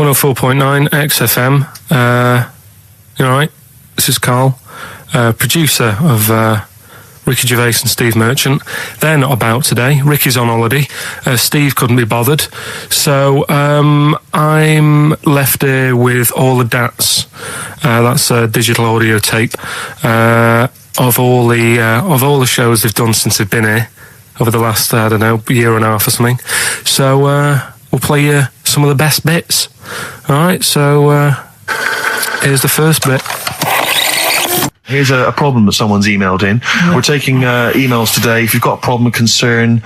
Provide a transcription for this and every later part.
104.9 XFM. You all right? This is Karl, producer of Ricky Gervais and Steve Merchant. They're not about today. Ricky's on holiday. Steve couldn't be bothered. So I'm left here with all the DATs. That's a digital audio tape of all the shows they've done since they've been here over the last, I don't know, year and a half or something. So we'll play you some of the best bits. All right, so here's the first bit. Here's a problem that someone's emailed in. Yeah. We're taking emails today. If you've got a problem, a concern,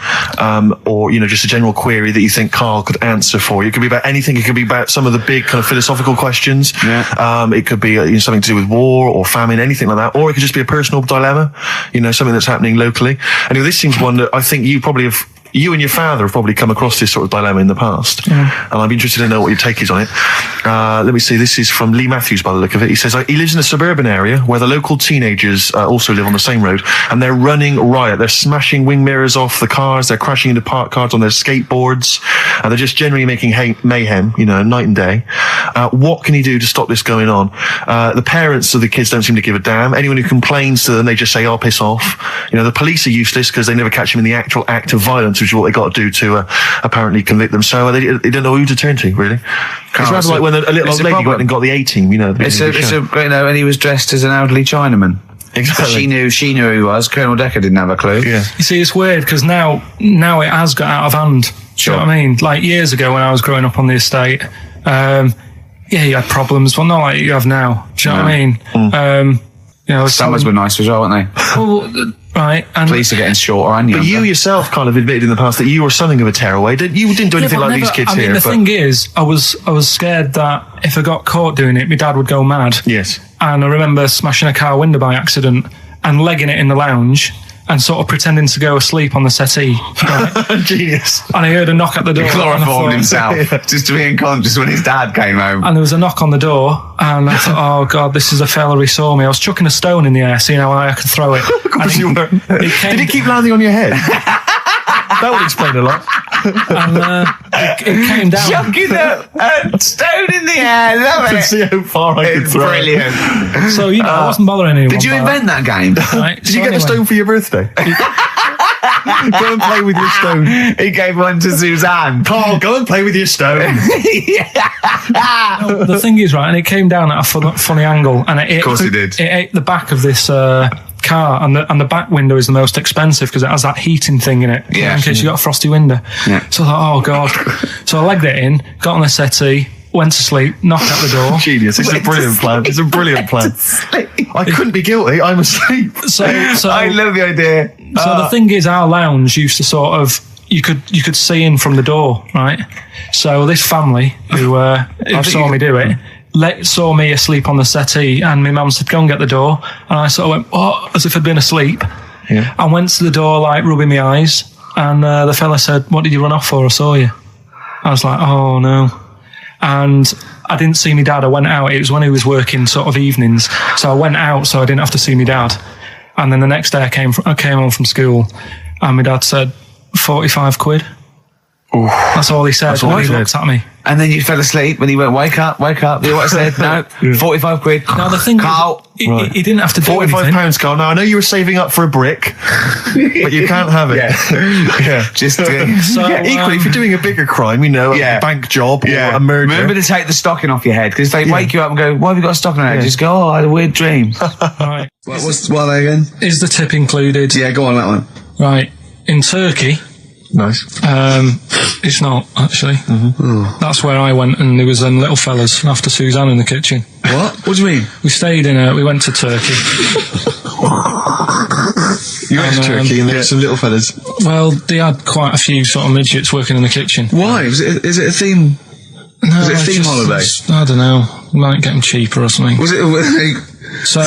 or, you know, just a general query that you think Karl could answer for you. It could be about anything. It could be about some of the big kind of philosophical questions. Yeah. It could be you know, something to do with war or famine, anything like that. Or it could just be a personal dilemma, you know, something that's happening locally. Anyway, this seems one that I think you and your father have probably come across this sort of dilemma in the past. Yeah. And I'd be interested to know what your take is on it. Let me see. This is from Lee Matthews by the look of it. He says, he lives in a suburban area where the local teenagers also live on the same road, and they're running riot. They're smashing wing mirrors off the cars. They're crashing into parked cars on their skateboards. And they're just generally making mayhem, you know, night and day. What can he do to stop this going on? The parents of the kids don't seem to give a damn. Anyone who complains to them, they just say, "Oh, piss off." You know, the police are useless because they never catch them in the actual act of violence, which is what they got to do to apparently convict them. So they don't know who to turn to, really. It's rather like when a little old lady went and got the A-team, you know. You know, and he was dressed as an elderly Chinaman. Exactly. She knew who he was. Colonel Decker didn't have a clue. Yeah. You see, it's weird because now it has got out of hand. Sure. Do you know what I mean? Like years ago when I was growing up on the estate, yeah, you had problems, but not like you have now. Do you know what I mean? You know, summers were nice as well, weren't they? Well, right. And police are getting shorter, and but you yourself kind of admitted in the past that you were something of a tearaway. You didn't do anything like these kids here. The thing is, I was scared that if I got caught doing it, my dad would go mad. Yes. And I remember smashing a car window by accident and legging it in the lounge and sort of pretending to go asleep on the settee. Right? Genius. And I heard a knock at the door. He chloroformed himself just to be unconscious when his dad came home. And there was a knock on the door, and I thought, oh God, this is a fella who saw me. I was chucking a stone in the air, seeing how high I could throw it. Of course you were. Did it keep landing on your head? That would explain a lot. And it came down. Chucking a stone in the air. Love it. To see how far I could throw it. Brilliant. So, you know, I wasn't bothering anyone. Did you invent that game? Right? Did you get a stone for your birthday? Go and play with your stone. He gave one to Suzanne. Karl, go and play with your stone. No, the thing is, right, and it came down at a funny angle, and of course it did. It ate the back of this car, and the back window is the most expensive because it has that heating thing in it, in case you got a frosty window. Yeah. So I thought, oh God. So I legged it in, got on the settee, went to sleep, knocked at the door. Genius. It's a brilliant plan. It's a brilliant plan. I couldn't be guilty. I'm asleep. So I love the idea. So the thing is, our lounge used to sort of, you could see in from the door, right? So this family who saw me do it, saw me asleep on the settee, and my mum said, go and get the door. And I sort of went, oh, as if I'd been asleep. Yeah. I went to the door, like, rubbing my eyes, and the fella said, what did you run off for? I saw you. I was like, oh no. And I didn't see my dad. I went out. It was when he was working sort of evenings. So I went out so I didn't have to see my dad. And then the next day I came home from school, and my dad said, 45 quid. Ooh. That's all he said when he looked at me. And then you fell asleep when he went, wake up. You know what I said? No, 45 quid. Now the thing Karl, is, he didn't have to do £45, Karl. Now I know you were saving up for a brick, but you can't have it. Yeah. Just equally, if you're doing a bigger crime, you know, a bank job or a murder. Remember to take the stocking off your head, because if they wake you up and go, why have you got a stocking on your head? Just go, oh, I had a weird dream. Right. What are they again? Is the tip included? Yeah, go on that one. Right. In Turkey. Nice. It's not, actually. Mm-hmm. That's where I went, and there was them little fellas after Suzanne in the kitchen. What? What do you mean? We went to Turkey. You went to Turkey and there were some little fellas? Well, they had quite a few sort of midgets working in the kitchen. Why? Is it a theme? No, was it a theme holiday? I don't know. Might get them cheaper or something. Was it? So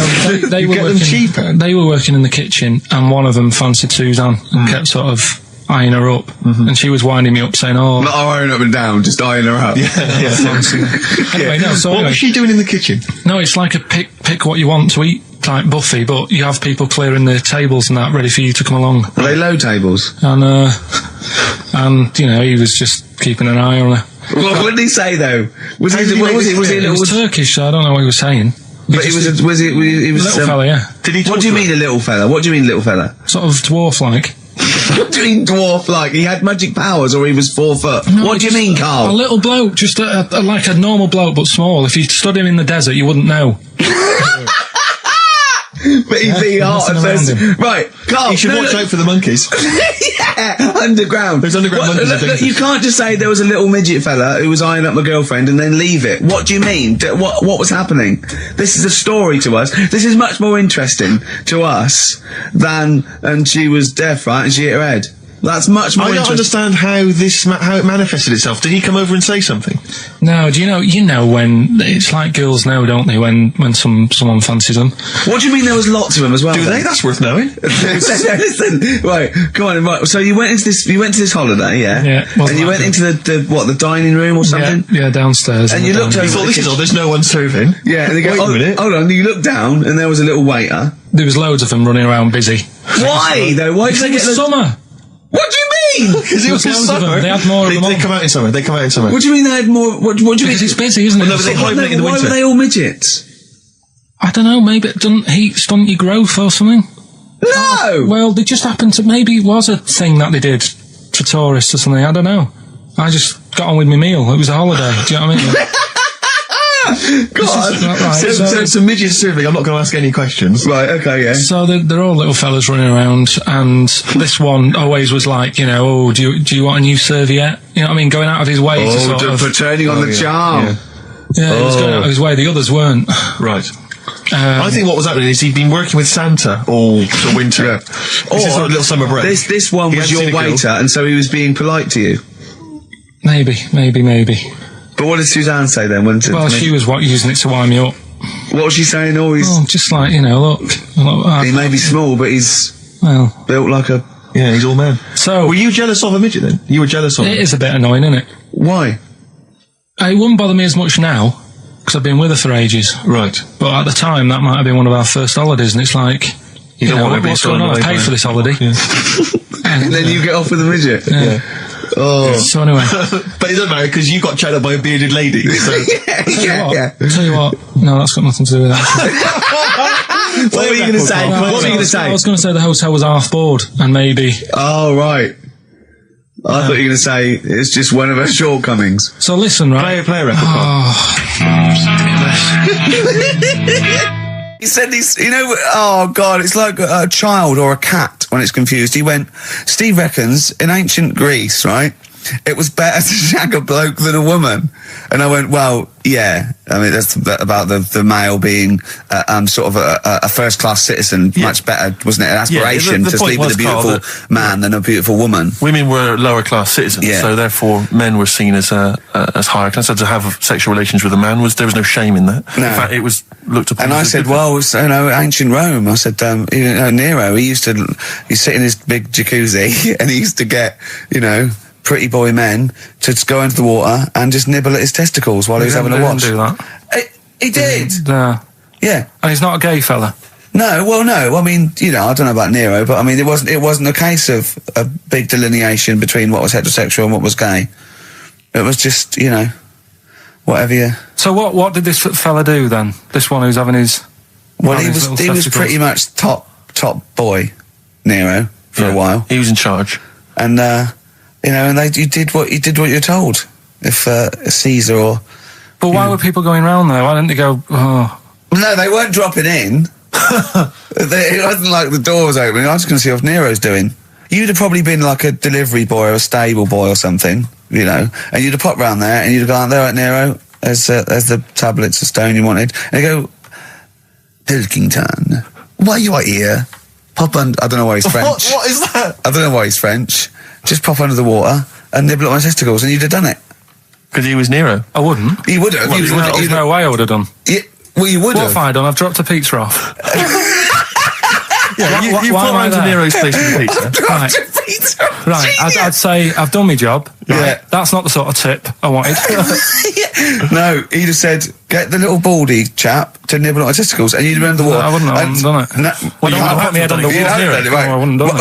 they were working cheaper. They were working in the kitchen, and one of them fancied Suzanne and kept sort of eyeing her up, and she was winding me up, saying, "Oh, not eyeing up and down, just eyeing her up." Anyway, no. So what was she doing in the kitchen? No, it's like a pick what you want to eat type buffet, but you have people clearing the tables and that ready for you to come along. Were they low tables? And you know, he was just keeping an eye on her. What did he say though? Was he It was Turkish, so I don't know what he was saying. But he was a little fella, yeah. Did he? What do you mean a little fella? What do you mean little fella? Sort of dwarf-like. What do you mean dwarf like? He had magic powers, or he was 4 foot? No, what do you mean, A Carl? little bloke, just like a normal bloke, but small. If you stood him in the desert, you wouldn't know. But he'd be hot and thirsty. Right, Carl. You should watch out for the monkeys. Yeah, underground. There's underground monkeys. Look, you can't just say there was a little midget fella who was eyeing up my girlfriend and then leave it. What do you mean? What was happening? This is a story to us. This is much more interesting to us than, and she was deaf, right, and she hit her head. That's much more I don't interesting. understand how it manifested itself. Did he come over and say something? No, do you know when it's like girls know, don't they? When someone fancies them. What do you mean there was lots of them as well? Do then? they? That's worth knowing. Listen, right, come on, right. So you went to this holiday, yeah? Yeah. And you went into the dining room or something? Yeah, downstairs. And you looked over. You thought, this is all, there's no one serving. Yeah, and they go, Wait a minute. hold on, you looked down and there was a little waiter. There was loads of them running around busy. Why though? Why did they It get was summer. What do you mean? Because it was Loads of summer. them. They had more of them They on. come out in summer. They come out in summer. What do you mean they had more? What do you mean? Because it's busy, isn't it? Well, no, but they hibernate in the Why winter. were they all midgets? I don't know, maybe it doesn't heat stunt your growth or something. No! Well, they just happened to, maybe it was a thing that they did for tourists or something, I don't know. I just got on with my meal. It was a holiday, do you know what I mean? God. Right, So it's a midget serving. I'm not going to ask any questions. Right, okay, yeah. So they're all little fellas running around, and this one always was like, oh, do you want a new serviette? You know what I mean? Going out of his way to sort of... for turning on the charm. Yeah. Yeah, he was going out of his way. The others weren't. Right. I think what was happening is he'd been working with Santa all the winter. Yeah. This is sort of little summer break. This one He was hadn't your seen a girl. waiter, and so he was being polite to you. Maybe. But what did Suzanne say then? Well, she was using it to wind me up. What was she saying? Oh, he's Just like, look. he may be small, but he's Well, built like a... Yeah, he's all man. so Were you jealous of a midget then? You were jealous of it him? is a bit annoying, isn't it? Why? It wouldn't bother me as much now, because I've been with her for ages. Right. But at the time, that might have been one of our first holidays, and it's like, You don't want to be what's going on? I paid for this holiday. And then you get off with a midget. Yeah. Oh. So anyway, But it doesn't matter because you got chatted up by a bearded lady. So. yeah. tell you what, no, that's got nothing to do with that. What were you going to say? What were you going to say? I was going to say the hotel was half board, and maybe. Oh, right. I thought you were going to say it's just one of her shortcomings. So listen, right? Play a record. He said he's, oh God, it's like a child or a cat when it's confused. He went, Steve reckons in ancient Greece, right, it was better to shag a bloke than a woman. And I went, well, yeah. I mean, that's about the male being sort of a first-class citizen. Yeah. Much better, wasn't it? An aspiration the to point sleep with a was, Carl, beautiful man than a beautiful woman. Women were lower class citizens, Yeah. so therefore men were seen as higher class. So to have sexual relations with a man there was no shame in that. No. In fact, it was looked upon. And I as a said, good well, it's, ancient Rome. I said, Nero, he'd sit in his big jacuzzi and he used to get, pretty boy men to just go into the water and just nibble at his testicles while he was having a watch. Do that. He did. No. Yeah. And he's not a gay fella. No, well, no. I mean, I don't know about Nero, but I mean, it wasn't a case of a big delineation between what was heterosexual and what was gay. It was just, whatever you... So what did this fella do then? This one who's having his... Well, having he his was little pretty testicles? much top boy, Nero, for a while. He was in charge. And, and you did what you're told. If Caesar or... But why were people going round there? Why didn't they go, oh... No, they weren't dropping in. It wasn't like the door was opening. I was going to see what Nero's doing. You'd have probably been like a delivery boy or a stable boy or something, and you'd have popped round there and you'd have gone, there, right, Nero, there's the tablets of stone you wanted. And you go, Pilkington, why you are here? Pop under... I don't know why he's French. What is that? I don't know why he's French. Just pop under the water and nibble at my testicles and you'd have done it. Because he was Nero. I wouldn't. You would have. There's no way I would have done. Yeah, well, you would What have. have I done? I've dropped a pizza off. Yeah, you why put am I around to there? Nero's place with the pizza. Right. Right, I'd say I've done my job. Right? Yeah. That's not the sort of tip I wanted. No, he'd have said, get the little baldy chap to nibble on my testicles, and you'd have been on the wall. I wouldn't have done it. No, Well, you wouldn't have put me head on the wall near it. Right. No, I wouldn't have done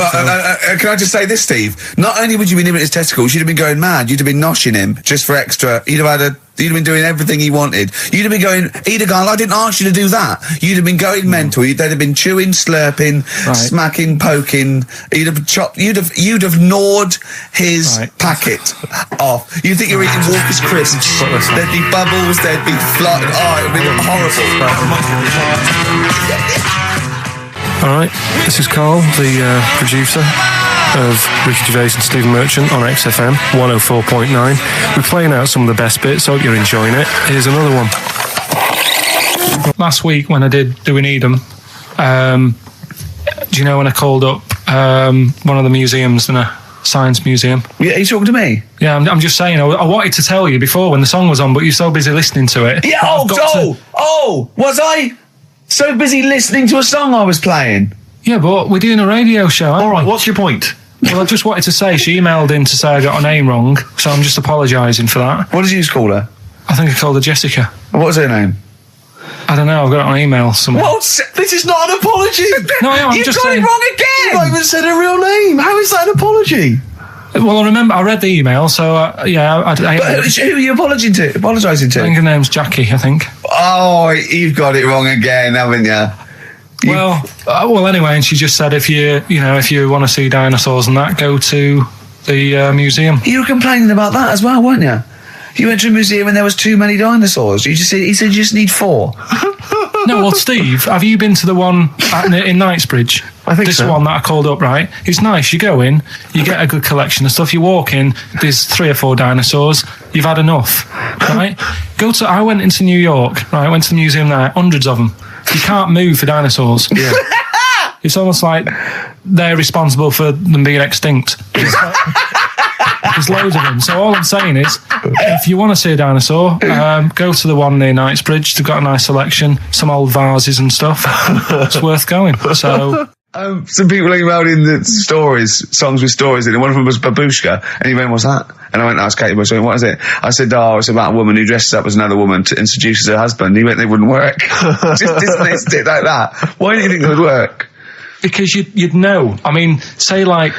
it. Can I just say this, Steve? Not only would you be nibbling his testicles, you'd have been going mad. You'd have been noshing him just for extra. You'd have been doing everything he wanted. You'd have been going, he'd have gone, I didn't ask you to do that. You'd have been going mental. They'd have been chewing, slurping, smacking, poking. You'd have chopped. You'd have gnawed his packet off. You think you're eating Walker's crisps? There'd be bubbles. There'd be flood. Oh, it'd be horrible. All right, this is Karl, the producer of Ricky Gervais and Stephen Merchant on XFM 104.9. We're playing out some of the best bits. Hope you're enjoying it. Here's another one. Last week when I did Do We Need 'Em, do you know when I called up one of the museums in a science museum? Yeah, are you talking to me? Yeah, I'm just saying, I wanted to tell you before when the song was on, but you're so busy listening to it. Yeah, was I so busy listening to a song I was playing? Yeah, but we're doing a radio show, aren't All right, we? what's your point? Well, I just wanted to say, she emailed in to say I got her name wrong, so I'm just apologising for that. What did you call her? I think I called her Jessica. What was her name? I don't know, I've got it on email somewhere. This is not an apology. No, I'm just saying. You've got it wrong again! You've not even said her real name. How is that an apology? Well, I remember I read the email, so I Who are you apologising to? I think her name's Jackie, I think. Oh, you've got it wrong again, haven't you? Well, anyway, and she just said if you want to see dinosaurs and that, go to the museum. You were complaining about that as well, weren't you? You went to a museum and there was too many dinosaurs. He said you just need 4. No, well, Steve, have you been to the one in Knightsbridge? I think this so. One that I called up, right? It's nice. You go in, you get a good collection of stuff. You walk in, there's 3 or 4 dinosaurs. You've had enough, right? I went into New York, right? I went to the museum there, hundreds of them. You can't move for dinosaurs. Yeah. It's almost like they're responsible for them being extinct. There's loads of them. So all I'm saying is, if you want to see a dinosaur, go to the one near Knightsbridge. They've got a nice selection, some old vases and stuff. It's worth going. So. Some people emailed in the songs with stories in it. One of them was Babushka, and he went, "What's that?" And I went, "That's Katie Bush." What is it? I said, "Oh, it's about a woman who dresses up as another woman to introduce her husband." He went, "They wouldn't work." Just dismissed it like that. Why do you think it would work? Because you'd know. I mean, say like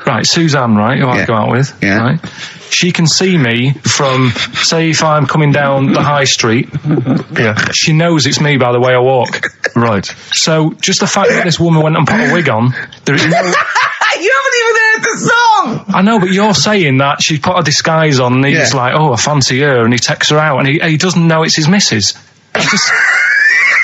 right, Suzanne, right, who I go out with, right? She can see me from, say, if I'm coming down the high street. Yeah. She knows it's me by the way I walk. Right. So just the fact that this woman went and put a wig on, there is no... You haven't even heard the song! I know, but you're saying that she put a disguise on and he's like, oh, I fancy her, and he takes her out and he doesn't know it's his missus.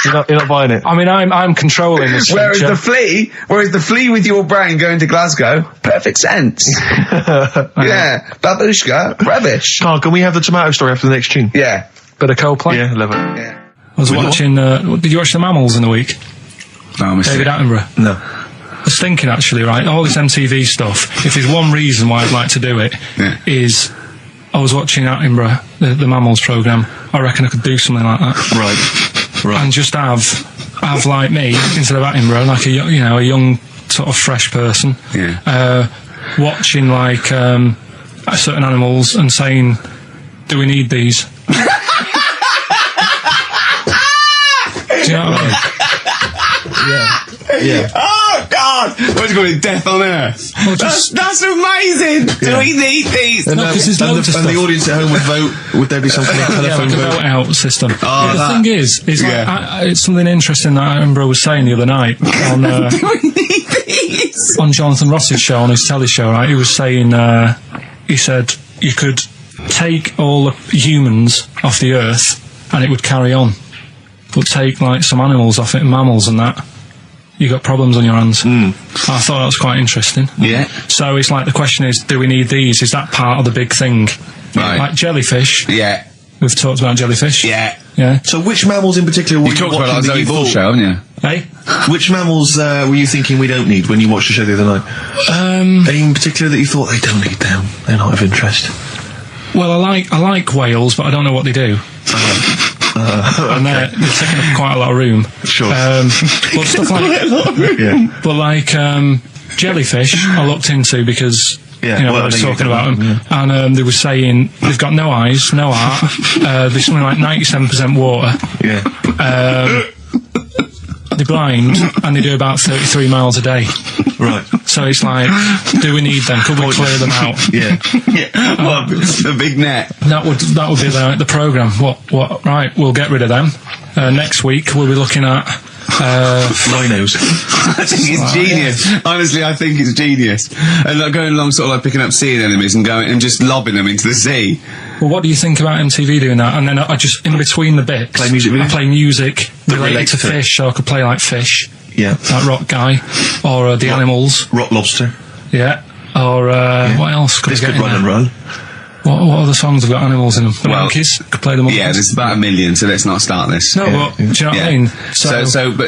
You're not buying it. I mean, I'm controlling this. Whereas the flea with your brain going to Glasgow, perfect sense. Yeah, Babushka, rubbish. Carl, can we have the tomato story after the next tune? Yeah. Bit of Coldplay. Yeah, love it. Yeah. I was watching. Did you watch The Mammals in the week? No, I missed David it. Attenborough. No. I was thinking actually, right, all this MTV stuff. If there's one reason why I'd like to do it, is I was watching Attenborough, the Mammals programme. I reckon I could do something like that. Right. And just have like me instead of Attenborough, like a young sort of fresh person, watching like certain animals and saying, "Do we need these?" Do you know what I mean? Yeah. Oh God! What's going Death on Earth? Well, That's amazing. Do we need these? And, No, 'cause there's loads of the stuff. audience at home would vote. Would there be something like telephone like a vote? vote out system. Oh, The thing is like, it's something interesting that Attenborough was saying the other night on Do we need these? on Jonathan Ross's show, on his telly show, right? He was saying, he said you could take all the humans off the earth and it would carry on, but take like some animals off it, mammals and that, you got problems on your hands. I thought that was quite interesting. Yeah. So it's like the question is, do we need these? Is that part of the big thing? Right. Like jellyfish. Yeah. We've talked about jellyfish. Yeah. Yeah. So which mammals in particular were you watching that you thought? show, haven't you? Hey? Which mammals were you thinking we don't need when you watched the show the other night? Any in particular that you thought they don't need them? They're not of interest. Well, I like whales, but I don't know what they do. And they're taking up quite a lot of room. Sure. But stuff like, Yeah. but like jellyfish, I looked into because Yeah, you know, well, I was I think talking you- about them, and they were saying they've got no eyes, no heart. There's something like 97% water. Yeah. They're blind, and they do about 33 miles a day. Right. So it's like, do we need them? Could we clear them out? Yeah. Well, the big net. That would be the programme. What? Right, we'll get rid of them. Next week we'll be looking at Rhinos. I think it's genius. Honestly, I think it's genius. And like going along, sort of like picking up sea anemones and going and just lobbing them into the sea. well, what do you think about MTV doing that? And then I just, in between the bits, Play music I videos? play music related relates to to it. fish, so I could play like Fish, Yeah. that Rock Guy, or The Animals, Rock Lobster. yeah, or what else could This I could get in run and there? run. What other songs have got animals in them? The Well, Monkeys, could play the Monkeys. Yeah, there's about 1 million, so let's not start this. No, but do you know what I mean?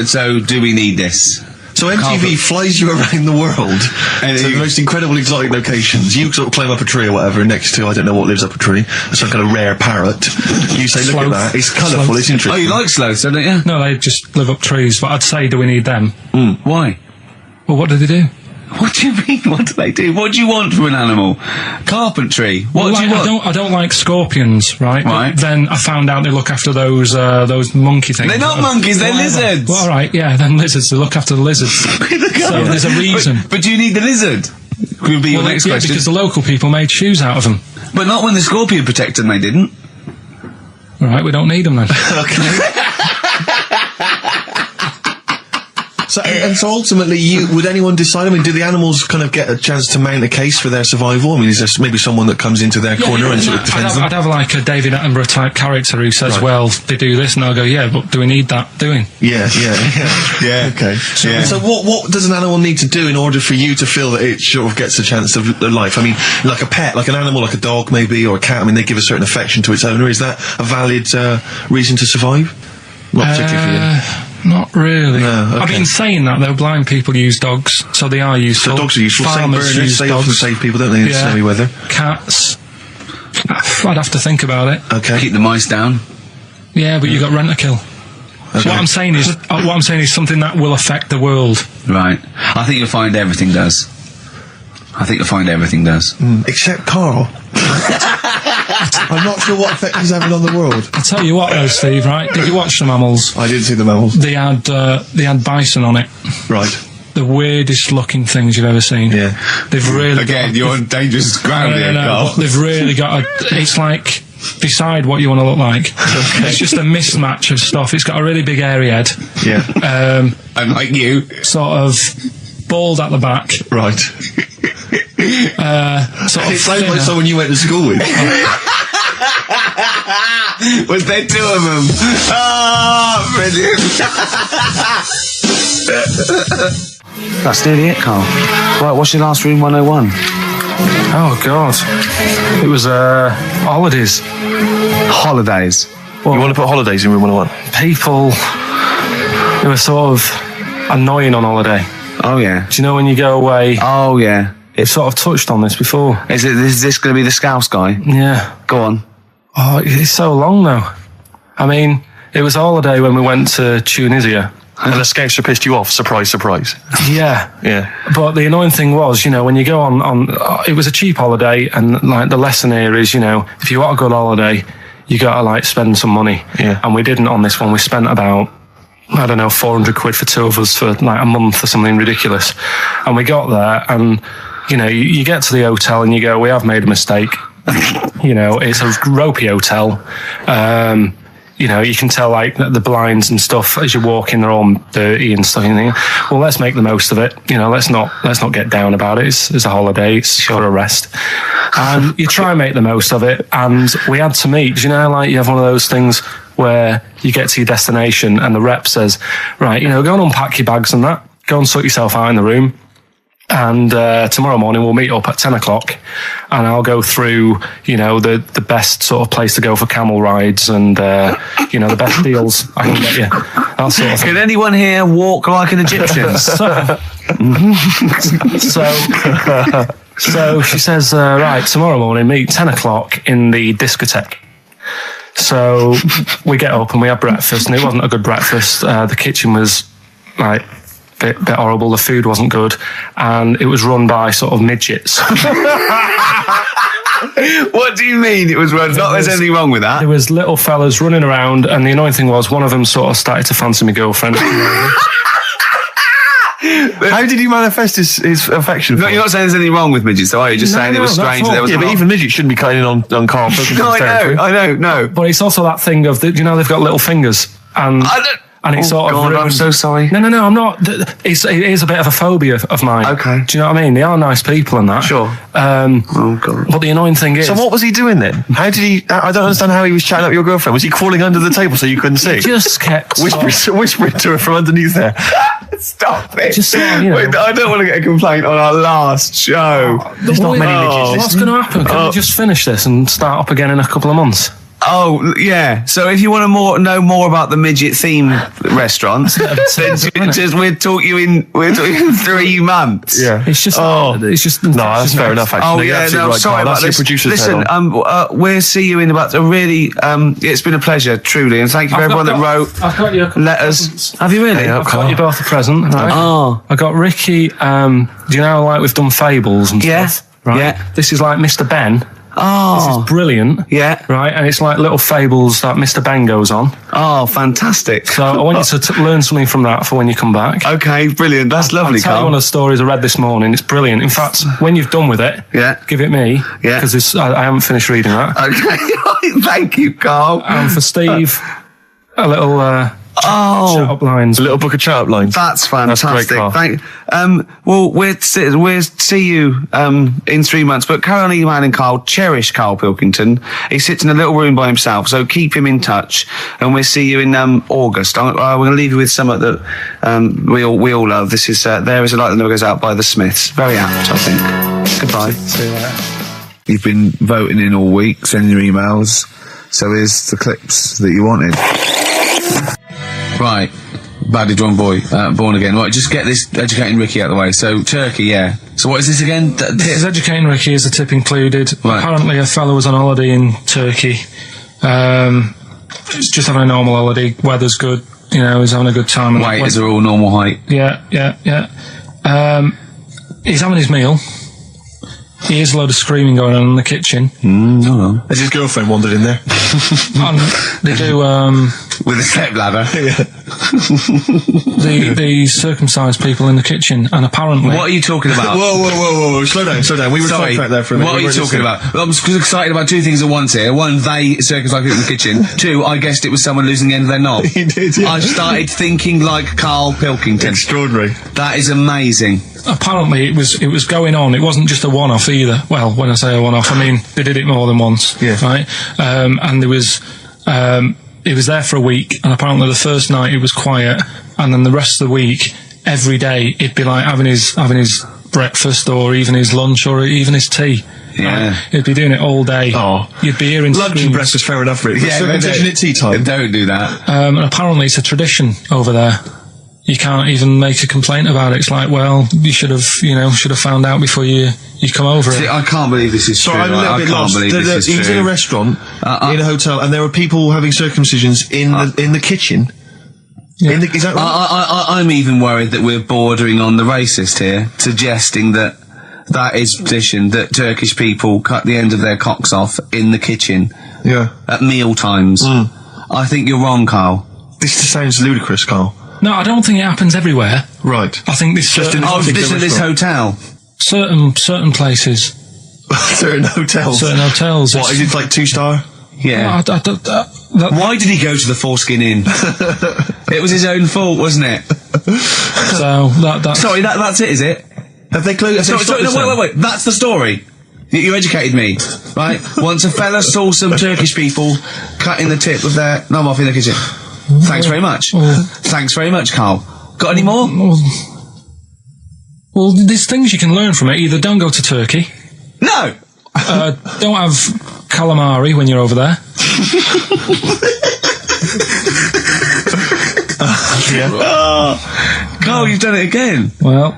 So do we need this? So MTV flies you around the world And to the you- most incredible exotic locations. You sort of climb up a tree or whatever next to, I don't know what lives up a tree, some kind of rare parrot. You say, look Sloth. at that, it's colourful, Sloth. it's interesting. Oh, you like sloths, don't you? No, they just live up trees, but I'd say, do we need them? Why? Well, what do they do? What do you mean? What do they do? What do you want from an animal? Carpentry. What Well, do you like, want? I don't like scorpions, right? Right. But then I found out they look after those monkey things. They're not monkeys, they're Whatever. lizards. Well, all right, yeah, then lizards. They look after the lizards. So there's a reason. But do you need the lizard? Could be your Well, next yeah, question. because the local people made shoes out of them. But not when the scorpion protected them, they didn't. All right, we don't need them then. So, and so ultimately, would anyone decide? I mean, do the animals kind of get a chance to mount a case for their survival? I mean, is there maybe someone that comes into their corner and sort of defends I'd them? have like a David Attenborough type character who says, Right. well, they do this, and I'll go, yeah, but do we need that doing? Yeah. Yeah. Okay. So, Yeah. so what does an animal need to do in order for you to feel that it sort of gets a chance of life? I mean, like a pet, like an animal, like a dog maybe, or a cat. I mean, they give a certain affection to its owner. Is that a valid reason to survive? Not particularly. Not really. No, okay. I've been saying that though. Blind people use dogs, so they are useful. So dogs are useful. Same Farmers birds, use they often dogs. save people, don't they, in snowy weather? Cats. I'd have to think about it. Okay. Keep the mice down. Yeah, but you got rent a kill. Okay. What I'm saying is something that will affect the world. Right. I think you'll find everything does. Except Carl. I'm not sure what effect he's having on the world. I'll tell you what though, Steve, right? Did you watch the mammals? I didn't see the mammals. They had bison on it. Right. The weirdest looking things you've ever seen. Yeah. They've really Again, you're on dangerous ground No, here, no, Carl. but they've really got it's like, decide what you want to look like. It's just a mismatch of stuff. It's got a really big airy head. Yeah. I'm like you. Sort of bald at the back. Right. Sort of It sounds like thinner. someone you went to school with. Was there two of them? Oh, brilliant. That's nearly it, Carl. Right, what's your last room 101? Oh God. It was holidays. Holidays. You want to put holidays in room 101? People who are sort of annoying on holiday. Oh, yeah. Do you know when you go away? Oh, yeah. We've sort of touched on this before. Is this going to be the Scouse guy? Yeah. Go on. Oh, it's so long though. I mean, it was a holiday when we went to Tunisia. And the scouts pissed you off. Surprise, surprise. Yeah. Yeah. But the annoying thing was, when you go on it was a cheap holiday, and like the lesson here is, if you want a good holiday, you gotta like spend some money. Yeah. And we didn't on this one. We spent about, I don't know, 400 quid for two of us for like a month or something ridiculous. And we got there, and you get to the hotel and you go, we have made a mistake. It's a ropey hotel. You can tell like the blinds and stuff as you walk in, they're all dirty and stuff. And you think, well, let's make the most of it. Let's not get down about it. It's a holiday. It's for a rest. And you try and make the most of it. And we had to meet. Like you have one of those things where you get to your destination and the rep says, right, go and unpack your bags and that. Go and sort yourself out in the room. And tomorrow morning we'll meet up at 10 o'clock and I'll go through, the best sort of place to go for camel rides and, the best deals I can get you. That sort of thing. Can anyone here walk like an Egyptian? So she says, right, tomorrow morning meet 10 o'clock in the discotheque. So we get up and we have breakfast, and it wasn't a good breakfast. The kitchen was like bit horrible. The food wasn't good, and it was run by sort of midgets. What do you mean it was run? Not there's anything wrong with that. There was little fellas running around, and the annoying thing was one of them sort of started to fancy my girlfriend. How did he manifest his affection for No, you're not saying there's anything wrong with midgets, though, are you? Just saying it was strange that there was. Yeah, but even midgets shouldn't be cutting in on Karl Pilkington's No, territory. I know, no. But it's also that thing of, you know, they've got little fingers, and it's sort of. God, I'm so sorry. No, I'm not. It is a bit of a phobia of mine. Okay. Do you know what I mean? They are nice people and that. Sure. Oh God. But the annoying thing is. So what was he doing then? How did he? I don't understand how he was chatting up your girlfriend. Was he crawling under the table so you couldn't see? Just kept Whispering to her from underneath there. Stop it. Just sort of, you know. Wait, I don't want to get a complaint on our last show. There's not many midgets What's going to happen? Can we just finish this and start up again in a couple of months? Oh, yeah. So if you want to know more about the midget theme restaurant, then we'll talk you in 3 months. Yeah. It's just. It's just. No, that's fair enough. Actually, Oh you're yeah, absolutely no, right, sorry Karl. about That's your this. producer's Listen, head on. we'll see you in about a really. It's been a pleasure, truly, and thank you for everyone that wrote I've got you a couple letters. Have you really? I've got you both a present. Right? Oh. I got Ricky. Do you know, like we've done fables and Yeah. stuff? Right. Yeah. This is like Mr. Ben. This Oh, is brilliant. Yeah. Right, and it's like little fables that Mr. Ben goes on. oh, fantastic. So I want you to learn something from that for when you come back. Okay, brilliant. That's lovely, I'll tell you Karl. one of the stories I read this morning. It's brilliant. In fact, when you've done with it, Yeah. give it me. Yeah. Because I haven't finished reading that. Okay, thank you, Karl. And for Steve, a little shut up lines. A little book of chat-up lines. That's fantastic. Karl. Well, we'll see you in 3 months. But carry on emailing Karl. Cherish Karl Pilkington. He sits in a little room by himself, so keep him in touch. And we'll see you in August. We're going to leave you with something that we all love. This is There Is a Light That Never Goes Out by the Smiths. Very apt, I think. Goodbye. See you later. You've been voting in all week, sending your emails. So here's the clips that you wanted. Right. Badly Drawn Boy, Born Again. Right, just get this Educating Ricky out of the way. So, Turkey, yeah. So what is this again? It's Educating Ricky is the tip included. Right. Apparently a fellow was on holiday in Turkey. He's just having a normal holiday. Weather's good. You know, he's having a good time. Weight is all normal height. Yeah. He's having his meal. He hears a load of screaming going on in the kitchen. No. Has his girlfriend wandered in there? And they do, With a step ladder. the circumcised people in the kitchen, and apparently... What are you talking about? Whoa. Slow down. We were Sorry, sidetracked there for a minute. what are you talking about? I'm excited about 2 things at once here. One, they circumcised people in the kitchen. 2, I guessed it was someone losing the end of their knob. He did, yeah. I started thinking like Karl Pilkington. Extraordinary. That is amazing. Apparently it was going on. It wasn't just a one-off either. Well, when I say a one-off, I mean they did it more than once. Yeah. Right? And there was... it was there for a week, and apparently the first night it was quiet, and then the rest of the week, every day, it'd be like having his breakfast, or even his lunch, or even his tea. Yeah. He'd be doing it all day. Oh. You'd be hearing Lunch and screams. breakfast, fair enough, really. Yeah, Circumcision at tea time. Don't do that. And apparently it's a tradition over there. You can't even make a complaint about it. It's like, well, you should have found out before you come over See, it. I can't believe this is So true. I'm a little I bit can't lost. believe this is He was true. in a restaurant, in a hotel, and there were people having circumcisions in the kitchen. Yeah. Is that right? I'm even worried that we're bordering on the racist here, suggesting that is tradition, that Turkish people cut the end of their cocks off in the kitchen Yeah. at meal times. I think you're wrong, Karl. This sounds ludicrous, Karl. No, I don't think it happens everywhere. Right. I think this Just in Oh, particular this at this restaurant. hotel. certain places, Certain hotels. certain hotels. What, is it like 2-star? Yeah. Why did he go to the Foreskin Inn? It was his own fault, wasn't it? So that's Sorry, that's it, is it? Have they closed? Sorry, no, wait. That's the story. You educated me, right? Once a fella saw some Turkish people cutting the tip of their knob off in the kitchen. Thanks very much. Thanks very much, Karl. Got any more? Well, there's things you can learn from it. Either don't go to Turkey, No! don't have calamari when you're over there. Karl, you've done it again. Well...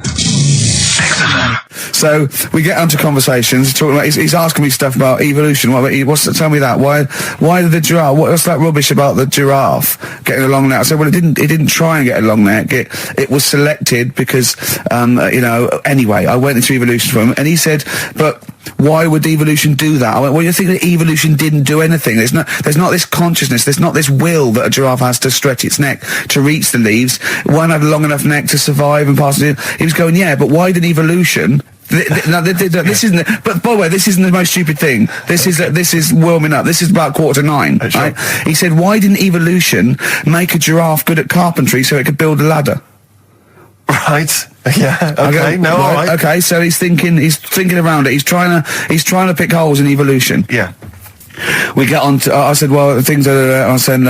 So we get onto conversations. Talking about, he's asking me stuff about evolution. Tell me that. Why did the giraffe? What's that rubbish about the giraffe getting a long neck? I said, well, it didn't try and get a long neck. It was selected because, anyway, I went into evolution for him, and he said, but why would evolution do that? I went, well, you think that evolution didn't do anything? There's not this consciousness, there's not this will that a giraffe has to stretch its neck to reach the leaves. One had a long enough neck to survive and pass it. He was going, yeah, but why did evolution? This isn't. But by the way, this isn't the most stupid thing. This is warming up. This is about 8:45. Sure. Right? He said, why didn't evolution make a giraffe good at carpentry so it could build a ladder? Right. Yeah. Okay. All right. Okay. So he's thinking around it. He's trying to pick holes in evolution. Yeah. We get on to, I said, well, things are, I said,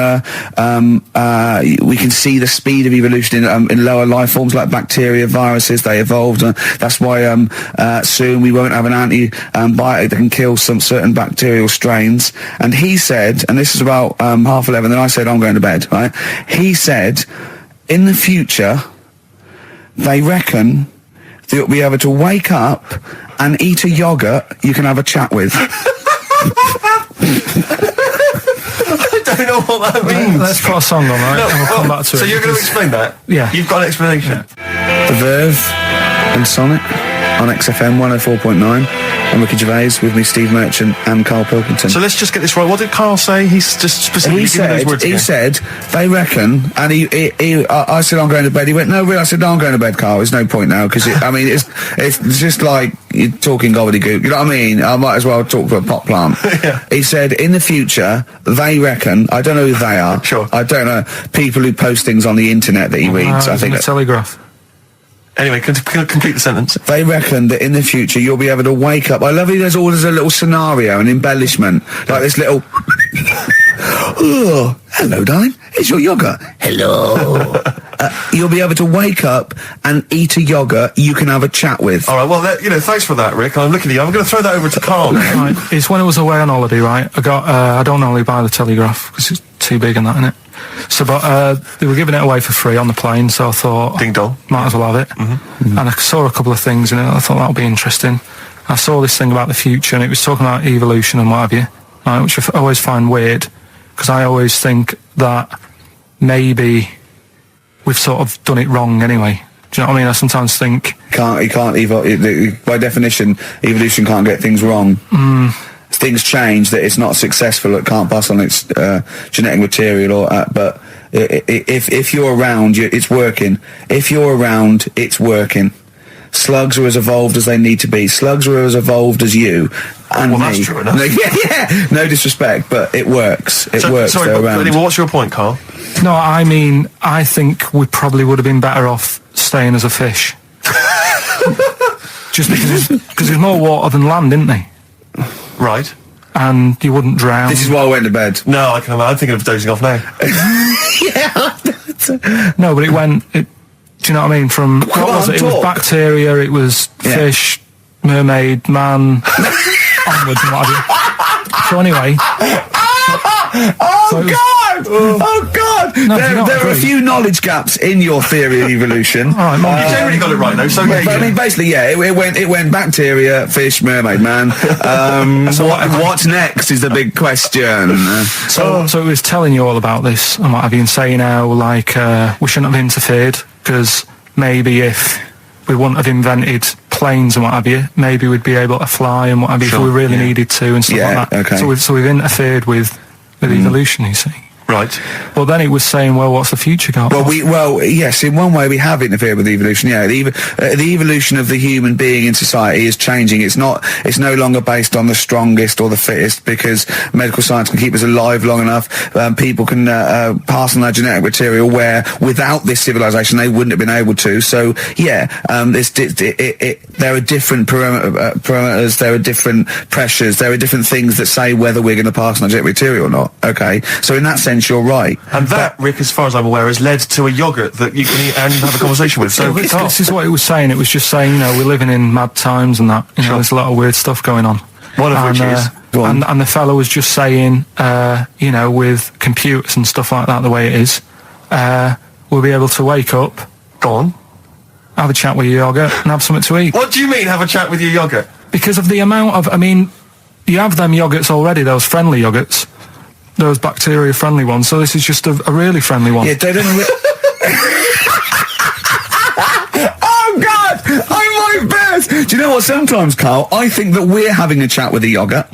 we can see the speed of evolution in lower life forms like bacteria, viruses, they evolved. That's why, soon we won't have an antibiotic that can kill some certain bacterial strains. And he said, and this is about, 11:30, then I said, I'm going to bed, right? He said, in the future, they reckon that you'll be able to wake up and eat a yogurt you can have a chat with. I don't know what that means. Let's put a song on, right? And we'll come back to it. So you're going to explain that? Yeah. You've got an explanation? The Verve and Sonic on XFM 104.9. I'm Ricky Gervais, with me Steve Merchant and Karl Pilkington. So let's just get this right. What did Karl say? He's just specifically giving those words again. He said, they reckon, and I said, I'm going to bed. He went, no, really? I said, no, I'm going to bed, Karl. There's no point now, because it's just like you're talking gobbledygook. You know what I mean? I might as well talk to a pot plant. Yeah. He said, in the future, they reckon, I don't know who they are. Sure. I don't know, people who post things on the internet that he reads. I think the Telegraph. Anyway, complete the sentence. They reckon that in the future you'll be able to wake up. I love it. There's always a little scenario, an embellishment, like this little. Oh, hello, darling. It's your yogurt. Hello. You'll be able to wake up and eat a yogurt you can have a chat with. All right. Well, thanks for that, Rick. I'm looking at you. I'm going to throw that over to Karl now. Right. It's when I was away on holiday, right? I don't normally buy the Telegraph because it's too big and that, innit? So, but they were giving it away for free on the plane, so I thought, ding dong, might as well have it. Mm-hmm. And I saw a couple of things in it. I thought that would be interesting. I saw this thing about the future, and it was talking about evolution and what have you, right, which I always find weird, because I always think that maybe we've sort of done it wrong anyway. Do you know what I mean? I sometimes think by definition, evolution can't get things wrong. Things change, that it's not successful, it can't pass on its genetic material, but if you're around, it's working. If you're around, it's working. Slugs are as evolved as they need to be. Slugs are as evolved as you and me. That's true enough. Yeah, no disrespect, but it works. It works. Sorry, they're around. Anyway, what's your point, Karl? No, I mean, I think we probably would have been better off staying as a fish. Just because there's more water than land, isn't there? Right. And you wouldn't drown. This is why I went to bed. No, I'm thinking of dozing off now. Yeah. No, but do you know what I mean? From, what was it? It was bacteria, it was fish, mermaid, man, onwards and what have you. So anyway. Oh God! No, there are a few knowledge gaps in your theory of evolution. You generally got it right though. So but, I mean, basically, yeah, it went bacteria, fish, mermaid, man. What's next is the big question. So it was telling you all about this and what have you, and saying how like we shouldn't have interfered, because maybe if we wouldn't have invented planes and what have you, maybe we'd be able to fly and what have you, if we really needed to and stuff like that. Okay. So we've interfered with evolution, you see. Right. Well, then it was saying, well, what's the future got? Well, yes, in one way we have interfered with evolution. Yeah, the evolution of the human being in society is changing. It's no longer based on the strongest or the fittest, because medical science can keep us alive long enough. People can pass on their genetic material where without this civilization they wouldn't have been able to. So yeah, there are different parameters, there are different pressures, there are different things that say whether we're going to pass on our genetic material or not. Okay, so in that sense you're right. And that, Rick, as far as I'm aware, has led to a yogurt that you can eat and have a conversation with. So this is what it was saying. It was just saying, we're living in mad times and that. There's a lot of weird stuff going on. One of which is... And the fellow was just saying, with computers and stuff like that, the way it is, we'll be able to wake up. Go on. have a chat with your yogurt and have something to eat. What do you mean, have a chat with your yogurt? Because of the amount of, I mean, you have them yogurts already, those friendly yogurts, those bacteria-friendly ones, so this is just a really friendly one. Yeah, they don't... Oh, God! I'm like Bears! Do you know what, sometimes, Carl, I think that we're having a chat with a yogurt.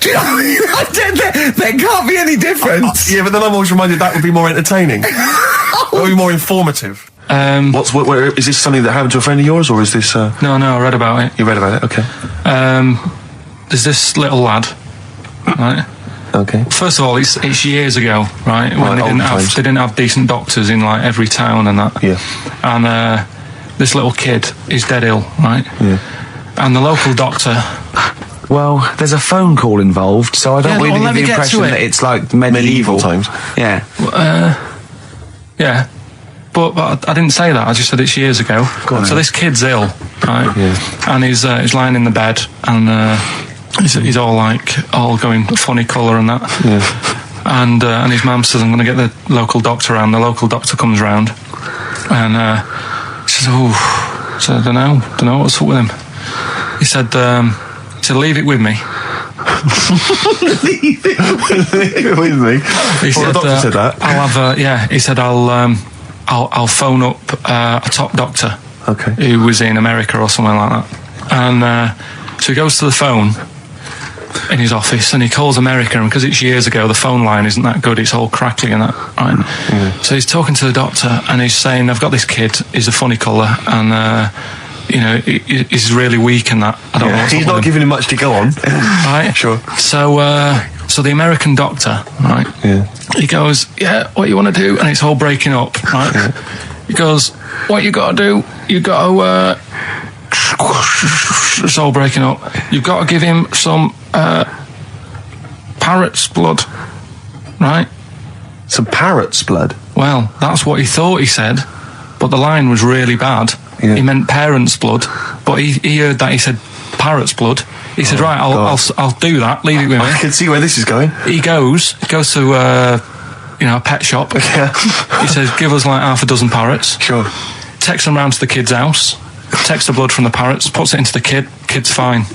Do you know what I mean? There can't be any difference. Yeah, but then I'm always reminded that would be more entertaining. That would be more informative. Is this something that happened to a friend of yours, or is this... No, I read about it. You read about it, okay. There's this little lad, right? Okay. First of all, it's years ago, right? When Right, they didn't have decent doctors in like every town and that. Yeah. And this little kid is dead ill, right? Yeah. And the local doctor... Well, there's a phone call involved, so I don't really let get me the get impression to it. that it's like medieval times. Yeah. Yeah. But I didn't say that. I just said it's years ago. So this kid's ill, right? Yeah. And he's lying in the bed, and he's all going funny colour and that. Yeah. And his mum says, I'm going to get the local doctor around. The local doctor comes round, and he says, so I don't know what's up with him. He said, leave it with me. Leave it with me. He said, the doctor said that. I'll have he said I'll phone up a top doctor, Okay. who was in America or somewhere like that. And so he goes to the phone in his office and he calls America, and because it's years ago, the phone line isn't that good, it's all crackly and that, right? Yeah. So he's talking to the doctor and he's saying, I've got this kid, he's a funny colour, and he's really weak and that. I don't know what's He's up not with him. giving him much to go on. Right? Sure. So the American doctor, right? Yeah. He goes, what you want to do? And it's all breaking up, right? Yeah. He goes, what you got to do? You got to, it's all breaking up. You've got to give him some parrot's blood, right? Some parrot's blood. Well, that's what he thought he said, but the line was really bad. Yeah. He meant parent's blood, but he heard that he said parrot's blood. He said, right, I'll do that. Leave it with me. I can see where this is going. He goes to a pet shop. Yeah. He says, give us like half a dozen parrots. Sure. Takes them round to the kid's house, takes the blood from the parrots, puts it into the kid. Kid's fine.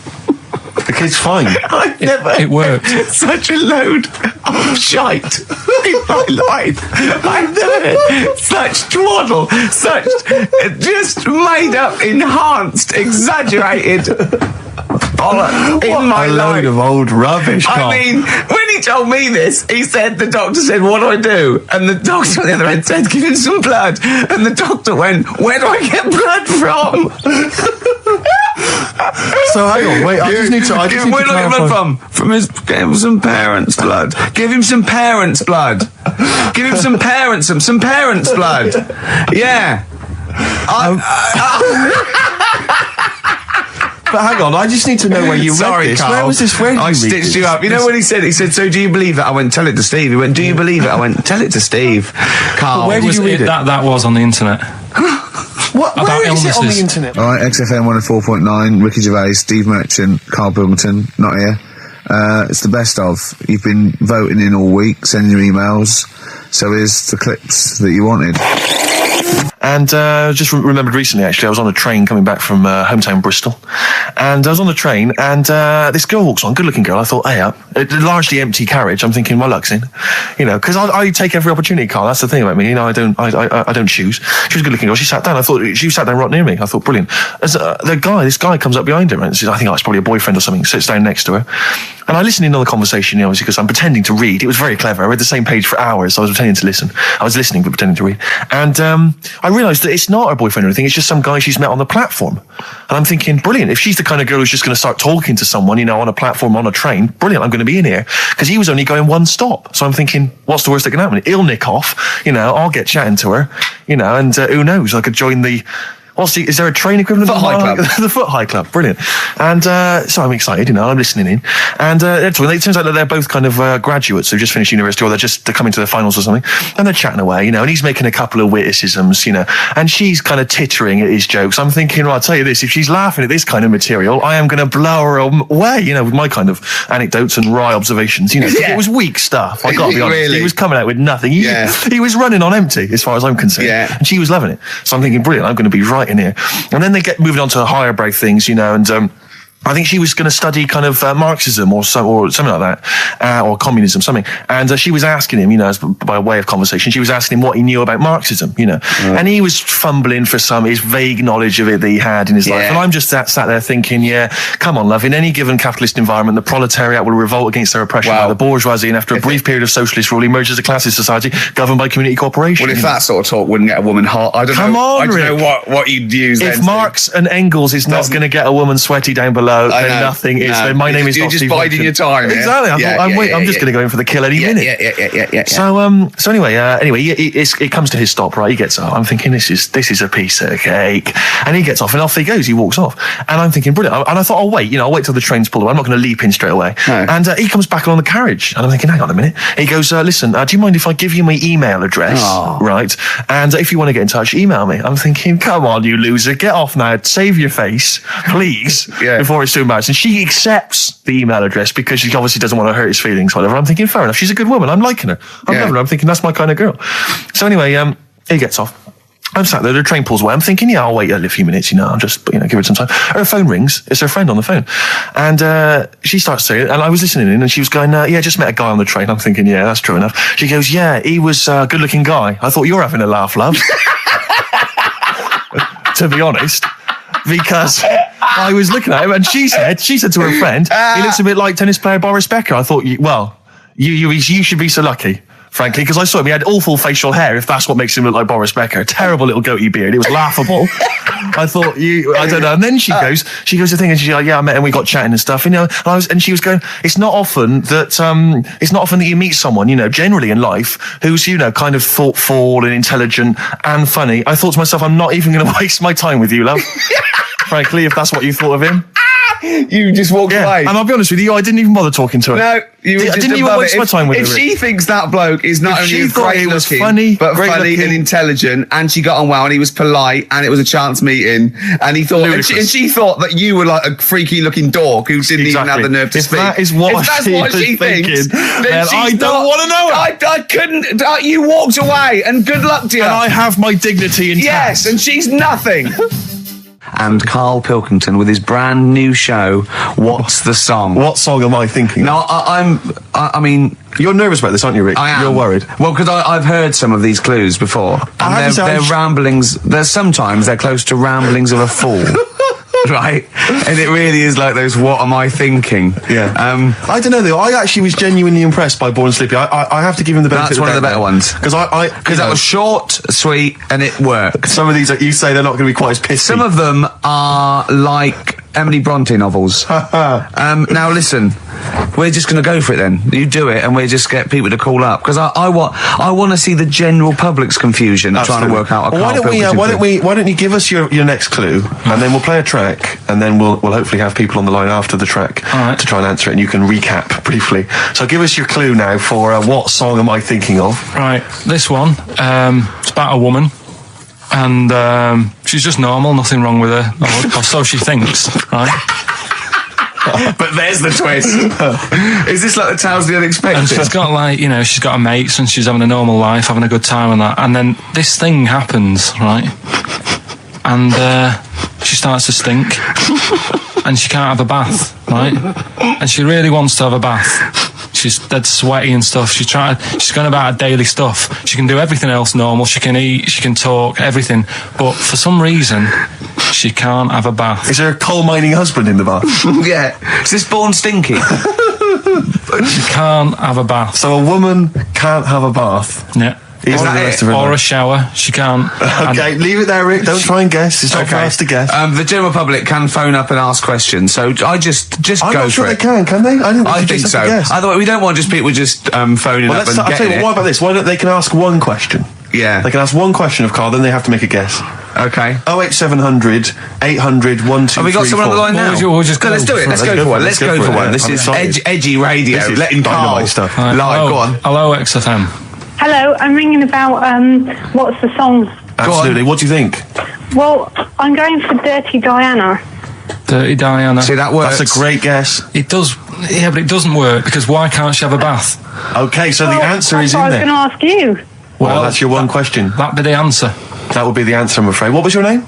The kid's fine. I've never It worked. such a load of shite in my life. I've never heard such twaddle, such just made up, enhanced, exaggerated bollocks in my A life. load of old rubbish, Carl. I mean, when he told me this, he said, the doctor said, what do I do? And the doctor on the other end said, give him some blood. And the doctor went, where do I get blood from? So hang on, wait, I just need to Where do I get blood from? Give him some parents' blood. Give him some parents' blood. Give him some parents' blood. Yeah. But hang on, I just need to know where you read this. Carl. Where was this? Where did I you read stitched this? you up. You know when he said, so do you believe it? I went, tell it to Steve. He went, do you believe it? I went, tell it to Steve. Carl. Where did you read it? That was on the internet. What? About Where is it on the illnesses. internet? All right, XFM 104.9, Ricky Gervais, Steve Merchant, Karl Pilkington, not here. It's the best of. You've been voting in all week, sending your emails. So here's the clips that you wanted. And just remembered recently, actually, I was on a train coming back from hometown Bristol, and I was on the train, and this girl walks on, good-looking girl. I thought, hey, up, a largely empty carriage. I'm thinking, my luck's in, because I take every opportunity, Carl. That's the thing about me, I don't choose. She was a good-looking girl. She sat down. I thought she sat down right near me. I thought, brilliant. As this guy comes up behind her, and says, I think it's probably a boyfriend or something. Sits down next to her. And I listened in on the conversation, obviously, because I'm pretending to read. It was very clever. I read the same page for hours, so I was pretending to listen. I was listening, but pretending to read. And I realised that it's not her boyfriend or anything. It's just some guy she's met on the platform. And I'm thinking, brilliant. If she's the kind of girl who's just going to start talking to someone, on a platform, on a train, brilliant. I'm going to be in here. Because he was only going one stop. So I'm thinking, what's the worst that can happen? He'll nick off. I'll get chatting to her. And who knows? I could join the... is there a train equivalent? Foot High Club. The Foot High Club, brilliant. And so I'm excited, I'm listening in. And it turns out that they're both kind of graduates who just finished university, or they're coming to their finals or something. And they're chatting away, and he's making a couple of witticisms, and she's kind of tittering at his jokes. I'm thinking, I'll tell you this, if she's laughing at this kind of material, I am going to blow her away, with my kind of anecdotes and wry observations. It was weak stuff. I got to be honest. Really? He was coming out with nothing. He was running on empty, as far as I'm concerned. Yeah. And she was loving it. So I'm thinking, brilliant, I'm going to be right exciting here. And then they get moving on to higher brow things, you know, and I think she was going to study kind of Marxism or something like that, or communism, something. And she was asking him, you know, by way of conversation, she was asking him what he knew about Marxism, you know. And he was fumbling for his vague knowledge of it that he had in his life. And I'm just sat there thinking, yeah, come on, love, in any given capitalist environment, the proletariat will revolt against their oppression by the bourgeoisie, and after a brief period of socialist rule, emerge as a classist society governed by community cooperation. Well, if that sort of talk wouldn't get a woman hot, I don't know what you'd use. If Marx and Engels is not going to get a woman sweaty down below, then nothing is. Then my name is not Steve. You're just biding your time. Exactly. I'm just going to go in for the kill any minute. Yeah. So anyway, it comes to his stop. Right, he gets up. I'm thinking this is a piece of cake, and he gets off, and off he goes. He walks off, and I'm thinking brilliant. And I thought, I'll wait till the train's pulled away. I'm not going to leap in straight away. No. And he comes back along the carriage, and I'm thinking, hang on a minute. He goes, listen, do you mind if I give you my email address? Right, and if you want to get in touch, email me. I'm thinking, come on, you loser, get off now. Save your face, please, before it's too much. And she accepts the email address because she obviously doesn't want to hurt his feelings, whatever. I'm thinking, fair enough. She's a good woman. I'm liking her. I'm loving her. I'm thinking that's my kind of girl. So anyway, he gets off. I'm sat there, the train pulls away. I'm thinking, I'll wait a few minutes, I'll just, give it some time. Her phone rings. It's her friend on the phone. And she starts saying, and I was listening in, and she was going, just met a guy on the train. I'm thinking, yeah, that's true enough. She goes, yeah, he was a good-looking guy. I thought you were having a laugh, love. To be honest. Because I was looking at him, and she said to her friend, he looks a bit like tennis player Boris Becker. I thought, you should be so lucky, frankly, because I saw him. He had awful facial hair, if that's what makes him look like Boris Becker. A terrible little goatee beard. It was laughable. I thought, I don't know. And then she goes to think, and she's like, yeah, I met him, we got chatting and stuff, and she was going, it's not often that you meet someone, generally in life, who's, kind of thoughtful and intelligent and funny. I thought to myself, I'm not even going to waste my time with you, love. Frankly, if that's what you thought of him. You just walked away. And I'll be honest with you, I didn't even bother talking to her. No, I didn't even waste my time with her. If she thinks that bloke is not only great looking, funny and intelligent, and she got on well, and he was polite, and it was a chance meeting, and he thought, and she thought that you were like a freaky looking dog who didn't even have the nerve to speak. That is what she thinks, then I don't want to know her. I couldn't. You walked away, and good luck to you. And I have my dignity intact. Yes, and she's nothing. And Karl Pilkington with his brand new show, What's the Song? What song am I thinking? No, I mean... You're nervous about this, aren't you, Rick? I am. You're worried. Well, because I've heard some of these clues before. And they're ramblings... Sometimes they're close to ramblings of a fool. Right? And it really is like those, what am I thinking? Yeah. I don't know, though. I actually was genuinely impressed by Born Sleepy. I have to give him the benefit of the doubt. That's one of the better ones. Because that was short, sweet, and it worked. Some of these, you say they're not going to be quite as pissy. Some of them are like Emily Bronte novels. Now, listen. We're just going to go for it then. You do it, and we just get people to call up, because I want to see the general public's confusion trying to work out. Why don't you give us your next clue, and then we'll play a track, and then we'll hopefully have people on the line after the track to try and answer it, and you can recap briefly. So give us your clue now for what song am I thinking of? Right, this one. It's about a woman. And she's just normal, nothing wrong with her, or so she thinks, right? But there's the twist. Is this like the Tales of the Unexpected? And she's got she's got her mates and she's having a normal life, having a good time and that. And then this thing happens, right? And she starts to stink. And she can't have a bath, right? And she really wants to have a bath. She's dead sweaty and stuff. She's going about her daily stuff. She can do everything else normal. She can eat, she can talk, everything. But for some reason, she can't have a bath. Is there a coal mining husband in the bath? Yeah. Is this Born Stinky? She can't have a bath. So a woman can't have a bath? Yeah. Or a shower. She can't. Okay, leave it there, Rick. Don't try and guess. It's not for us to guess. The general public can phone up and ask questions, so I just go for it. I'm not sure they can they? I think so. Otherwise, we don't want just people just phoning up and I'll tell you what about this? Why don't they can ask one question? Yeah. They can ask one question of Karl, then they have to make a guess. Okay. 08700 800 1234. Have we got someone on the line now? We'll just go. Let's do it. Let's go for one. Let's go for one. This is edgy radio. This is letting Karl stuff. live. Go on. Hello, XFM. Hello, I'm ringing about what's the song? Absolutely. What do you think? Well, I'm going for Dirty Diana. Dirty Diana. See, that works. That's a great guess. It does, yeah, but it doesn't work because why can't she have a bath? Okay, so the answer is in there. I was going to ask you. Well, that's your one question. That'd be the answer. That would be the answer, I'm afraid. What was your name?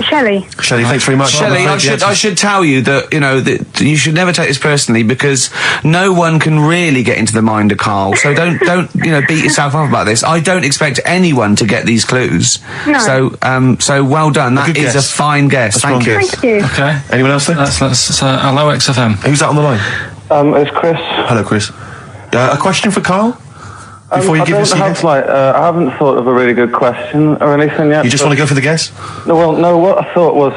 Shelley. Shelley, thanks very much. Shelley, I should tell you that, that you should never take this personally, because no one can really get into the mind of Karl. So don't beat yourself up about this. I don't expect anyone to get these clues. No. So well done. That is a fine guess. Thank you. Thank you. Okay. Anyone else there? That's hello XFM. Who's that on the line? It's Chris. Hello, Chris. A question for Karl? Before you give us I haven't thought of a really good question or anything yet. You just want to go for the guess? No, what I thought was,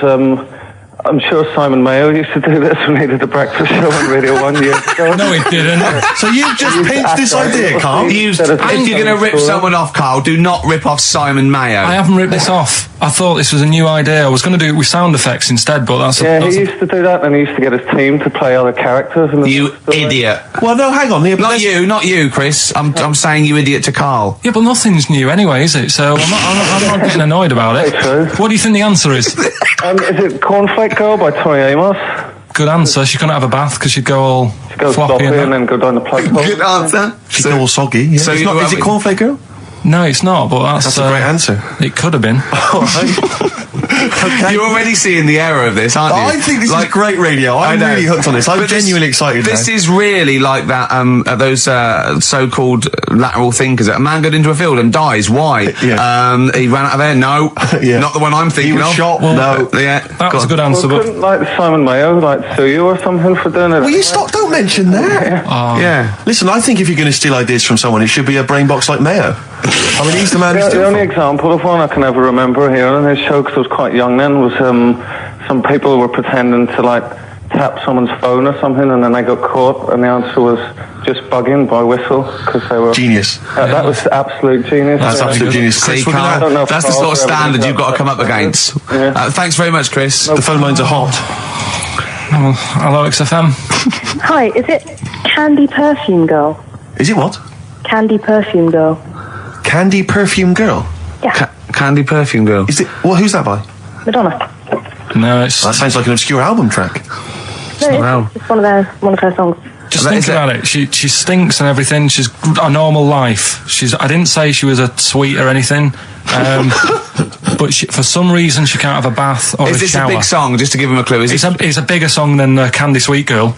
I'm sure Simon Mayo used to do this when he did the breakfast show on Radio 1 years ago. No, he didn't. So you've just pinched this idea, Karl? If you're going to rip someone off, Karl, do not rip off Simon Mayo. I haven't ripped this off. I thought this was a new idea. I was going to do it with sound effects instead, but that's he used to do that, and he used to get his team to play other characters. You idiot. Well, no, hang on. Not you, Chris. I'm saying you idiot to Karl. Yeah, but nothing's new anyway, is it? So I'm not getting annoyed about it. True. What do you think the answer is? Is it Cornflake Girl by Tori Amos? Good answer. She couldn't have a bath because she'd go all Go floppy and then go down the plug hole. Good answer. She's all soggy. Yeah. So is it Cornflake Girl? No, it's not, but that's a great answer. It could have been. All right. Okay. You're already seeing the error of this, aren't you? I think this is great radio. I'm really hooked on this. I'm genuinely excited. This is really like that. Those so-called lateral thinkers. A man got into a field and dies. Why? Yeah. He ran out of air. No, not the one I'm thinking he was of. shot. Well, no, that was a good answer. Well, couldn't Simon Mayo sue you or something for doing it? Will you stop? Don't mention that. Yeah. Listen, I think if you're going to steal ideas from someone, it should be a brain box like Mayo. I mean, he's the man. The only example of one I can ever remember here on his show, because I was quite young then, was some people were pretending to tap someone's phone or something, and then they got caught, and the answer was just bugging by whistle, because they were genius. That was absolute genius. That's absolute genius. See, Karl, that's the sort of standard you've got to come up against. Thanks very much, Chris. The phone lines are hot. Hello, XFM. Hi, is it Candy Perfume Girl? Is it what? Candy Perfume Girl. Candy Perfume Girl? Yeah. Candy Perfume Girl. Is it? Well, who's that by? Madonna. No, it's... That sounds like an obscure album track. No, it's one of her songs. Just think about it. She stinks and everything. She's a normal life. I didn't say she was a sweet or anything. But for some reason she can't have a bath or a shower. Is this a big song? Just to give him a clue. It's a bigger song than Candy Sweet Girl.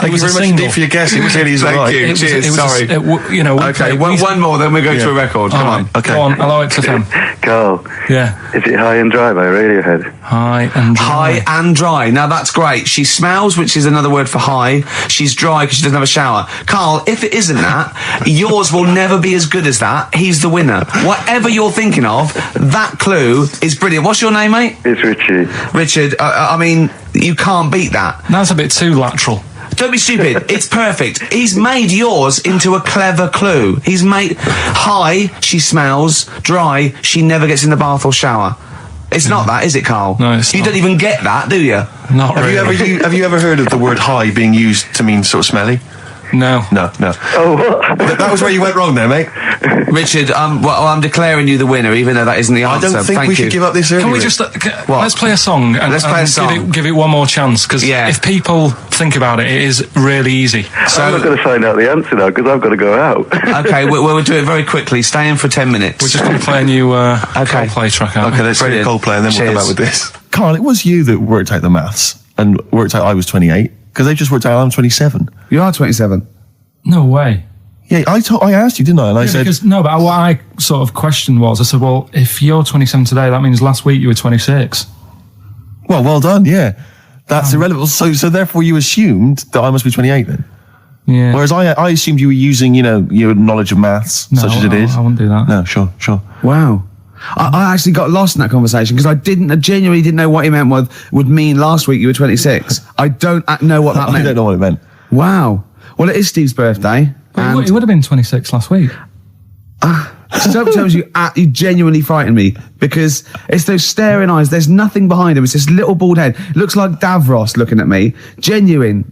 Thank you very much indeed for your guess. It really is right. Thank you. Cheers. Sorry. Okay, one more, then we go to a record. Come on. Okay. Go on. Hello, XFM. Karl. Yeah. Is it High and Dry by Radiohead? High and dry. High and dry. Now that's great. She smells, which is another word for high. She's dry because she doesn't have a shower. Karl, if it isn't that, yours will never be as good as that. He's the winner. Whatever you're thinking of, that clue is brilliant. What's your name, mate? It's Richie. Richard, I mean, you can't beat that. That's a bit too lateral. Don't be stupid. It's perfect. He's made yours into a clever clue. He's made high, she smells, dry, she never gets in the bath or shower. It's not that, is it, Karl? No, it's You not. don't even get that, do you? Not really. Have you ever heard of the word high being used to mean sort of smelly? No. No. Oh, what? That was where you went wrong there, mate. Richard, I'm declaring you the winner, even though that isn't the answer. I don't think Thank we you. should give up this early. Can we just let's play a song and, Let's play a song. Give it one more chance, because if people think about it, it is really easy. So, I'm not going to find out the answer now, because I've got to go out. okay, we'll do it very quickly. Stay in for 10 minutes. We're just going to play a new Coldplay track out. Okay, let's play Coldplay and then we'll come back with this. Karl, it was you that worked out the maths and worked out I was 28, because they just worked out I'm 27. You are 27. No way. Yeah, I asked you, didn't I? And I said... But what I sort of questioned was, I said, well, if you're 27 today, that means last week you were 26. Well done, yeah. That's irrelevant. So therefore you assumed that I must be 28 then? Yeah. Whereas I assumed you were using, your knowledge of maths, such as it is. I wouldn't do that. No, sure. Wow. I actually got lost in that conversation because I genuinely didn't know what he meant would mean last week you were 26. I don't know what that meant. I don't know what it meant. Wow. Well, it is Steve's birthday. But he would have been 26 last week. Sometimes you genuinely frighten me because it's those staring eyes. There's nothing behind him. It's this little bald head. Looks like Davros looking at me. Genuine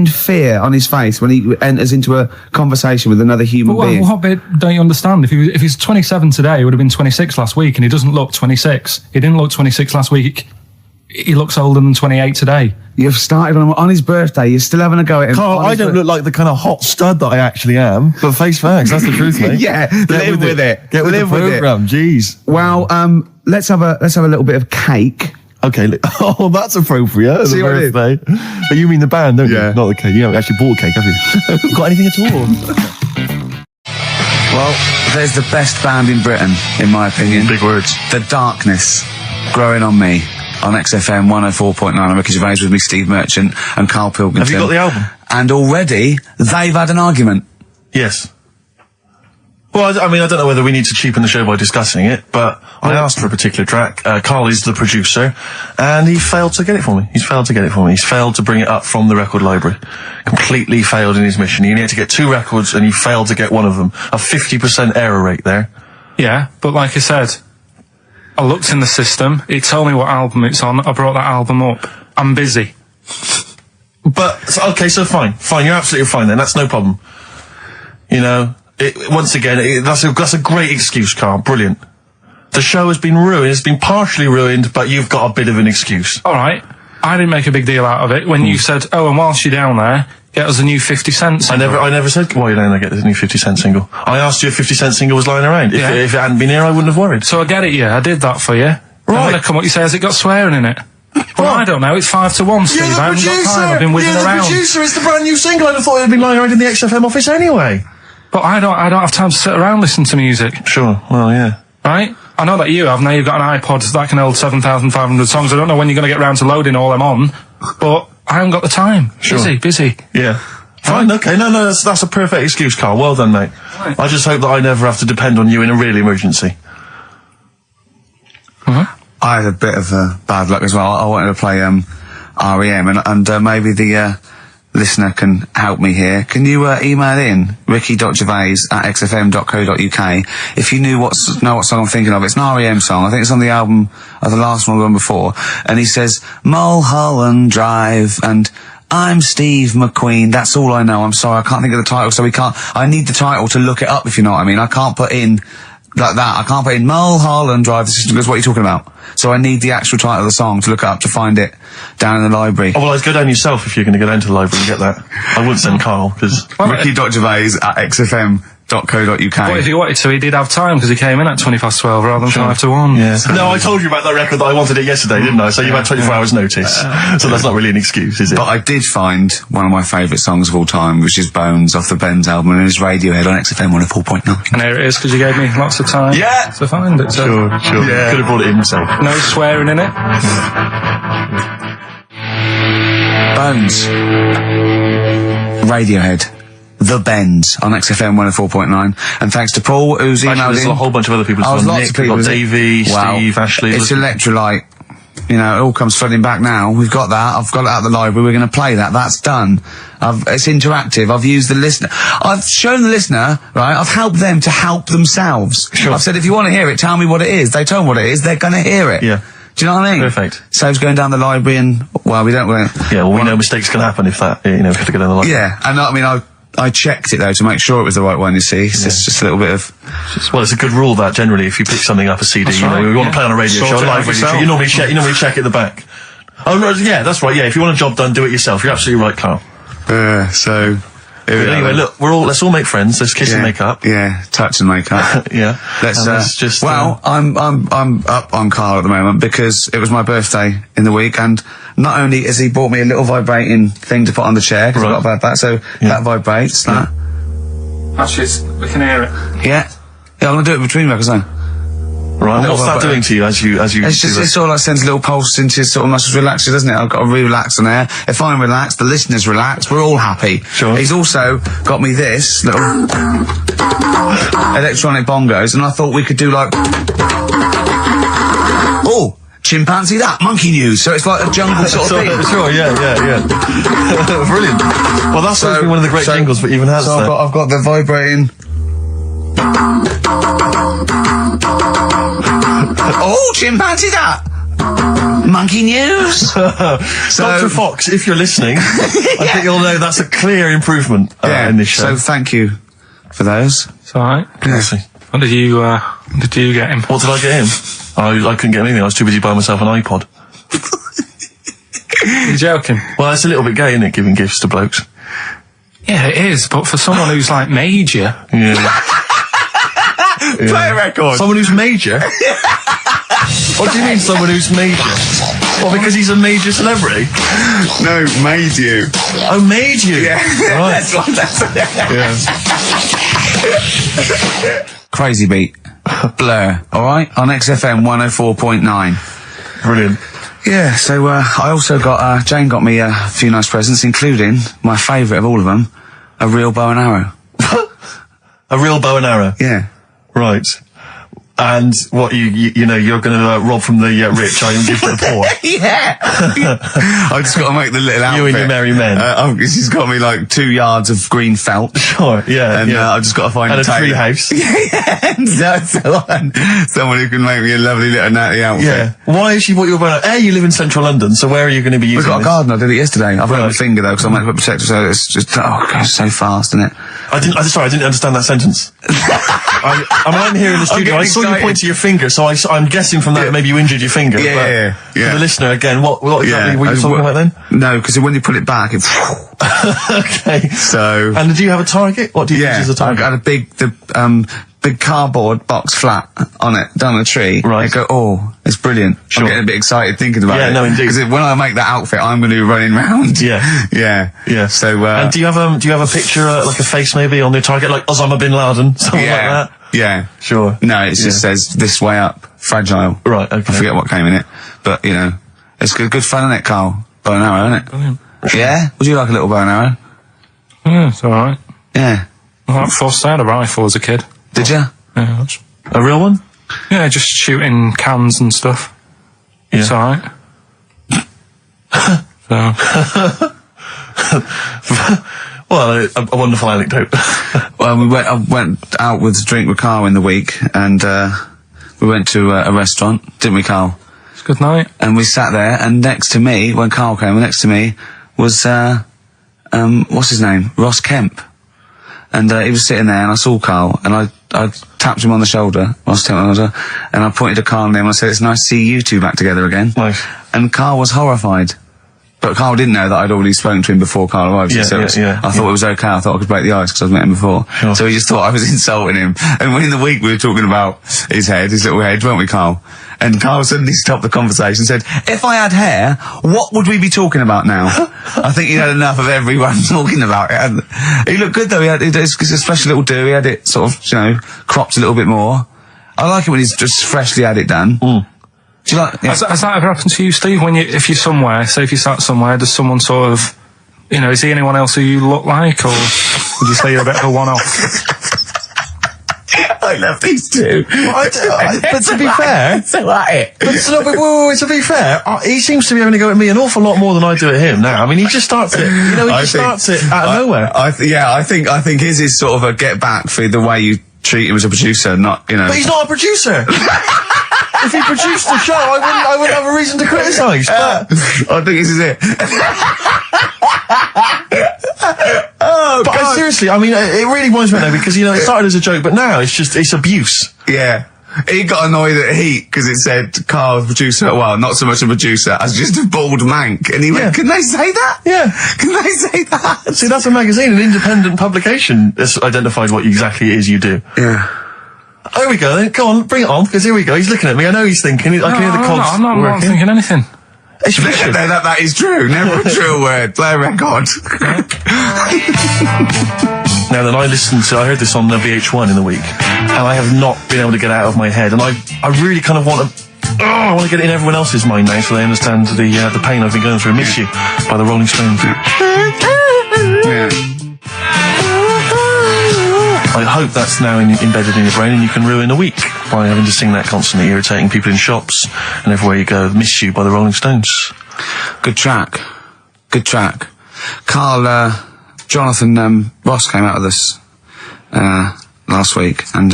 fear on his face when he enters into a conversation with another human being. What bit don't you understand? If he's 27 today, he would have been 26 last week, and he doesn't look 26. He didn't look 26 last week. he looks older than 28 today. You've started on his birthday. You're still having a go at him. Carl, I don't look like the kind of hot stud that I actually am, but face facts, that's the truth, mate. Yeah, live with it. Get with the program, jeez. Well, let's have a little bit of cake. Okay, oh, that's appropriate. See The what I did? birthday. But you mean the band, don't Yeah. you? Not the cake. You haven't actually bought a cake, have you? Got anything at all? Well, there's the best band in Britain, in my opinion. Big words. The Darkness, Growing on Me, on XFM 104.9. I'm Ricky Gervais with me, Steve Merchant and Karl Pilkington. Have you got the album? And already, they've had an argument. Yes. Well, I mean, I don't know whether we need to cheapen the show by discussing it, but I asked for a particular track. Carl is the producer, and he failed to get it for me. He's failed to get it for me. He's failed to bring it up from the record library. Completely failed in his mission. He needed to get 2 records, and he failed to get one of them. A 50% error rate there. Yeah, but like I said, I looked in the system, it told me what album it's on, I brought that album up. I'm busy. But, okay, so fine. Fine, you're absolutely fine then. That's no problem. You know, once again, that's a great excuse, Carl. Brilliant. The show has been ruined. It's been partially ruined, but you've got a bit of an excuse. All right, I didn't make a big deal out of it when you said, oh, and whilst you're down there, get us a new 50 Cent single. I never said, while you're down there, get this new 50 Cent single. I asked you if 50 Cent single was lying around. Yeah. If it hadn't been here, I wouldn't have worried. So I get it, yeah, I did that for you. Right. And when I come up, you say, has it got swearing in it? Well, I don't know, it's 5 to 1, Steve. I haven't got time, I've been whizzing around. You're the producer, it's the brand new single. I'd have thought it had been lying around in the XFM office anyway. But I don't have time to sit around listening to music. Sure, well, yeah. Right? I know that you have. Now you've got an iPod that can hold 7,500 songs. I don't know when you're going to get round to loading all them on, but I haven't got the time. Sure. Busy. Yeah. Fine, okay. No, that's a perfect excuse, Carl. Well done, mate. Right. I just hope that I never have to depend on you in a real emergency. I had a bit of bad luck as well. I wanted to play REM, and maybe the listener can help me here. Can you email in ricky.gervais@xfm.co.uk if you know what song I'm thinking of? It's an REM song. I think it's on the album of the last one before. And he says Mulholland Drive and I'm Steve McQueen. That's all I know. I'm sorry, I can't think of the title, so I need the title to look it up, if you know what I mean. I can't put in like that. I can't put in Mulholland Drive. The system goes, what are you talking about? So I need the actual title of the song to look up to find it down in the library. Oh, well, I'd go down yourself if you're going to go down to the library and get that. I wouldn't send Carl, because... Ricky.gervais@xfm.co.uk. But if he wanted to, he did have time because he came in at 12:20 rather than 5 to 1. Yeah. No, I told you about that record that I wanted it yesterday, didn't I? So you had 24 hours notice. So that's not really an excuse, is it? But I did find one of my favourite songs of all time, which is Bones off the Benz album, and it's Radiohead on XFM 104.9. And here it is, because you gave me lots of time to find it. So. Sure. Yeah. Could have brought it in himself. No swearing in it. Bones. Radiohead. The Bends on XFM 104.9. And thanks to Paul, who's emailed Actually, there's in. a whole bunch of other people. Oh, Nick, lots of people. we've got Davey, Steve, Ashley. It's electrolyte. You know, it all comes flooding back now. We've got that. I've got it out of the library. We're going to play that. That's done. It's interactive. I've used the listener. I've shown the listener, right? I've helped them to help themselves. Sure. I've said, if you want to hear it, tell me what it is. They tell me what it is. They're going to hear it. Yeah. Do you know what I mean? Perfect. Saves going down the library and, well, we don't... Yeah, well, we know mistakes can happen if that, you know, if you have to go down the line. Yeah, and I mean, I checked it though to make sure it was the right one, you see. It's just a little bit of... Well, it's a good rule that generally if you pick something up, a CD, That's you know, right, we want to play on a radio Sort show, a it out live radio show, yourself. you normally check at the back. Oh, no, yeah, that's right, yeah, if you want a job done, do it yourself. You're absolutely right, Carl. So... But anyway, look, let's all make friends, let's kiss and make up. Yeah, touch and make up. Yeah. Let's just... Well, I'm up on Karl at the moment because it was my birthday in the week, and not only has he bought me a little vibrating thing to put on the chair, because I've got about that, so that vibrates, that. Actually, we can hear it. Yeah, I'm going to do it between records now. Right, what's that doing to you as you It's do just, that? it sort of like sends a little pulse into your sort of muscles, relaxes, doesn't it? I've got to relax on there. If I'm relaxed, the listener's relaxed, we're all happy. Sure. He's also got me this little electronic bongos, and I thought we could do like... Oh! Chimpanzee that, monkey news, so it's like a jungle sort of thing. Sure, yeah. Brilliant. Well, that's supposed to be one of the great jingles, but even has so that. I've got the vibrating... Oh, chimpanzee that! Monkey news! Dr. Fox, if you're listening, I think you'll know that's a clear improvement in this show. So thank you for those. It's alright. Yes. What did you get him? What did I get him? I couldn't get him anything. I was too busy buying myself an iPod. You're joking? Well, it's a little bit gay, isn't it, giving gifts to blokes? Yeah, it is, but for someone who's like major... Yeah. Play a record. Someone who's major? What do you mean, someone who's major? Well, because he's a major celebrity? No, made you. Oh, made you? Yeah. Right. Yeah. Crazy Beat. Blur. Alright? On XFM 104.9. Brilliant. Yeah, so I also got, Jane got me a few nice presents, including my favourite of all of them, a real bow and arrow. A real bow and arrow? Yeah. Right. And what, you know, you're going to rob from the rich and give to the poor? Yeah! I just got to make the little outfit. You and your merry men. She's got me like 2 yards of green felt. Sure, yeah. And yeah. I've just got to find and a tree tailor. house. Yeah, someone who can make me a lovely little natty outfit. Yeah. Why is she what you're about? You live in central London, so where are you going to be using We've got a this? garden, I did it yesterday. I've got my finger though, because I'm meant to protect it, so it's just, it goes so fast, isn't it? I didn't understand that sentence. I'm here in the studio. I saw you point to your finger, so I'm guessing from that that maybe you injured your finger. Yeah. For the listener, again, what exactly were you talking about then? No, because when you pull it back, it... Okay. So... And do you have a target? What do you use as a target? I had a big cardboard box flat on it, down the tree. Right. I go, oh, it's brilliant. Sure. I'm getting a bit excited thinking about it. Yeah, no, indeed. Because when I make that outfit, I'm going to be running round. Yeah. Yeah. So, and do you have a picture, like a face maybe on your target, like Osama bin Laden, something like that? Yeah. Sure. No, it just says this way up, fragile. Right, okay. I forget what came in it. But, you know, it's good fun, isn't it, Carl? Bow and arrow, isn't it? Brilliant. Yeah? Would you like a little bow and arrow? Yeah, it's alright. Yeah. Well, I forced I had a rifle as a kid. Did you? Yeah, a real one? Yeah, just shooting cans and stuff. Yeah. It's alright. So... Well, a wonderful anecdote. Well, I went out with a drink with Carl in the week, and we went to a restaurant, didn't we, Carl? It's a good night. And we sat there, and next to me, when Carl came, next to me was, what's his name? Ross Kemp. And he was sitting there, and I saw Carl, and I tapped him on the shoulder, Ross Kemp on the shoulder, and I pointed to Carl and him, and I said, it's nice to see you two back together again. Nice. And Carl was horrified. But Carl didn't know that I'd already spoken to him before Carl arrived. I thought it was okay. I thought I could break the ice because I'd met him before. Sure. So he just thought I was insulting him. And when in the week we were talking about his little head, weren't we, Carl? And Carl suddenly stopped the conversation and said, if I had hair, what would we be talking about now? I think he had enough of everyone talking about it. He looked good though. It's a special little do. He had it sort of, cropped a little bit more. I like it when he's just freshly had it done. Mm. Do you like, Has that ever happened to you, Steve? If you're somewhere, say if you sat somewhere, does someone sort of, is he anyone else who you look like, or would you say you're a bit of a one-off? I love these two. But to be fair, to be fair, he seems to be having to go at me an awful lot more than I do at him now. I mean, he just starts it. Starts it out of nowhere. I think his is sort of a get back for the way you treat him as a producer, not. But he's not a producer. If he produced the show, I wouldn't have a reason to criticise. But I think this is it. But seriously, I mean, it really winds me up now because it started as a joke, but now it's abuse. Yeah. He got annoyed at Heat because it said Carl, producer, well, not so much a producer as just a bald mank. And he went, can they say that? Yeah. Can they say that? See, that's a magazine, an independent publication that's identified what exactly it is you do. Yeah. There we go then. Go on, bring it on, because here we go. He's looking at me. I know he's thinking. I can hear the cogs I'm not thinking anything. It's fiction. That is true. Never a true word. Play a record. Now then, I heard this on VH1 in the week, and I have not been able to get it out of my head, and I really kind of want to get it in everyone else's mind now so they understand the pain I've been going through. Miss You by the Rolling Stones. Yeah. I hope that's now embedded in your brain and you can ruin a week by having to sing that constantly, irritating people in shops and everywhere you go. Miss You by the Rolling Stones. Good track. Carl, Jonathan Ross came out of this last week, and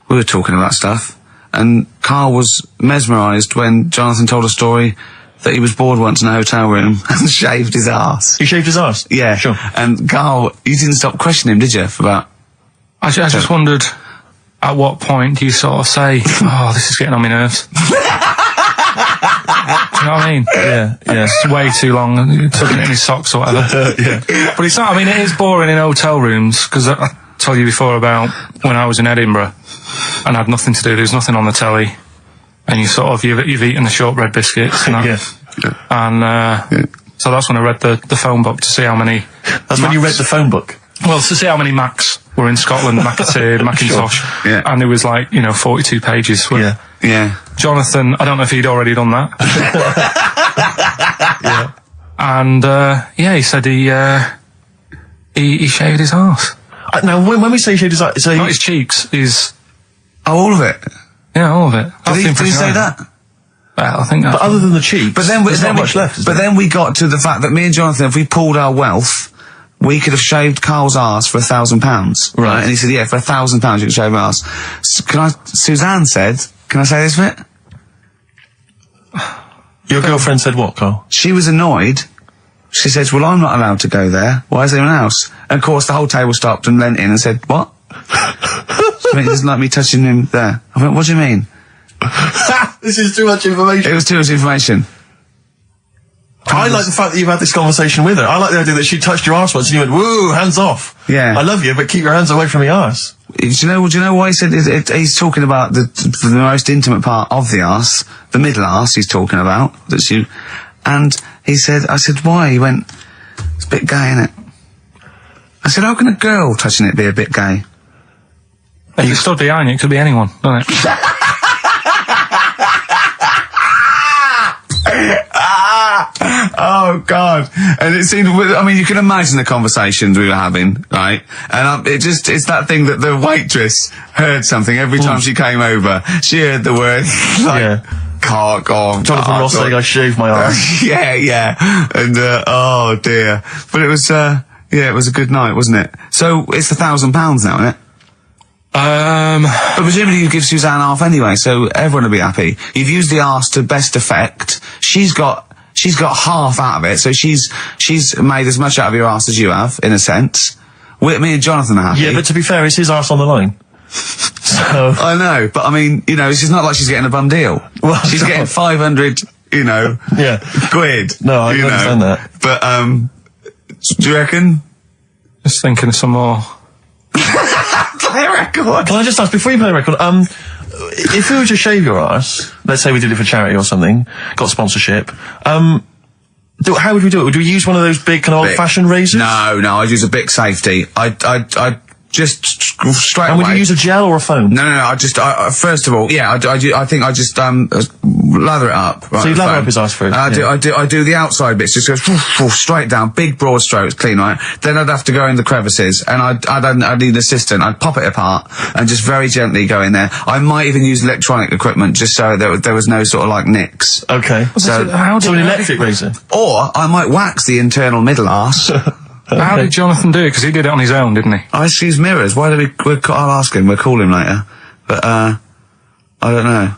we were talking about stuff, and Carl was mesmerised when Jonathan told a story that he was bored once in a hotel room and shaved his arse. He shaved his arse? Yeah. Sure. And Carl, you didn't stop questioning him, did you, for about... I just wondered, at what point do you sort of say, oh, this is getting on my nerves? Do you know what I mean? Yeah. It's way too long. Tucking it in his socks or whatever. Yeah. But it's not, I mean, it is boring in hotel rooms, because I told you before about when I was in Edinburgh and I had nothing to do, there was nothing on the telly, and you sort of, you've eaten the shortbread biscuits and that. Yeah. And, so that's when I read the phone book to see how many... That's when you read the phone book? Well, to see how many Macs were in Scotland, Macintosh. Sure. Yeah. And it was like, 42 pages. Yeah. Yeah. Jonathan, I don't know if he'd already done that. Yeah. And, he said he shaved his arse. Now, when we say shaved his arse, Not his cheeks, Oh, all of it. yeah, all of it. Did he say that? Well, I think but other than the cheeks, there's not much left, is there? then we got to the fact that me and Jonathan, if we pulled our wealth, we could have shaved Carl's arse for £1,000. Right. And he said, yeah, for £1,000 you can shave my arse. Suzanne said, can I say this bit? Your girlfriend said what, Carl? She was annoyed. She says, well, I'm not allowed to go there. Why is anyone else? And of course the whole table stopped and leant in and said, what? She went, he doesn't like me touching him there. I went, what do you mean? This is too much information. It was too much information. I like the fact that you've had this conversation with her. I like the idea that she touched your arse once and you went, woo, hands off. Yeah. I love you, but keep your hands away from my arse. Do you know why he said he's talking about the most intimate part of the arse, the middle arse he's talking about, and he said, I said, why? He went, it's a bit gay, innit? I said, how can a girl touching it be a bit gay? If you stood behind it, it could be anyone, doesn't it? Oh God! And it seemed, I mean, you can imagine the conversations we were having, right? And it's that thing that the waitress heard something every time she came over. She heard the word, cock on. Jonathan Ross saying I shaved my arse. yeah. And, oh dear. But it was, it was a good night, wasn't it? So, it's £1,000 now, isn't it? But presumably you give Suzanne half anyway, so everyone will be happy. You've used the arse to best effect. She's got half out of it, so she's made as much out of your arse as you have, in a sense. Me and Jonathan are happy. Yeah, but to be fair, it's his arse on the line. So I know, but I mean, it's not like she's getting a bum deal. Well, she's getting 500, quid. No, I understand that. But, do you reckon? Just thinking of some more. Play a record. Can I just ask, before you play the record, if we were to shave your arse, let's say we did it for charity or something, got sponsorship, how would we do it? Would we use one of those big kind of old-fashioned razors? No, I'd use a Bic Safety. I'd just straight And away. would you use a gel or a foam? No, I first of all, I think I just, lather it up. Right, So you lather up his arse first? I do the outside bits, just goes straight down, big broad strokes, clean, right? Then I'd have to go in the crevices, and I'd need an assistant. I'd pop it apart, and just very gently go in there. I might even use electronic equipment, just so there was no sort of like nicks. Okay. So an electric razor? Or I might wax the internal middle arse. How did Jonathan do it? Because he did it on his own, didn't he? I use mirrors. Why do I'll ask him. We'll call him later. But, I don't know.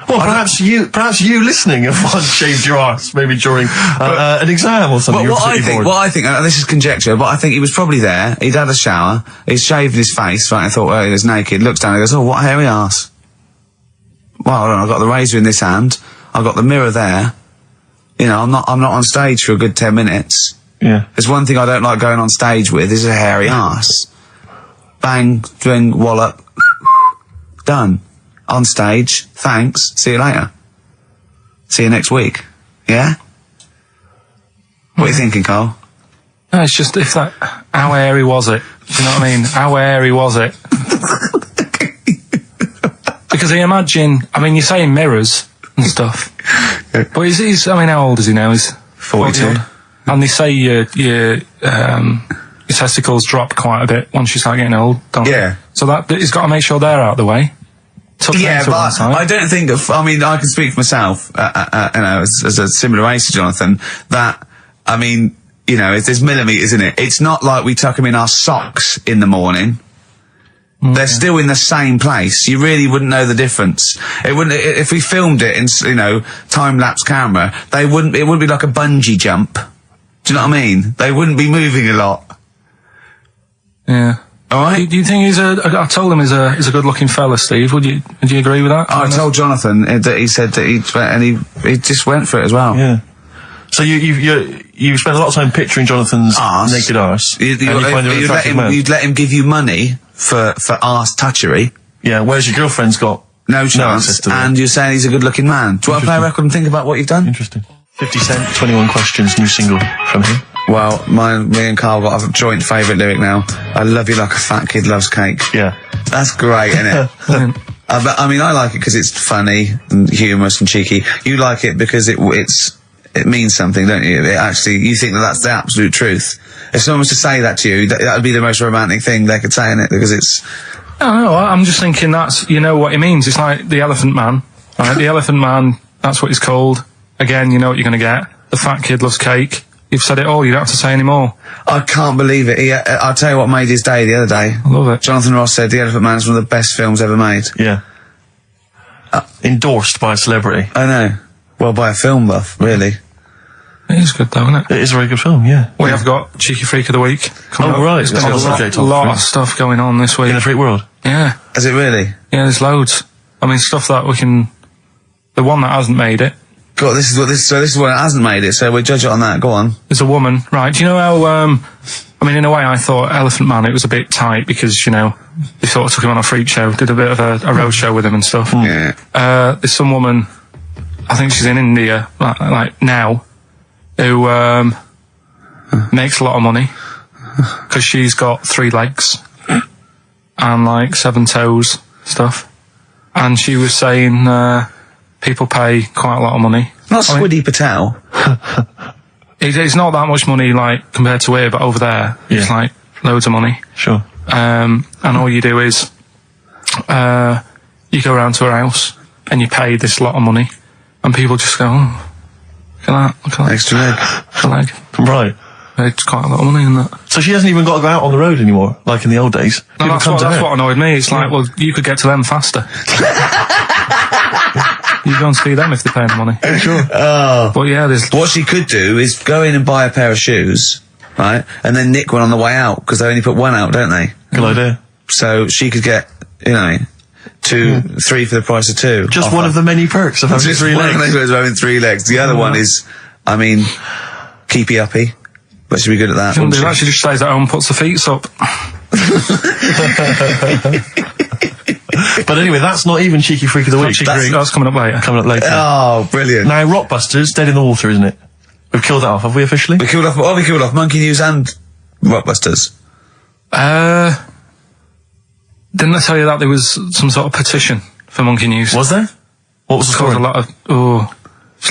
Well, perhaps you listening have once shaved your arse, maybe during an exam or something. What I think, this is conjecture, but I think he was probably there, he'd had a shower, he'd shaved his face, right, I thought, well, he was naked, looks down and goes, oh, what a hairy arse. Well, hold on, I've got the razor in this hand, I've got the mirror there, I'm not on stage for a good 10 minutes. Yeah. There's one thing I don't like going on stage with, is a hairy arse. Bang, drink, wallop, done. On stage, thanks, see you later. See you next week. Yeah? What are you thinking, Carl? No, it's just how hairy was it? Do you know what I mean? How hairy was it? Because I imagine, you're saying mirrors and stuff. But he's how old is he now? He's 42. And they say your testicles drop quite a bit once you start getting old, don't they? Yeah. So he's got to make sure they're out of the way. Yeah, but I don't think I can speak for myself, as a similar age to Jonathan, that, there's millimetres in it. It's not like we tuck them in our socks in the morning. They're still in the same place. You really wouldn't know the difference. It wouldn't, if we filmed it in, time-lapse camera, it wouldn't be like a bungee jump. Do you know what I mean? They wouldn't be moving a lot. Yeah. All right. Do you think I told him he's a good-looking fella, Steve. Would you agree with that? I told Jonathan that he said that he just went for it as well. Yeah. So you spent a lot of time picturing Jonathan's naked arse. You'd let him give you money for arse touchery. Yeah, whereas your girlfriend's got no chance, and you're saying he's a good-looking man. Do you want to play a record and think about what you've done? Interesting. 50 Cent, 21 Questions, new single from him. Well, me and Carl got a joint favourite lyric now. I love you like a fat kid loves cake. Yeah. That's great, isn't it? I mean, I like it because it's funny and humorous and cheeky. You like it because it means something, don't you? You think that's the absolute truth. If someone was to say that to you, that would be the most romantic thing they could say, innit? Because it's... I don't know, I'm just thinking you know what it means. It's like the Elephant Man, right? The Elephant Man, that's what he's called. Again, you know what you're going to get. The fat kid loves cake. You've said it all, you don't have to say any more. I can't believe it. I'll tell you what made his day the other day. I love it. Jonathan Ross said The Elephant Man is one of the best films ever made. Yeah. Endorsed by a celebrity. I know. Well, by a film buff, really. It is good though, isn't it? It is a very good film, yeah. We have got Cheeky Freak of the Week coming up. Right. There's a lot of stuff going on this week. In the freak world? Yeah. Is it really? Yeah, there's loads. I mean, stuff that we can... The one that hasn't made it. God, this is what hasn't made it, so we'll judge it on that. Go on. There's a woman, right? Do you know how, I mean, in a way, I thought Elephant Man, it was a bit tight because, you know, they sort of took him on a freak show, did a bit of a road show with him and stuff. Yeah. There's some woman, I think she's in India, like now, who, makes a lot of money because she's got 3 legs and like 7 toes, stuff. And she was saying, people pay quite a lot of money. Not Squiddy Patel. It's not that much money, like, compared to here, but over there, it's like loads of money. Sure. And all you do is, you go around to her house and you pay this lot of money, and people just go, oh, look at that. Extra leg. Extra leg. Right. It's quite a lot of money in that. So she hasn't even got to go out on the road anymore, like in the old days. No, that's what annoyed me. It's like, well, you could get to them faster. You go and see them if they're paying the money. Sure. But yeah, what she could do is go in and buy a pair of shoes, right, and then nick one on the way out, because they only put one out, don't they? Good idea. So she could get, 2, 3 for the price of 2. Just one of the many perks of having 3 legs. One of those having 3 legs. The other one is, keepy uppy. But she'd be good at that. She actually just stays at home and puts the feet up. But anyway, that's not even Cheeky Freak of the Week. That's coming up later. Oh, brilliant. Now, Rockbusters, Dead in the Water, isn't it? We've killed that off, have we officially? We killed off Monkey News and Rockbusters. Didn't I tell you that there was some sort of petition for Monkey News? Was there? What was the story? A lot of,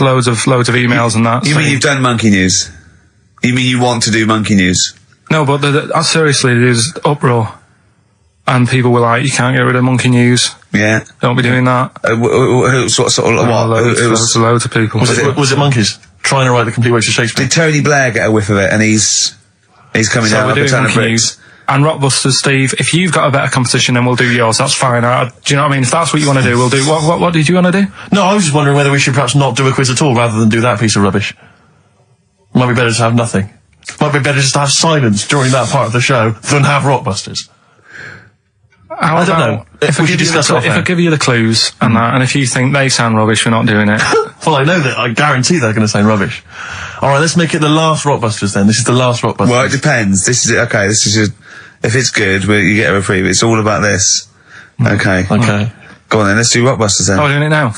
loads of emails and that. You mean you've done Monkey News? You mean you want to do Monkey News? No, but seriously, there's uproar. And people were like, you can't get rid of Monkey News. Yeah. Don't be doing that. Loads of people. Was it monkeys? Trying to write the complete works of Shakespeare? Did Tony Blair get a whiff of it, and he's coming down with a ton of bricks? And Rockbusters, Steve, if you've got a better competition, then we'll do yours. That's fine. Do you know what I mean? If that's what you want to do, we'll do. What did you want to do? No, I was just wondering whether we should perhaps not do a quiz at all, rather than do that piece of rubbish. Might be better to have nothing. Might be better just to have silence during that part of the show than have Rockbusters. I don't know. If I give you the clues and that, and if you think they sound rubbish, we're not doing it. Well, I know that. I guarantee they're going to sound rubbish. All right, let's make it the last Rockbusters then. This is the last Rockbusters. Well, it depends. This is okay. This is just, if it's good, you get a reprieve. It's all about this. Okay. Okay. Go on then. Let's do Rockbusters then. Oh, we're doing it now.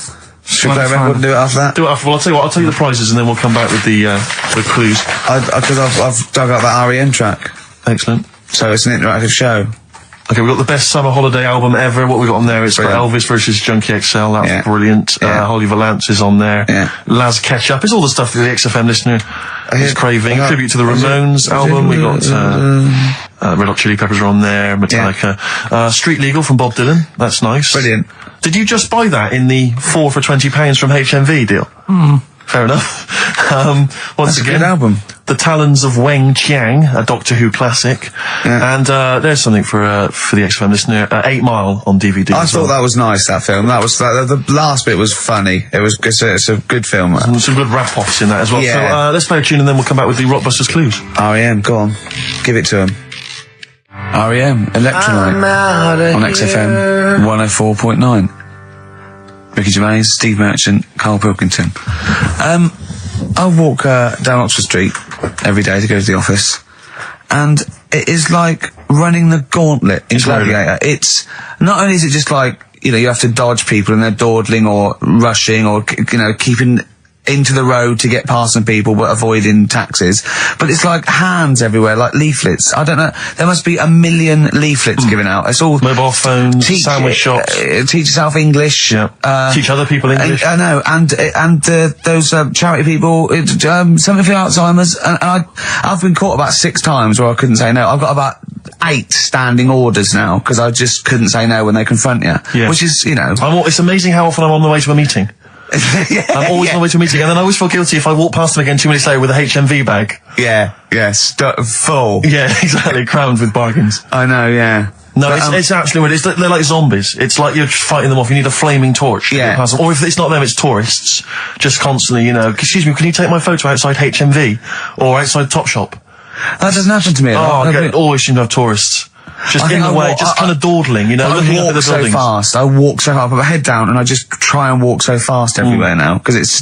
Should we play a record and do it after that? Do it after. Well, I'll tell you what. I'll tell you the prizes and then we'll come back with the clues. Because I've dug up that REM track. Excellent. So it's an interactive show. Okay, we've got the best summer holiday album ever. What we got on there is Elvis versus Junkie XL. That's brilliant. Holly Valance is on there. Laz Ketchup. It's all the stuff that the XFM listener is craving. Tribute to the Ramones album. We got Red Hot Chili Peppers are on there. Metallica. Street Legal from Bob Dylan. That's nice. Brilliant. Did you just buy that in the 4 for £20 from HMV deal? Fair enough. Once again, a good album. The Talons of Weng Chiang, a Doctor Who classic. And there's something for the XFM listener, 8 Mile on DVD. I thought that was nice, that film. That was the last bit was funny. It's a good film. Some good rap-offs in that as well. Yeah. So let's play a tune and then we'll come back with the Rockbusters clues. REM, go on. Give it to him. REM, Electrolyte, on XFM 104.9. Ricky Gervais, Steve Merchant, Karl Pilkington. I walk down Oxford Street every day to go to the office, and it is like running the gauntlet in Gladiator. It's not only is it just like, you know, you have to dodge people and they're dawdling or rushing or, you know, keeping into the road to get past some people but avoiding taxis, but it's like hands everywhere, like leaflets. I don't know, there must be 1 million leaflets given out. It's all mobile phones, sandwich shops, teach yourself English, teach other people English. I know, and those charity people, something for Alzheimer's, and I've been caught about 6 times where I couldn't say no. I've got about 8 standing orders now because I just couldn't say no when they confront you, which is, you know, it's amazing how often I'm on the way to a meeting. I'm always on the way to a meeting, and then I always feel guilty if I walk past them again 2 minutes later with a HMV bag. Full. Yeah, exactly, crammed with bargains. I know, yeah. No, but, it's absolutely weird. They're like zombies. It's like you're fighting them off. You need a flaming torch to get past them. Or if it's not them, it's tourists. Just constantly, you know, excuse me, can you take my photo outside HMV? Or outside Topshop? That doesn't happen to me. I always seem to have tourists. Just in the way, just kind of dawdling, you know, looking up at the buildings. I walk so fast. I put my head down and I just try and walk so fast everywhere now, because it's,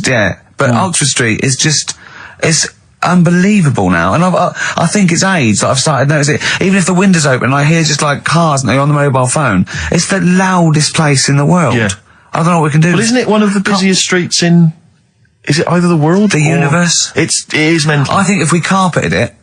But Oxford Street is just, it's unbelievable now. And I think it's age that I've started noticing it. Even if the window's open and I hear just like cars and they're on the mobile phone, it's the loudest place in the world. Yeah. I don't know what we can do. Well, isn't it one of the busiest streets in, is it either the world? The universe? It is mental. I think if we carpeted it,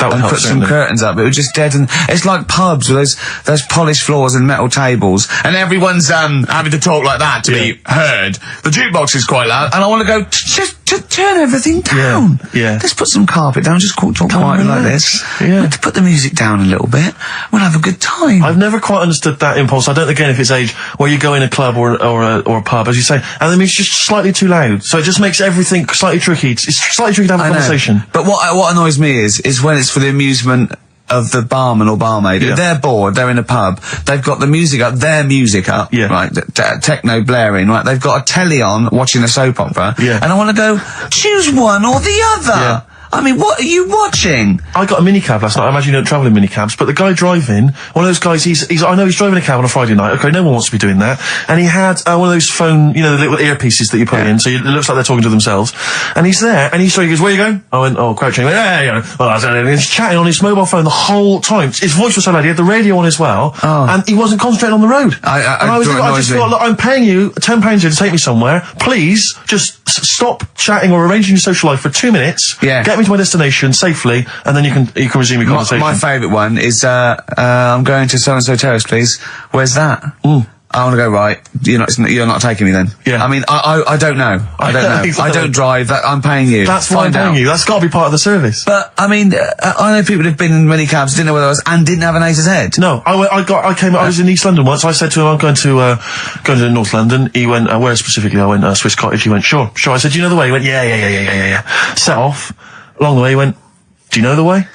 and put some curtains up, it would just deaden. It's like pubs with those polished floors and metal tables, and everyone's having to talk like that to be heard. The jukebox is quite loud, and I want to go just turn everything down. Yeah. Let's put some carpet down. Just talk quietly like this. Yeah. Let's put the music down a little bit. We'll have a good time. I've never quite understood that impulse. I don't know, again, if it's age where you go in a club or a pub, as you say, and then it's just slightly too loud. So it just makes everything slightly tricky. It's slightly tricky to have a conversation. But what annoys me is when it's for the amusement of the barman or barmaid. If they're bored, they're in a pub, they've got the music up, their music up, right, techno blaring, right, they've got a telly on, watching a soap opera, and I want to go, choose one or the other. I mean, what are you watching? I got a minicab last night. I imagine you don't travel in minicabs, but the guy driving, one of those guys, I know he's driving a cab on a Friday night. Okay, no one wants to be doing that. And he had one of those phone, you know, the little earpieces that you put in, so it looks like they're talking to themselves. And he's there, and he goes, where are you going? I went, crouching. He went, and he's chatting on his mobile phone the whole time. His voice was so loud, he had the radio on as well, and he wasn't concentrating on the road. I just thought, look, I'm paying you £10 here to take me somewhere. Please, just stop chatting or arranging your social life for 2 minutes. Get me to my destination safely, and then you can resume your conversation. My favourite one is I'm going to so and so terrace, please. Where's that? I want to go right. You're not taking me then. I mean, I don't know. I don't know. Exactly. I don't drive. I'm paying you. That's why I'm paying you. That's got to be part of the service. But I mean, I know people who've been in many cabs, didn't know where I was, and didn't have an A to Z. No, I was in East London once. I said to him, I'm going to North London. He went, where specifically? I went, Swiss Cottage. He went, sure. I said, do you know the way? He went, yeah. Set off. Along the way, he went, do you know the way?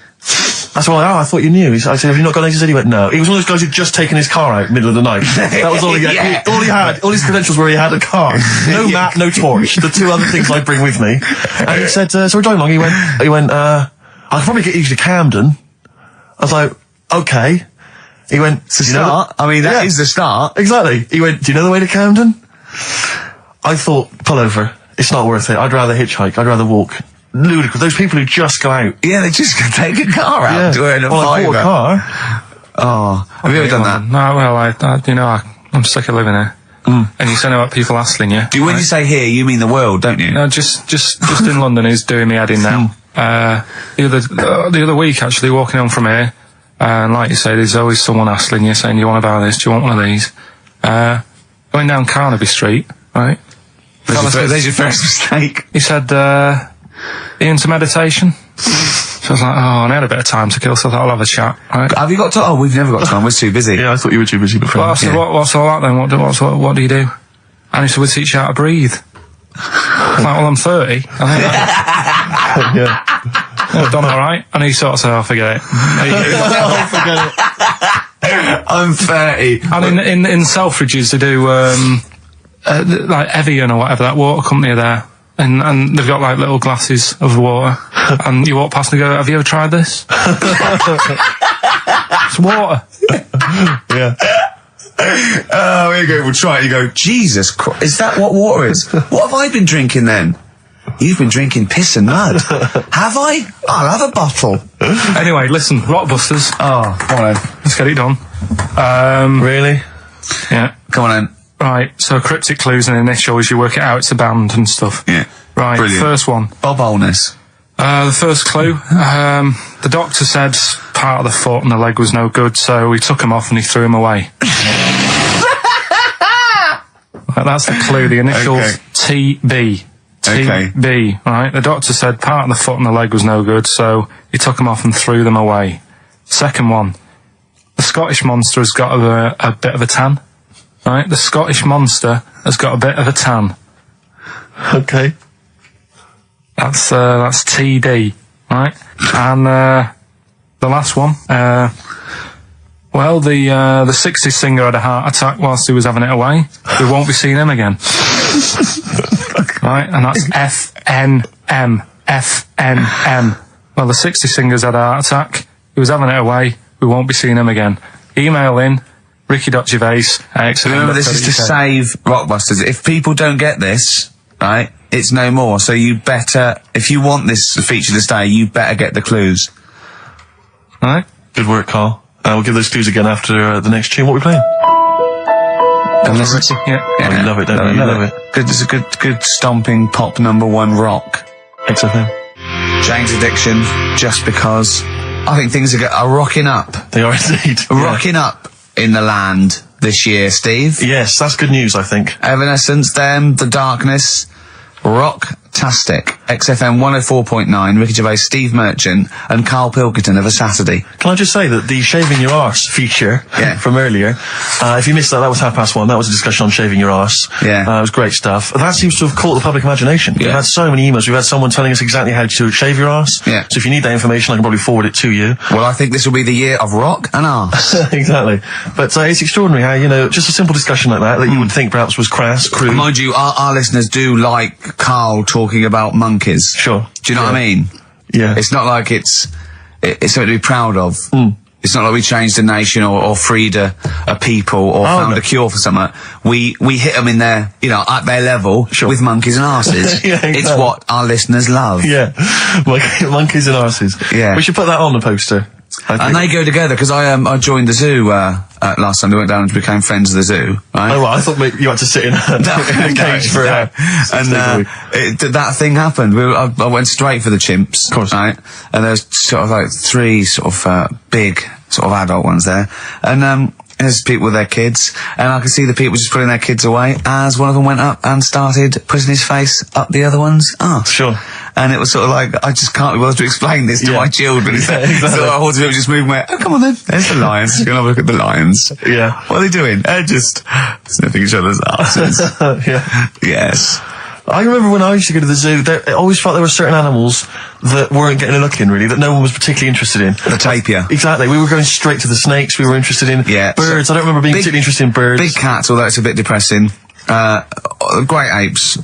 That's why, I thought you knew. I said, have you not got an A to Z? He went, no. He was one of those guys who'd just taken his car out middle of the night. That was all he had. All he had, all his credentials were he had a car. No map, no torch. The 2 other things I bring with me. And he said, so we're driving along. He went, I could probably get you to Camden. I was like, okay. He went, it's the start. I mean, that is the start. Exactly. He went, do you know the way to Camden? I thought, pull over. It's not worth it. I'd rather hitchhike. I'd rather walk. Ludicrous. Those people who just go out. Yeah, they just take a car out to earn a fiver. A car. Oh, have you ever done that? No, well, I'm sick of living here. And you say about people hassling you. When you say here, you mean the world, don't you? No, just in London, who's doing me head in now. The other week, actually, walking home from here, and like you say, there's always someone hassling you, saying, do you want to buy this? Do you want one of these? Going down Carnaby Street, right? There's your first mistake. He said, into meditation. So I was like, and I had a bit of time to kill, so I thought I'll have a chat, right? Have you got time? Oh, we've never got time, we're too busy. Yeah, I thought you were too busy before. Well, I said, what's all that then? What do you do? And he said, we teach you how to breathe. I'm like, well, I'm 30. I think I've done alright. And he sort of said, forget it. Forget it. I'm 30. And in Selfridges, they do, like Evian or whatever, that water company are there. And they've got like little glasses of water, and you walk past and go, have you ever tried this? It's water. Yeah. Oh, here you go. We'll try it. You go, Jesus Christ. Is that what water is? What have I been drinking then? You've been drinking piss and mud. Have I? I'll have a bottle. Anyway, listen, Rockbusters. Oh, come on then. Let's get it done. Really? Yeah. Come on then. Right, so cryptic clues and initials, you work it out, it's a band and stuff. Yeah. Right, Brilliant. first one. Bob Holness. The first clue, the doctor said part of the foot and the leg was no good, so he took him off and he threw him away. That's the clue, the initials TB. TB, right? The doctor said part of the foot and the leg was no good, so he took them off and threw them away. Second one, the Scottish monster has got a bit of a tan, right? The Scottish monster has got a bit of a tan. Okay. That's TD, right? And the last one, well, the 60s singer had a heart attack whilst he was having it away. We won't be seeing him again. Right, and that's FNM. Well, the 60s singer's had a heart attack. He was having it away. We won't be seeing him again. Email in ricky.gervais@xfm.co.uk. Remember, this is to save Rockbusters. If people don't get this, right, it's no more. So you better, if you want this feature to stay, you better get the clues. Right? Good work, Carl. We'll give those clues again after the next tune. What are we playing? And listen to, Yeah. Oh, you love it, don't you? You love it. Good, it's a good stomping pop #1 rock. XFM. Jane's Addiction, just because I think things are rocking up. They are indeed. Rocking up in the land this year, Steve. Yes, that's good news, I think. Evanescence, them, The Darkness, rock-tastic. XFM 104.9, Ricky Gervais, Steve Merchant, and Karl Pilkington of a Saturday. Can I just say that the shaving your arse feature from earlier, if you missed that was 1:30. That was a discussion on shaving your arse. Yeah. It was great stuff. That seems to have caught the public imagination. We've had so many emails. We've had someone telling us exactly how to shave your arse. Yeah. So if you need that information, I can probably forward it to you. Well, I think this will be the year of rock and arse. Exactly. But it's extraordinary how, just a simple discussion like that you would think perhaps was crass, crude. Mind you, our listeners do like Karl talking about monkeys. Sure. Do you know what I mean? Yeah. It's not like it's something to be proud of. It's not like we changed a nation or freed a people or found a cure for something. We hit them in their, at their level with monkeys and arses. Yeah, exactly. It's what our listeners love. Yeah. Monkeys and arses. Yeah. We should put that on the poster. And they go together, because I joined the zoo last time. I went down and became friends of the zoo. Right? Oh, well, I thought maybe you had to sit in a cage for that thing happened. I went straight for the chimps. Of course. Right? And there was sort of like 3 sort of big sort of adult ones there. And there's people with their kids, and I could see the people just putting their kids away as one of them went up and started putting his face up the other one's arse. Sure. And it was sort of like, I just can't be bothered to explain this to my children. Exactly. So I wanted to just move away. Oh, come on then. There's the lions. You're going to have a look at the lions. Yeah. What are they doing? They're just sniffing each other's asses. Yeah. Yes. I remember when I used to go to the zoo, I always felt there were certain animals that weren't getting a look in, really, that no one was particularly interested in. The tapir. Exactly. We were going straight to the snakes. We were interested in birds. I don't remember being particularly interested in birds. Big cats, although it's a bit depressing. Great apes.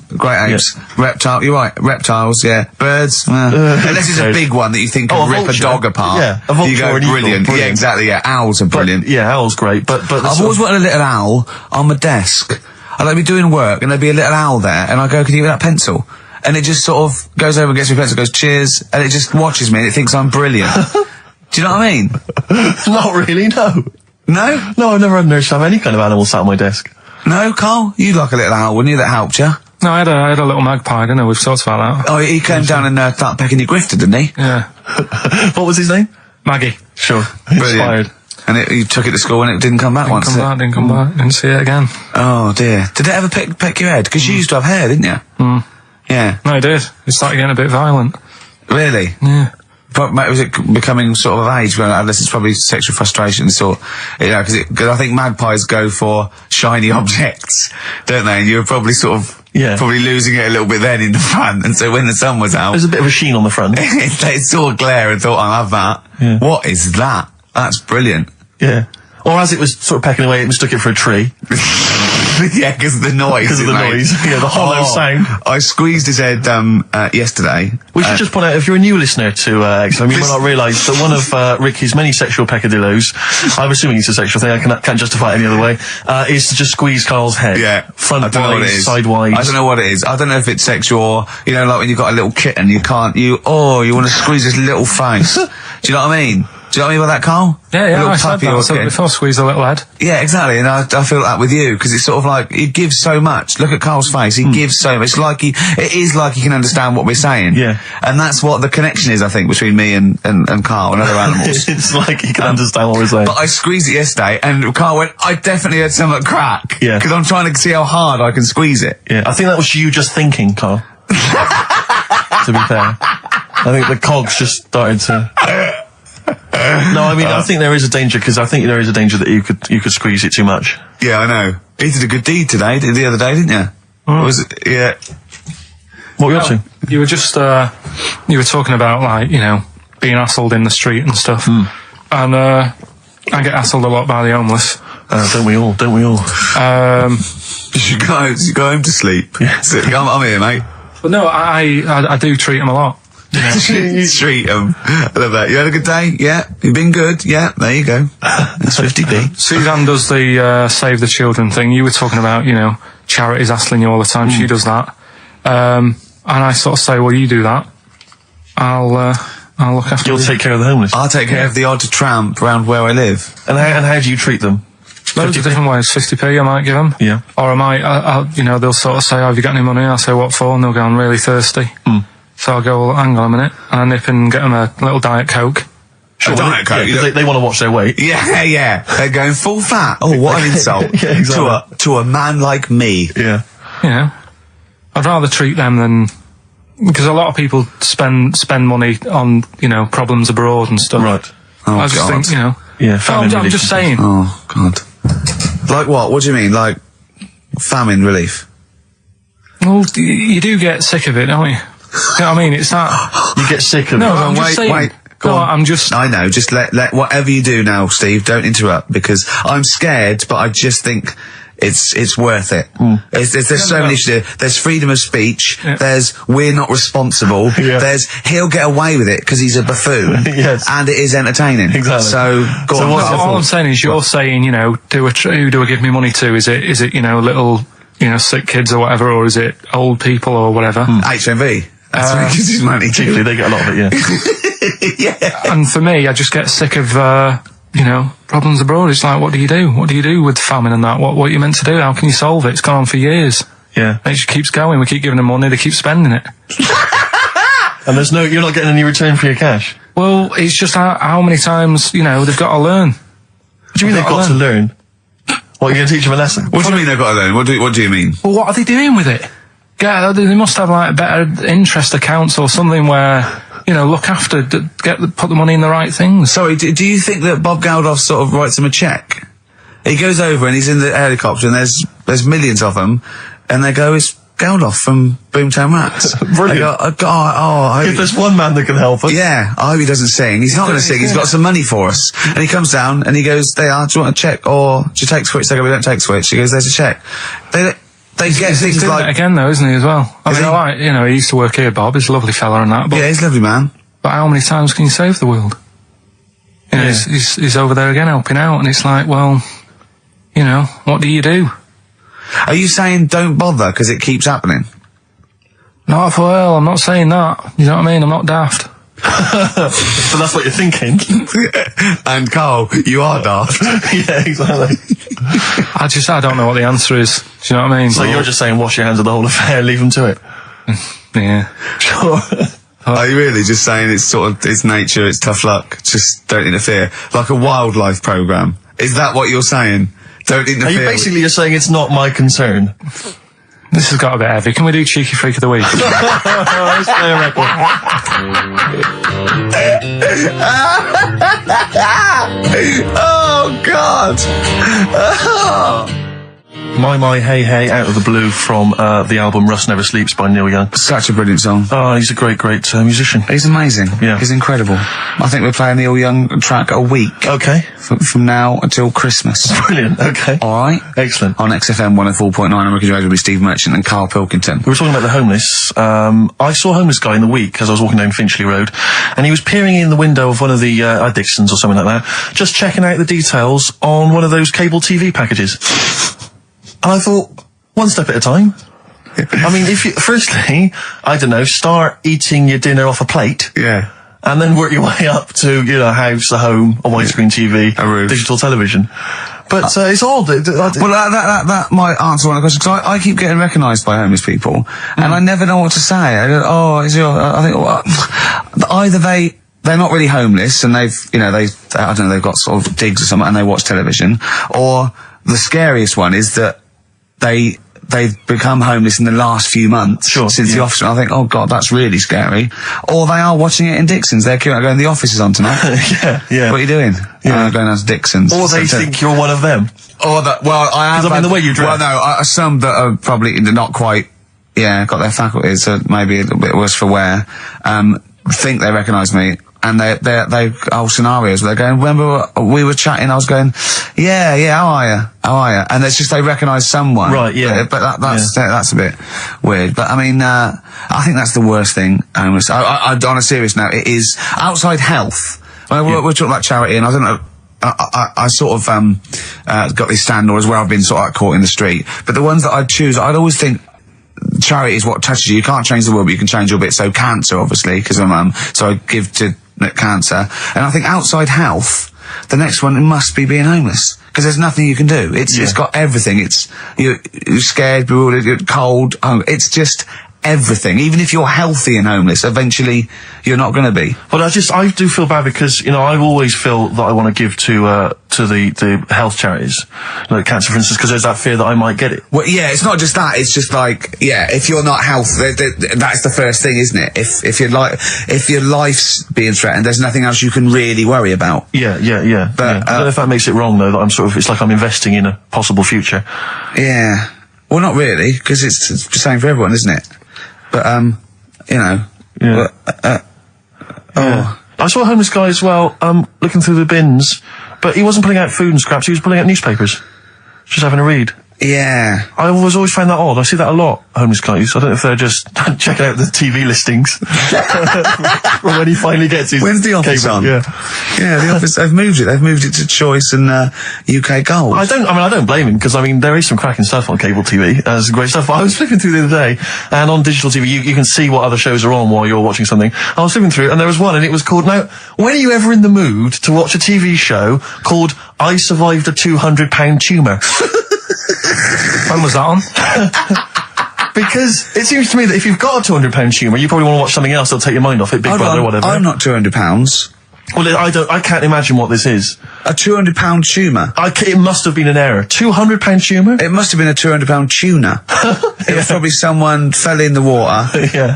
Reptile, you're right. Reptiles, Birds, unless it's a big one that you think can rip a dog apart. Yeah, a vulture you go, or an eagle, brilliant. Yeah, exactly, Owls are brilliant. Owls great. But I've always wanted a little owl on my desk. I'd be doing work and there'd be a little owl there, and I go, can you give me that pencil? And it just sort of goes over and gets me a pencil, goes, cheers, and it just watches me and it thinks I'm brilliant. Do you know what I mean? Not really, no. No? No, I've never had an urge to have any kind of animal sat on my desk. No, Carl? You'd like a little owl, wouldn't you, that helped you? No, I had a little magpie, didn't I? We've talked about that. Oh, he came down and started pecking your grifter, didn't he? Yeah. What was his name? Maggie. Sure. Brilliant. Inspired. And you took it to school and it didn't come back once. Didn't come back. Didn't see it again. Oh dear. Did it ever peck your head? Because you used to have hair, didn't you? Yeah. No, it did. It started getting a bit violent. Really? Yeah. But was it becoming sort of age when it's probably sexual frustration because I think magpies go for shiny objects, don't they? And you were probably sort of probably losing it a little bit then in the front, and so when the sun was out, there's a bit of a sheen on the front. They saw a glare and thought, I'll have that. Yeah. What is that? That's brilliant. Yeah. Or as it was sort of pecking away, it mistook it for a tree. Yeah, because of the noise. Because of the noise. Yeah, the hollow sound. I squeezed his head yesterday. We should just point out, if you're a new listener to XFM, you might not realise that one of Ricky's many sexual peccadillos, I'm assuming it's a sexual thing, I can't justify it any other way, is to just squeeze Carl's head. Yeah. Front I don't know what it wise, is. sidewise. I don't know what it is. I don't know if it's sexual or, you know, like when you've got a little kitten, you want to squeeze his little face. Do you know what I mean? Do you know what I mean by that, Carl? Yeah, A little I said puppy that. or I said kitten. before, squeeze a little head. Yeah, exactly, and I feel that with you, because it's sort of like, he gives so much. Look at Carl's face, he gives so much. It is like he can understand what we're saying. Yeah. And that's what the connection is, I think, between me and Carl and other animals. It's like he can understand what we're saying. But I squeezed it yesterday, and Carl went, I definitely had something crack. Yeah. Because I'm trying to see how hard I can squeeze it. Yeah, I think that was you just thinking, Carl. To be fair. I think the cogs just started to... No, I mean, I think there is a danger, because I think there is a danger that you could squeeze it too much. Yeah, I know. He did a good deed today, the other day, didn't you? What was it? Yeah. What were you up to? You were just, you were talking about, like, you know, being hassled in the street and stuff. And, I get hassled a lot by the homeless. Don't we all? You should go home to sleep. Yeah. I'm here, mate. But no, I do treat them a lot. You treat them. I love that. You had a good day? Yeah. You've been good? Yeah. There you go. That's 50p. Suzanne does the Save the Children thing. You were talking about, you know, charities hassling you all the time. She does that. And I sort of say, well, you do that. I'll look after You'll you. take care of the homeless. I'll take care of the odd tramp around where I live. And how do you treat them? Loads of different ways. 50p I might give them. Yeah. Or I might, you know, they'll sort of say, oh, have you got any money? I'll say, what for? And they'll go, I'm really thirsty. So I'll go, well, hang on a minute. And I nip and get them a little Diet Coke. Sure, Diet Coke. Yeah, 'cause they want to watch their weight. Yeah, yeah. They're going full fat. Oh, what an insult. Yeah, exactly. To a man like me. Yeah. You know, I'd rather treat them than... Because a lot of people spend money on, you know, problems abroad and stuff. Right. Oh, I just God. think, you know... Yeah, I'm famine relief. just saying. Oh, God. Like what? What do you mean? Like famine relief? Well, you do get sick of it, don't you? You know what I mean? It's that... You get sick of No, it. I'm just saying. Wait. Go No, on. I'm just... I know. Just let whatever you do now, Steve. Don't interrupt, because I'm scared, but I just think it's worth it. There's so many issues. There's freedom of speech. Yeah. There's we're not responsible. Yeah. There's he'll get away with it because he's a buffoon. Yes. And it is entertaining. Exactly. So go So on. what's All your I'm thoughts? saying is you're saying, you know, who do I give me money to? Is it, you know, little, you know, sick kids or whatever, or is it old people or whatever? HMV. That's where he gives his money to. Particularly, they get a lot of it, yeah. Yeah. And for me, I just get sick of, you know, problems abroad. It's like, what do you do? What do you do with famine and that? What are you meant to do? How can you solve it? It's gone on for years. Yeah. And it just keeps going. We keep giving them money. They keep spending it. And you're not getting any return for your cash. Well, it's just how many times, you know, they've got to learn. What do you mean they've got to learn? What, you're going to teach them a lesson? What do you mean they've got to learn? What do you mean? Well, what are they doing with it? Yeah, they must have like better interest accounts or something where, you know, look after, put the money in the right things. Sorry, do you think that Bob Geldof sort of writes him a cheque? He goes over and he's in the helicopter and there's millions of them, and they go, it's Geldof from Boomtown Rats. Brilliant. They go, I If hope there's one man that can help us. yeah, I hope he doesn't sing. He's not going to sing. He's got some money for us. And he comes down and he goes, do you want a cheque or do you take Switch? They go, we don't take Switch. He goes, there's a cheque. They get He's things doing like... it again though, isn't he, as well? I Is mean, he? I like, you know, he used to work here, Bob. He's a lovely fella and that, but, Yeah, he's a lovely man. but how many times can you save the world? You know, Yeah. he's over there again helping out, and it's like, well, you know, what do you do? Are you saying don't bother because it keeps happening? Not well, I'm not saying that. You know what I mean? I'm not daft. So that's what you're thinking. And Carl, you are daft. Yeah, exactly. I don't know what the answer is. Do you know what I mean? So you're just saying wash your hands of the whole affair, leave them to it. Yeah. Sure. Are you really just saying it's sort of, it's nature, it's tough luck, just don't interfere? Like a wildlife programme. Is that what you're saying? Don't interfere. Are you basically just saying it's not my concern? This has got a bit heavy. Can we do Cheeky Freak of the Week? Let's play a record. Oh, God! Oh. My Hey Hey Out of the Blue from the album Rust Never Sleeps by Neil Young. Such a brilliant song. Oh, he's a great musician. He's amazing. Yeah. He's incredible. I think we're playing Neil Young track a week. Okay. From now until Christmas. Brilliant, okay. Alright? Excellent. On XFM 104.9, I'm Ricky Radio with Steve Merchant and Karl Pilkington. We were talking about the homeless. I saw a homeless guy in the week as I was walking down Finchley Road, and he was peering in the window of one of the Dixons or something like that, just checking out the details on one of those cable TV packages. And I thought, one step at a time. I mean, firstly, I don't know, start eating your dinner off a plate. Yeah. And then work your way up to, a house, a home, a widescreen TV, a roof, digital television. But it's odd. Well, that might answer one of the questions, because I keep getting recognised by homeless people, and I never know what to say. I go, I think, well, either they're not really homeless, and they've got sort of digs or something, and they watch television, or the scariest one is that they've become homeless in the last few months since the office. I think, oh God, that's really scary. Or they are watching it in Dixon's. They're going, the office is on tonight. Yeah. What are you doing? Going down to Dixon's. Or they think you're one of them. Or that, well, I am. Because I mean, the way you dress. Well, no, some that are probably not quite, got their faculties, so maybe a little bit worse for wear, think they recognise me. And they whole scenarios where they're going, remember we were chatting, I was going, yeah, how are you? And it's just they recognise someone. Right, yeah. But that's a bit weird. But I mean, I think that's the worst thing. On a serious note, it is outside health. We're talking about charity, and I don't know, I sort of, got this stand, or as well, I've been sort of caught in the street. But the ones that I'd choose, I'd always think, charity is what touches you. You can't change the world, but you can change your bit. So cancer, obviously, because I'm so I give to cancer. And I think outside health, the next one must be being homeless, because there's nothing you can do. It's got everything. You're scared, bewildered, you're cold. It's just everything. Even if you're healthy and homeless, eventually you're not going to be. Well, I do feel bad because, I always feel that I want to give to the health charities, like cancer, for instance, because there's that fear that I might get it. Well, yeah, it's not just that. It's just like, if you're not healthy, that's the first thing, isn't it? If your life's being threatened, there's nothing else you can really worry about. Yeah. But I don't know if that makes it wrong, though, that it's like I'm investing in a possible future. Yeah. Well, not really, because it's the same for everyone, isn't it? But, Yeah. Oh. I saw a homeless guy as well, looking through the bins, but he wasn't pulling out food and scraps, he was pulling out newspapers. Just having a read. Yeah. I always found that odd. I see that a lot, homeless guys. I don't know if they're just checking out the TV listings. When he finally gets his When's the office cable. on? Yeah, the office, they've moved it. They've moved it to Choice and UK Gold. I don't blame him, because there is some cracking stuff on cable TV. There's great stuff. I was flipping through the other day, and on digital TV you can see what other shows are on while you're watching something. I was flipping through, and there was one, and it was called, now, when are you ever in the mood to watch a TV show called I Survived a 200-pound tumour? When was that on? Because it seems to me that if you've got a 200-pound tumour, you probably want to watch something else that'll take your mind off it, Big Brother or whatever. I'm not £200. Well, I can't imagine what this is. A £200 tumour? It must have been an error. £200 tumour? It must have been a £200 tuna. It was probably someone fell in the water.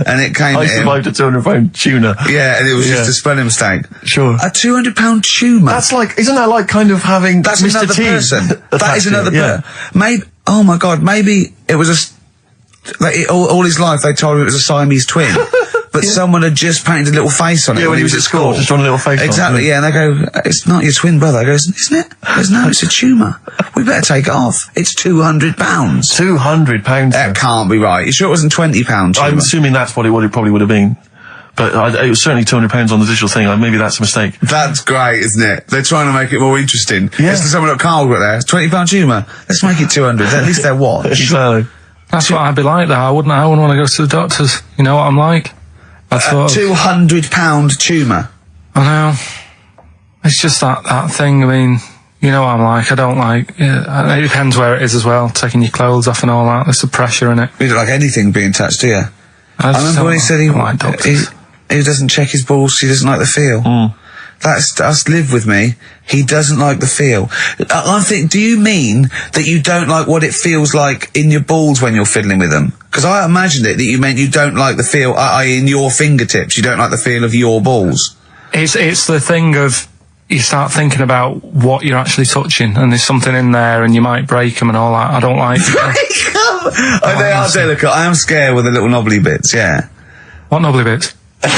And it came I survived a £200 tuna. Yeah, and it was just a spelling mistake. Sure. A £200 tumour? Isn't that like kind of having That's Mr. another T person. That is another person. Yeah. Maybe, oh my God, maybe it was all his life they told him it was a Siamese twin. But someone had just painted a little face on it when he was at school. Just drawn a little face exactly, on it. And they go, it's not your twin brother. He goes, isn't it? He goes, no, it's a tumour. We better take it off. It's £200. £200? That can't be right. You sure it wasn't £20? I'm assuming that's what it probably would have been. But it was certainly £200 on the digital thing. Maybe that's a mistake. That's great, isn't it? They're trying to make it more interesting. Yeah. It's someone at Carl got there. £20 tumour. Let's make it 200. At least they're what? Exactly. That's what I'd be like, though. I wouldn't want to go to the doctors. You know what I'm like? £200 tumour. I know. It's just that thing. I mean, you know what I'm like. I don't like. It depends where it is as well. Taking your clothes off and all that. There's the pressure in it. You don't like anything being touched, do you? I remember when he said he doesn't check his balls. He doesn't like the feel. That's live with me. He doesn't like the feel. I think, do you mean that you don't like what it feels like in your balls when you're fiddling with them? Because I imagined it that you meant you don't like the feel in your fingertips. You don't like the feel of your balls. It's the thing of you start thinking about what you're actually touching, and there's something in there, and you might break them and all that. I don't like. Oh, they are delicate. I am scared with the little knobbly bits. Yeah. What knobbly bits? But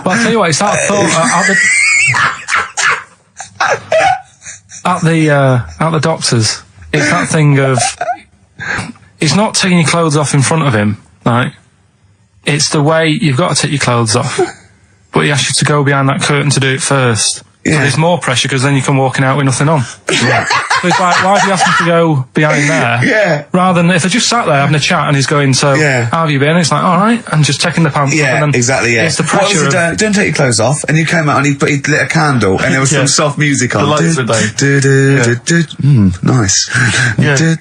I'll tell you what, it's that thought at the doctor's. It's that thing of, it's not taking your clothes off in front of him, right? It's the way you've got to take your clothes off, but he asks you to go behind that curtain to do it first. Yeah. So there's more pressure because then you come walking out with nothing on. Right. So it's like, why do you ask him to go behind there? Yeah. Rather than if they just sat there having a chat and he's going, so how have you been? It's like, all right, and just taking the pants off. And then exactly. Yeah. It's the pressure. What was don't take your clothes off, and you came out and he lit a candle, and there was some soft music on. The lights were down. Nice. Yeah.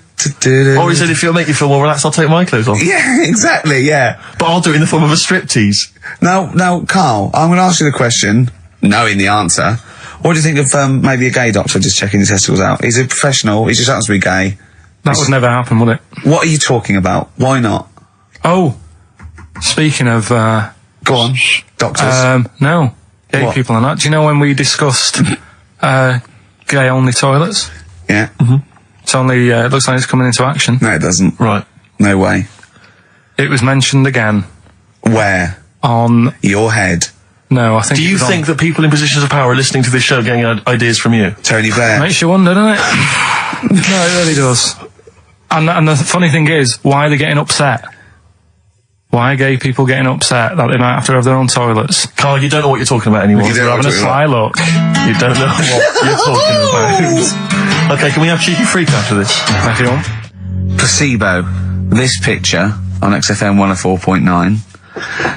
Or he said, if it'll make you feel more relaxed, I'll take my clothes off. Yeah, exactly. Yeah. But I'll do it in the form of a striptease. Now, Carl, I'm going to ask you the question, knowing the answer. What do you think of maybe a gay doctor just checking his testicles out? He's a professional. He just happens to be gay. That would never happen, would it? What are you talking about? Why not? Oh, speaking of... Go on. Doctors. No. Gay people and that. Do you know when we discussed gay-only toilets? Yeah. Mm-hmm. It's only... it looks like it's coming into action. No, it doesn't. Right. No way. It was mentioned again. Where? On... Your head. No, I think... Do you think that people in positions of power are listening to this show getting ideas from you? Tony Blair. Makes you wonder, doesn't it? No, it really does. And the funny thing is, why are they getting upset? Why are gay people getting upset that they might have to have their own toilets? Carl, you don't know what you're talking about anymore. You're having a sly look. You don't know what you're talking about. Okay, can we have Cheeky Freak after this? If you want. Placebo. This picture on XFM 104.9.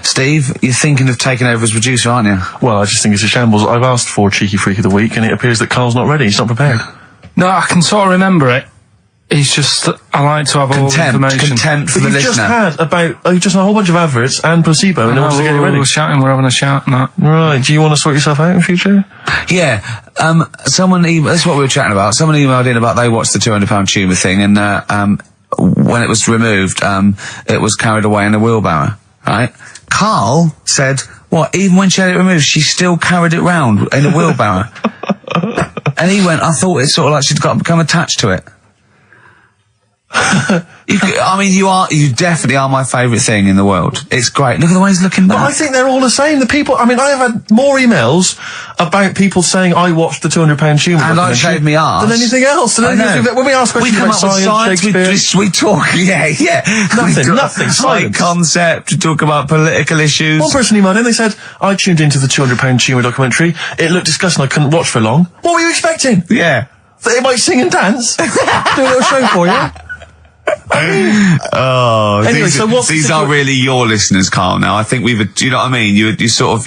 Steve, you're thinking of taking over as producer, aren't you? Well, I just think it's a shambles. I've asked for Cheeky Freak of the Week, and it appears that Carl's not ready. He's not prepared. No, I can sort of remember it. It's just that I like to have all the information. Contempt for the listener. You've just had a whole bunch of adverts and placebo, and no one's getting ready. We're having a shout and that. Right, do you want to sort yourself out in future? Yeah, someone this is what we were chatting about. Someone emailed in about they watched the £200 tumour thing, and when it was removed, it was carried away in a wheelbarrow, right? Carl said, what, even when she had it removed, she still carried it round in a wheelbarrow. And he went, I thought it's sort of like she'd become attached to it. You definitely are my favourite thing in the world. It's great. Look at the way he's looking back. But I think they're all the same. The people, I have had more emails about people saying I watched the £200 tumour and I shaved me arse than anything else. When we ask questions about science, we talk, nothing. Science concept. We talk about political issues. One person emailed in. They said I tuned into the £200 tumour documentary. It looked disgusting. I couldn't watch for long. What were you expecting? Yeah, they might sing and dance. Do a little show for you. Anyway, these are really your listeners, Carl. Now, I think do you know what I mean? You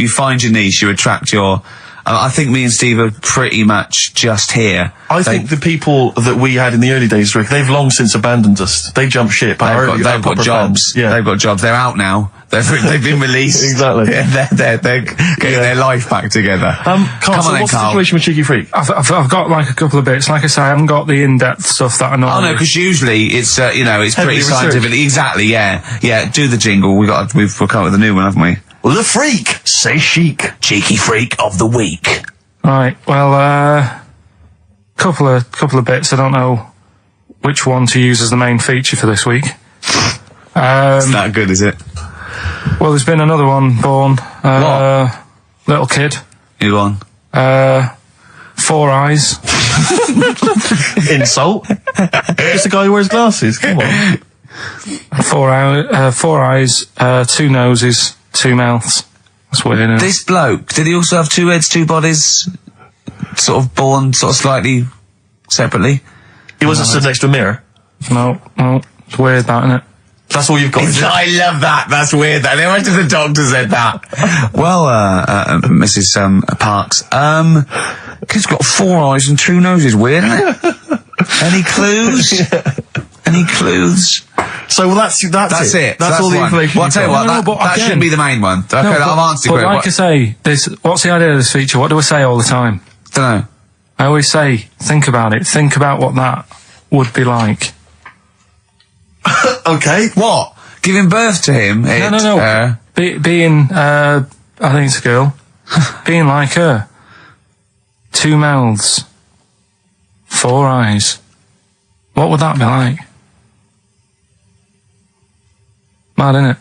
find your niche, you attract your. I think me and Steve are pretty much just here. I think the people that we had in the early days, Rick, they've long since abandoned us. They jumped ship. They've got jobs. Yeah. They've got jobs. They're out now. They've been released. Exactly. Yeah, they're getting their life back together. Carl, what's the situation with Cheeky Freak? I've got like a couple of bits. Like I say, I haven't got the in-depth stuff that I know. Oh no, because usually it's it's pretty scientific. Exactly. Yeah. Do the jingle. We've come up with a new one, haven't we? The Freak, say chic. Cheeky Freak of the Week. Right. Well, couple of bits. I don't know which one to use as the main feature for this week. It's not good, is it? Well, there's been another one born. Little kid. You go on. 4 eyes. Insult. Just a guy who wears glasses. Come on. 4 eyes, 2 noses, 2 mouths. That's weird, isn't it? This bloke, did he also have 2 heads, 2 bodies? Sort of born slightly separately? He wasn't stood next to a mirror? No. It's weird, that, isn't it? That's all you've got. I love that. That's weird. That. Imagine the doctor said that. Well, Mrs. Parks, kid's got 4 eyes and 2 noses. Weird, isn't it? Any clues? Any clues? So that's it. That's all the information. Well, I'll tell you what, that shouldn't be the main one. Okay, I've answered it. But like I say, what's the idea of this feature? What do I say all the time? Don't know. I always say, think about it. Think about what that would be like. Okay. What? Giving birth to him? No. Being, I think it's a girl. Being like her. 2 mouths. 4 eyes. What would that be like? Mad, innit?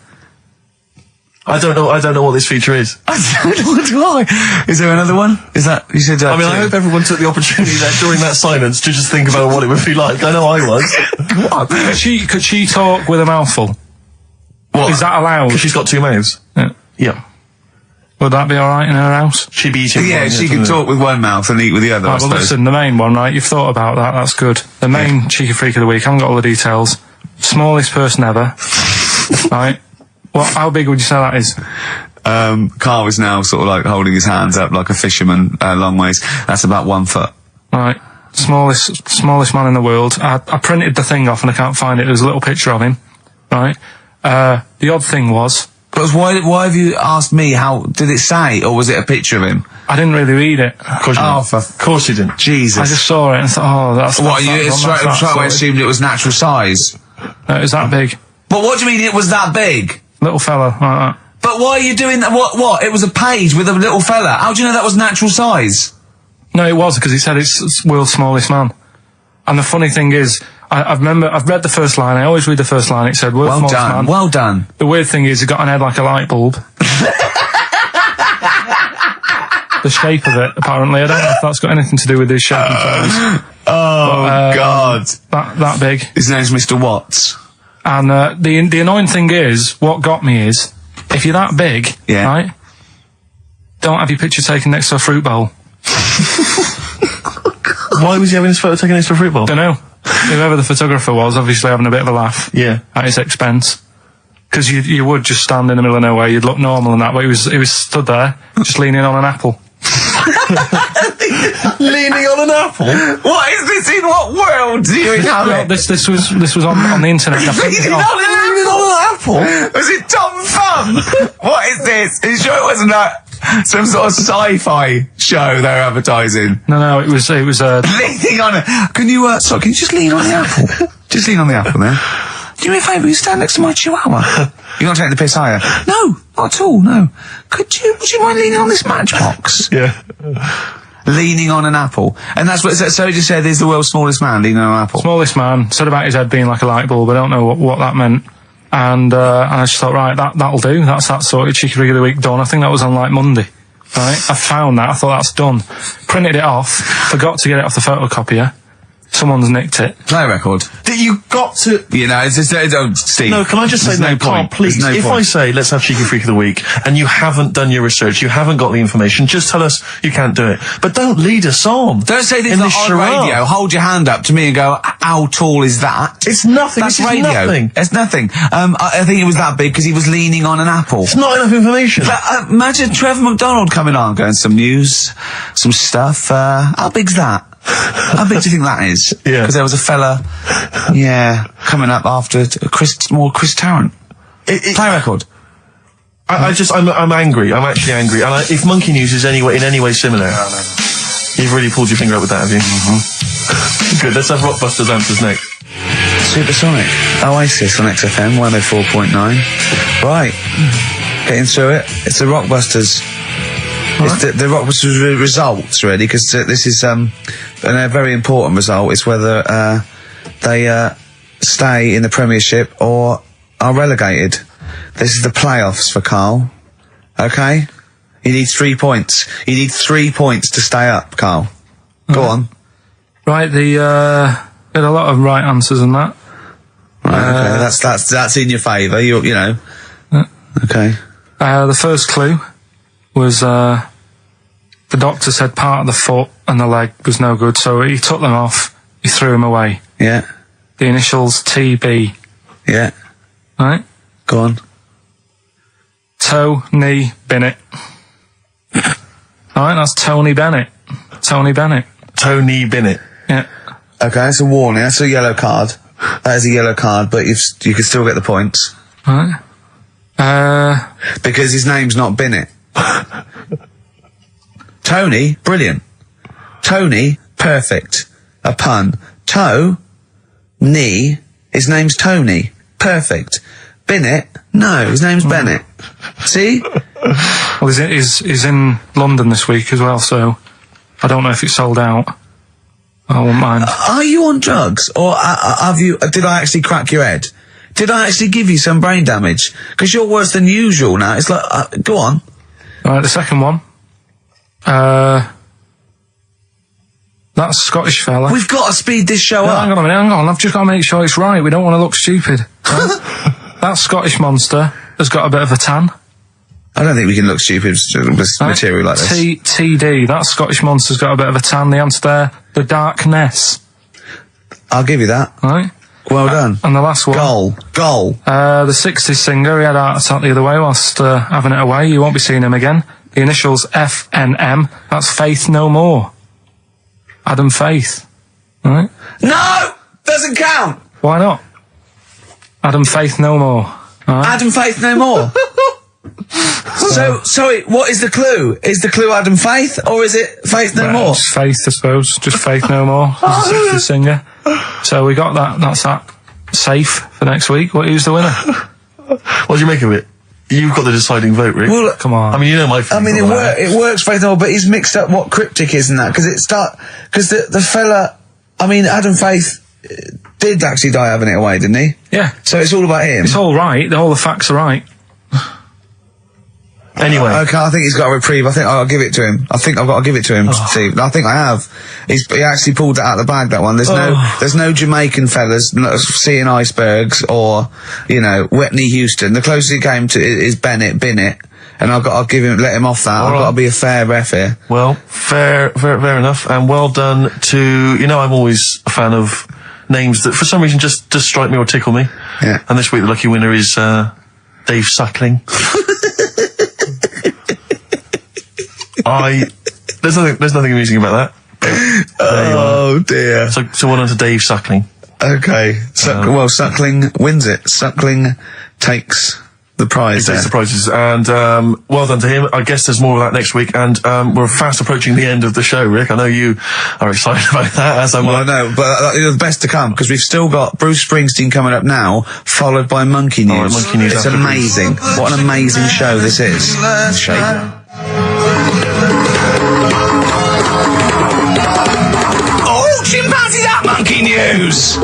I don't know what this feature is. I don't know why. Is there another one? Is that, you said I mean, I hope everyone took the opportunity there during that silence to just think about what it would be like. I know I was. Could she talk with a mouthful? What? Is that allowed? Because she's got 2 mouths. Yeah. Would that be alright in her house? She'd be eating Yeah, one, she can talk with one mouth and eat with the other, I Right, well, suppose. listen, the main one, right? You've thought about that. That's good. The main cheeky freak of the week. I haven't got all the details. Smallest person ever. Right? How big would you say that is? Carl is now sort of like holding his hands up like a fisherman, long ways. That's about 1 foot. Right. Smallest man in the world. I printed the thing off and I can't find it. There's a little picture of him. Right? The odd thing was... But why have you asked me how... Did it say, or was it a picture of him? I didn't really read it. Of course you didn't. Jesus. I just saw it and thought, that's... What, you straight away assumed it was natural size? No, it was that big. But what do you mean it was that big? Little fella, like that. But why are you doing that? What? It was a page with a little fella. How do you know that was natural size? No, it was, because he said it's world's smallest man. And the funny thing is, I've read the first line. I always read the first line. It said, world's smallest man. Well done. The weird thing is, he got an head like a light bulb. The shape of it, apparently. I don't know if that's got anything to do with his shape and size. God. That big. His name's Mr. Watts. And the annoying thing is, what got me is, if you're that big, right, don't have your picture taken next to a fruit bowl. Why was he having his photo taken next to a fruit bowl? Don't know. Whoever the photographer was, obviously having a bit of a laugh. Yeah. At his expense. Because you would just stand in the middle of nowhere, you'd look normal and that, but he was stood there, just leaning on an apple. Leaning on an apple? What is this? In what world do you inhabit? This was on the internet. Leaning on an apple? Was it Tom Thumb? What is this? Are you sure it wasn't some sort of sci-fi show they're advertising? No, it was leaning on it. Can you just lean on the apple? Just lean on the apple there. Do me a favour, you stand next to my chihuahua. You're not taking the piss, are you? No, not at all, no. Would you mind leaning on this matchbox? Yeah. Leaning on an apple. And that's what, so he just said he's the world's smallest man, leaning on an apple. Smallest man, said about his head being like a light bulb, I don't know what that meant. And I just thought, right, that'll do. That's that sorted. Cheeky Rig of the Week done. I think that was on like Monday. Right? I found that. I thought that's done. Printed it off. Forgot to get it off the photocopier. Someone's nicked it. Play a record. You got to... You know, it's just... Steve. No, can I just say, no, Carl, please, if I say, let's have Cheeky Freak of the Week, and you haven't done your research, you haven't got the information, just tell us you can't do it. But don't lead us on. Don't say this on radio. Hold your hand up to me and go, how tall is that? It's nothing. That's this is radio. Nothing. It's nothing. I think it was that big because he was leaning on an apple. It's not enough information. But, imagine Trevor McDonald coming on, going, some news, some stuff. How big's that? How big do you think that is? Yeah. Because there was a fella, coming up after Chris Tarrant. Play a record. I'm angry. I'm actually angry. And if Monkey News is in any way similar, you've really pulled your finger up with that, have you? Mm-hmm. Good. Let's have Rockbusters answers next. Supersonic. Oasis on XFM 104.9. Right. Getting through it. It's the Rockbusters. It's the Rockbusters results, really, because this is a very important result. It's whether they stay in the Premiership or are relegated. This is the playoffs for Carl. Okay? You need 3 points. You need 3 points to stay up, Carl. Go on. Right, had a lot of right answers in that. Right, okay, that's in your favour. You know. Okay. The first clue was the doctor said part of the foot and the leg was no good, so he took them off. He threw them away. Yeah. The initials TB. Yeah. Right. Go on. Tony Bennett. Alright, that's Tony Bennett. Tony Bennett. Tony Bennett. Yeah. Okay, that's a warning. That's a yellow card. That is a yellow card, but you can still get the points. Right. Because his name's not Bennett. Tony, brilliant. Tony, perfect. A pun. Toe, knee, his name's Tony. Perfect. Bennett? No, his name's Bennett. See? Well, he's in London this week as well, so I don't know if it's sold out. I won't mind. Are you on drugs, or have you? Did I actually crack your head? Did I actually give you some brain damage? Because you're worse than usual now. It's like, go on. Right, the second one. That Scottish fella. We've got to speed this show up. Hang on a minute, hang on. I've just got to make sure it's right. We don't want to look stupid. Right? That Scottish monster has got a bit of a tan. I don't think we can look stupid with material like this. TD, that Scottish monster's got a bit of a tan. The answer there, the darkness. I'll give you that. Right. Well done. And the last one. Goal. The 60s singer, he had a heart attack the other way whilst having it away. You won't be seeing him again. The initials FNM. That's Faith No More. Adam Faith. Right? No! Doesn't count! Why not? Adam Faith No More. Right? Adam Faith No More. So, sorry, what is the clue? Is the clue Adam Faith, or is it Faith No More? Just Faith, I suppose. Just Faith No More. He's a 60s singer. So we got that. That's that. Safe for next week. Who's the winner? What do you make of it? You've got the deciding vote, Rick. Well, come on. I mean, you know my feelings. It works, Faith No More, but he's mixed up what cryptic is and that, because the fella, I mean, Adam Faith did actually die having it away, didn't he? Yeah. So it's all about him. It's all right. All the facts are right. Anyway. Okay, I think he's got a reprieve. I think I'll give it to him. I think I've got to give it to him, Steve. I think I have. He actually pulled it out of the bag, that one. There's no Jamaican fellas seeing icebergs or, Whitney Houston. The closest he came to is Bennett, and I'll let him off that. I've got to be a fair ref here. Well, fair enough, and well done to, I'm always a fan of names that for some reason just strike me or tickle me. Yeah. And this week the lucky winner is, Dave Suckling. There's nothing amusing about that. Oh dear. So well done to Dave Suckling. Okay. Suckling wins it. Suckling takes the prize. He takes the prizes, and well done to him. I guess there's more of that next week, and we're fast approaching the end of the show, Rick. I know you are excited about that, as am I. I know, but the best to come, because we've still got Bruce Springsteen coming up now, followed by Monkey News. Monkey News. It's amazing. What an amazing show this is. Shake. Monkey News!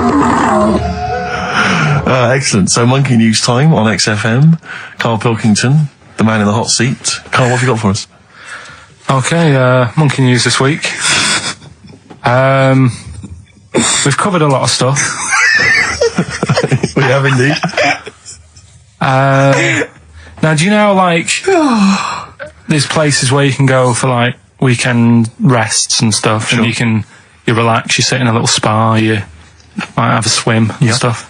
Excellent. So, Monkey News time on XFM. Karl Pilkington, the man in the hot seat. Karl, what have you got for us? Okay, Monkey News this week. We've covered a lot of stuff. We have indeed. Now, do you know, there's places where you can go for, weekend rests and stuff, Sure. and you relax, you sit in a little spa, you might have a swim and stuff.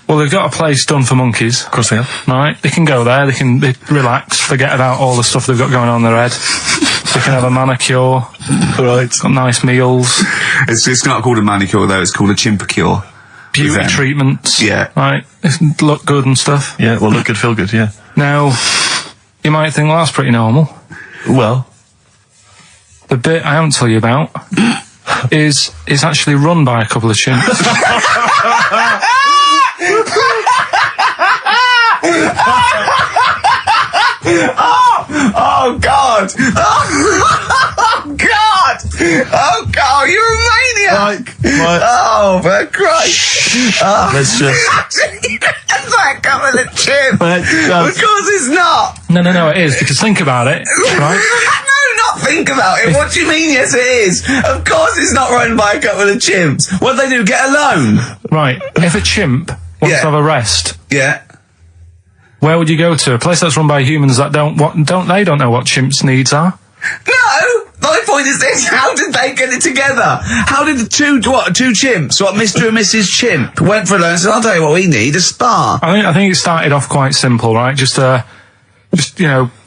Well, they've got a place done for monkeys. Of course they have. Right? They can go there, they relax, forget about all the stuff they've got going on in their head. They can have a manicure. Right. Got nice meals. It's not called a manicure, though, it's called a chimpacure. Beauty treatments. Yeah. Right? Look good and stuff. Yeah, well, look good, feel good, yeah. Now, you might think, well, that's pretty normal. Well. The bit I haven't told you about is actually run by a couple of chimps. Oh God! Oh God! Oh God! You're a maniac! Right. Oh, for Christ! Let's just... It's like coming a chip. Of course it's not. No, it is, because think about it, right? No, not think about it. What do you mean, yes it is? Of course it's not run by a couple of chimps. What do they do, get a loan? Right, if a chimp wants to have a rest, Yeah. where would you go to? A place that's run by humans that don't know what chimps' needs are? No! My point is this, how did they get it together? How did the two chimps, Mr. and Mrs. Chimp, went for a loan and said, I'll tell you what we need, a spa. I think it started off quite simple, right? Just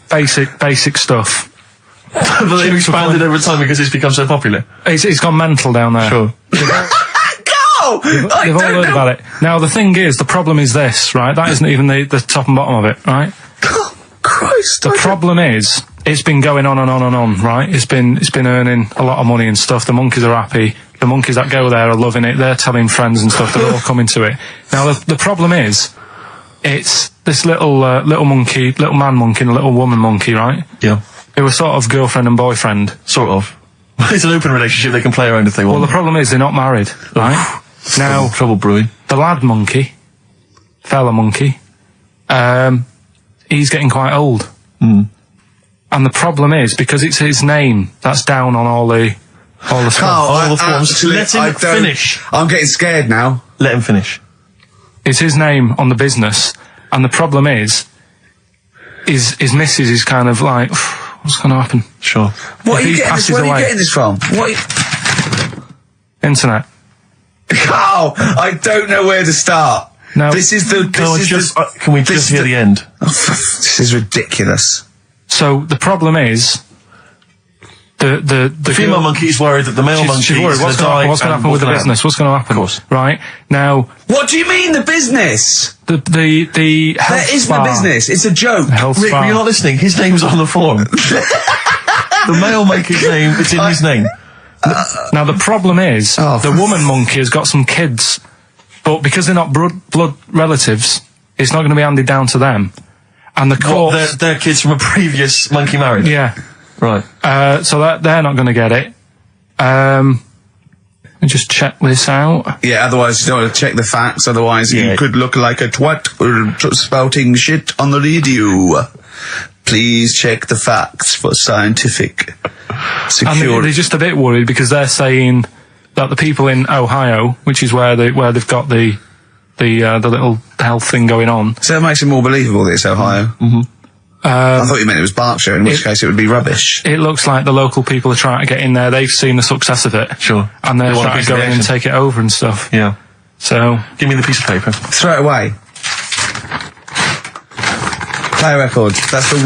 basic stuff. But they've expanded over time because it's become so popular. It's gone mental down there. Sure. They've all heard about it. Now, the thing is, the problem is this, right? That isn't even the top and bottom of it, right? Oh, Christ. The problem is, it's been going on and on and on, right? It's been earning a lot of money and stuff. The monkeys are happy. The monkeys that go there are loving it. They're telling friends and stuff. They're all coming to it. Now, the problem is, it's this little monkey, little man monkey and a little woman monkey, right? Yeah. Who were sort of girlfriend and boyfriend. Sort of. It's an open relationship. They can play around if they want. Well, the problem is they're not married, right? Now, trouble brewing. the lad monkey, fella monkey, he's getting quite old. Mm. And the problem is, because it's his name that's down on all the stuff. All the forms. Let him finish. I'm getting scared now. Let him finish. It's his name on the business, and the problem is, his missus is kind of like, what's going to happen? Sure. What are you getting this from? Internet. Carl, I don't know where to start. No. This is the... Can we just hear the end? This is ridiculous. So the problem is, the female monkey is worried that the male monkey she's worried. What's going to happen with the business? What's going to happen? Of course. Right now. What do you mean the business? The health That isn't spa. a business. It's a joke. Health Rick, spa. you're not listening. His name's on the form. The male monkey's name, it's in his name. Now the problem is, Oh, the woman monkey has got some kids, but because they're not blood relatives, it's not going to be handed down to them. And the court, They're kids from a previous monkey marriage. yeah. Right. So that they're not going to get it. Let me just check this out. Yeah, otherwise you don't want to check the facts, otherwise Yeah. you could look like a twat spouting shit on the radio. Please check the facts for scientific And security. they're just a bit worried because they're saying that the people in Ohio, which is where they've got the little health thing going on. So that makes it more believable that it's Ohio. Mm-hmm. I thought you meant it was Berkshire, in which case it would be rubbish. It looks like the local people are trying to get in there. They've seen the success of it. Sure. And they're They want a trying piece to of go in the and action. take it over and stuff. Yeah. So, Give me the piece of paper. Throw it away. Play a record. That's the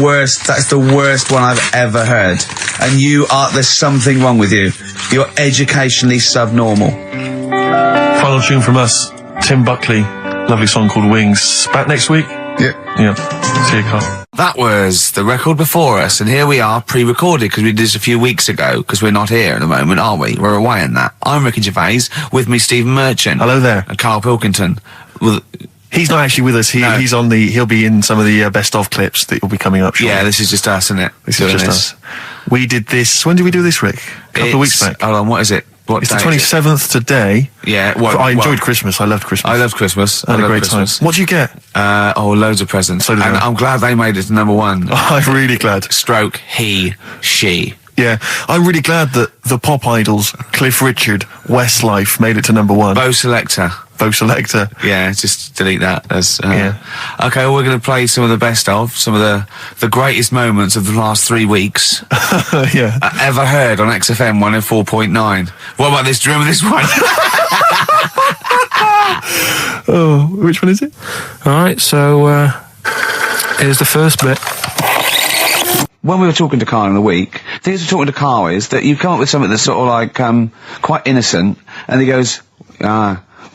worst one I've ever heard. And there's something wrong with you. You're educationally subnormal. Final tune from us, Tim Buckley. Lovely song called Wings. Back next week? Yeah. Yeah. See you, Carl. That was the record before us, and here we are, pre-recorded, because we did this a few weeks ago, because we're not here at the moment, are we? We're away in that. I'm Ricky Gervais, with me Stephen Merchant. Hello there. And Karl Pilkington. Well, He's not actually with us. No. He'll be in some of the best of clips that will be coming up shortly. yeah, this is just us, isn't it? This is just us. We did this, when did we do this, Rick? A couple of weeks back. Hold on, what is it? What It's the day is it? 27th today. Yeah, I enjoyed Christmas. I loved Christmas. I love Christmas. I had a love great Christmas. time. What did you get? Loads of presents. So did and I. I'm glad they made it to number one. I'm really glad. Stroke, he, she. Yeah, I'm really glad that the pop idols, Cliff Richard, Westlife, made it to number one. Bo Selector. Bo Selector. Yeah, just delete that. As, Yeah. Okay, well, we're going to play some of the best of, some of the greatest moments of the last 3 weeks Yeah. ever heard on XFM 104.9. What about this? Do you remember this one? Oh, which one is it? alright, so, here's the first bit. When we were talking to Carl in the week, things we're talking to Carl is that you come up with something that's sort of like, quite innocent, and he goes,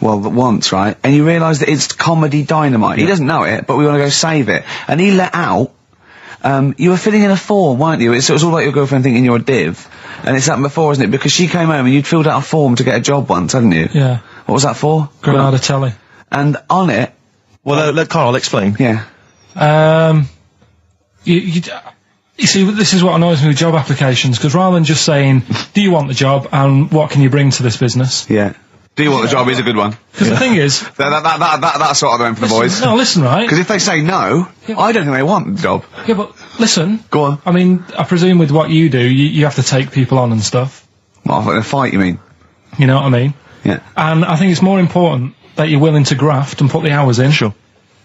once, right? And you realise that it's comedy dynamite. He doesn't know it, but we want to go save it. And he let out, you were filling in a form, weren't you? It was all like your girlfriend thinking you're a div. And it's happened before, isn't it? Because she came home and you'd filled out a form to get a job once, hadn't you? Yeah. What was that for? Granada Telly. And on it, Well, let Carl explain. yeah. You see, this is what annoys me with job applications, because rather than just saying, do you want the job and what can you bring to this business? Yeah. Do you want the job is a good one. Because the thing is... That's sort of the one for the boys. No, listen, right? Because if they say no, I don't think they want the job. Yeah, but listen. Go on. I mean, I presume with what you do, you have to take people on and stuff. What, in a fight, you mean? You know what I mean? Yeah. And I think it's more important that you're willing to graft and put the hours in. Sure.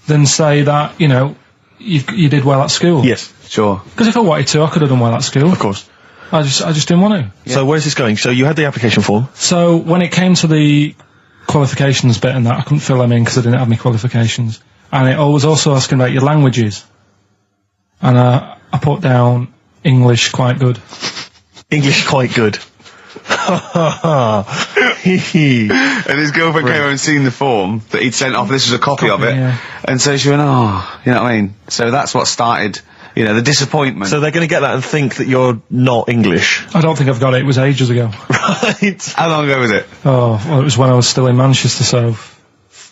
Than say that, you know, you did well at school. Yes. Sure. Because if I wanted to, I could have done well at school. Of course. I just didn't want to. So where's this going? So you had the application form. So when it came to the qualifications bit and that, I couldn't fill them in because I didn't have my qualifications. And it was also asking about your languages. And I put down English quite good. English quite good. And his girlfriend came over and seen the form that he'd sent off. This was a copy of it. Yeah. And so she went, oh, you know what I mean? So that's what started, you know, the disappointment. So they're going to get that and think that you're not English. I don't think I've got it. It was ages ago. Right. How long ago was it? Oh, well, it was when I was still in Manchester, so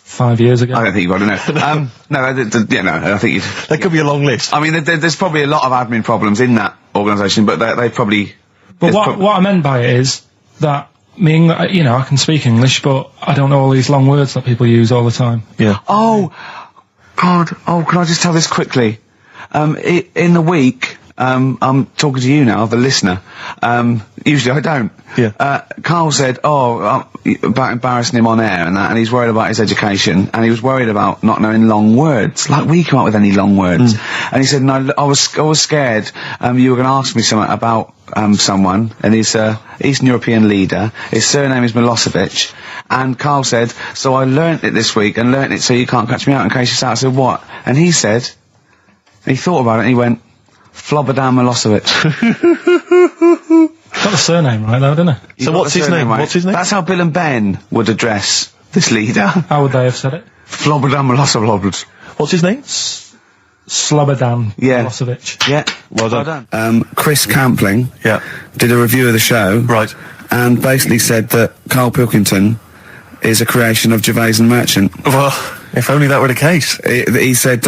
5 years ago. I don't think you've got to know. No, I think That could be a long list. I mean, there's probably a lot of admin problems in that organisation, but they probably... But what I meant by it is that I can speak English, but I don't know all these long words that people use all the time. Yeah. Oh, God. Oh, can I just tell this quickly? In the week, I'm talking to you now, the listener. Usually I don't. Yeah. Karl said, about embarrassing him on air and that, and he's worried about his education, and he was worried about not knowing long words. Like, we come up with any long words. And he said, no, I was scared, you were going to ask me something about, someone, and he's a Eastern European leader. His surname is Milosevic. And Karl said, so I learnt it this week, and learnt it so you can't catch me out in case you start. I said, what? And he said, he thought about it, and he went, Flobodan Milosevic. Got the surname right, though, didn't he? So what's his name? Right? What's his name? That's how Bill and Ben would address this leader. How would they have said it? Flobodan Milosevic. What's his name? Slobodan Milosevic. Yeah. Well done. Chris Campling Yeah. did a review of the show. Right. And basically said that Karl Pilkington is a creation of Gervais and Merchant. Well, if only that were the case. He said,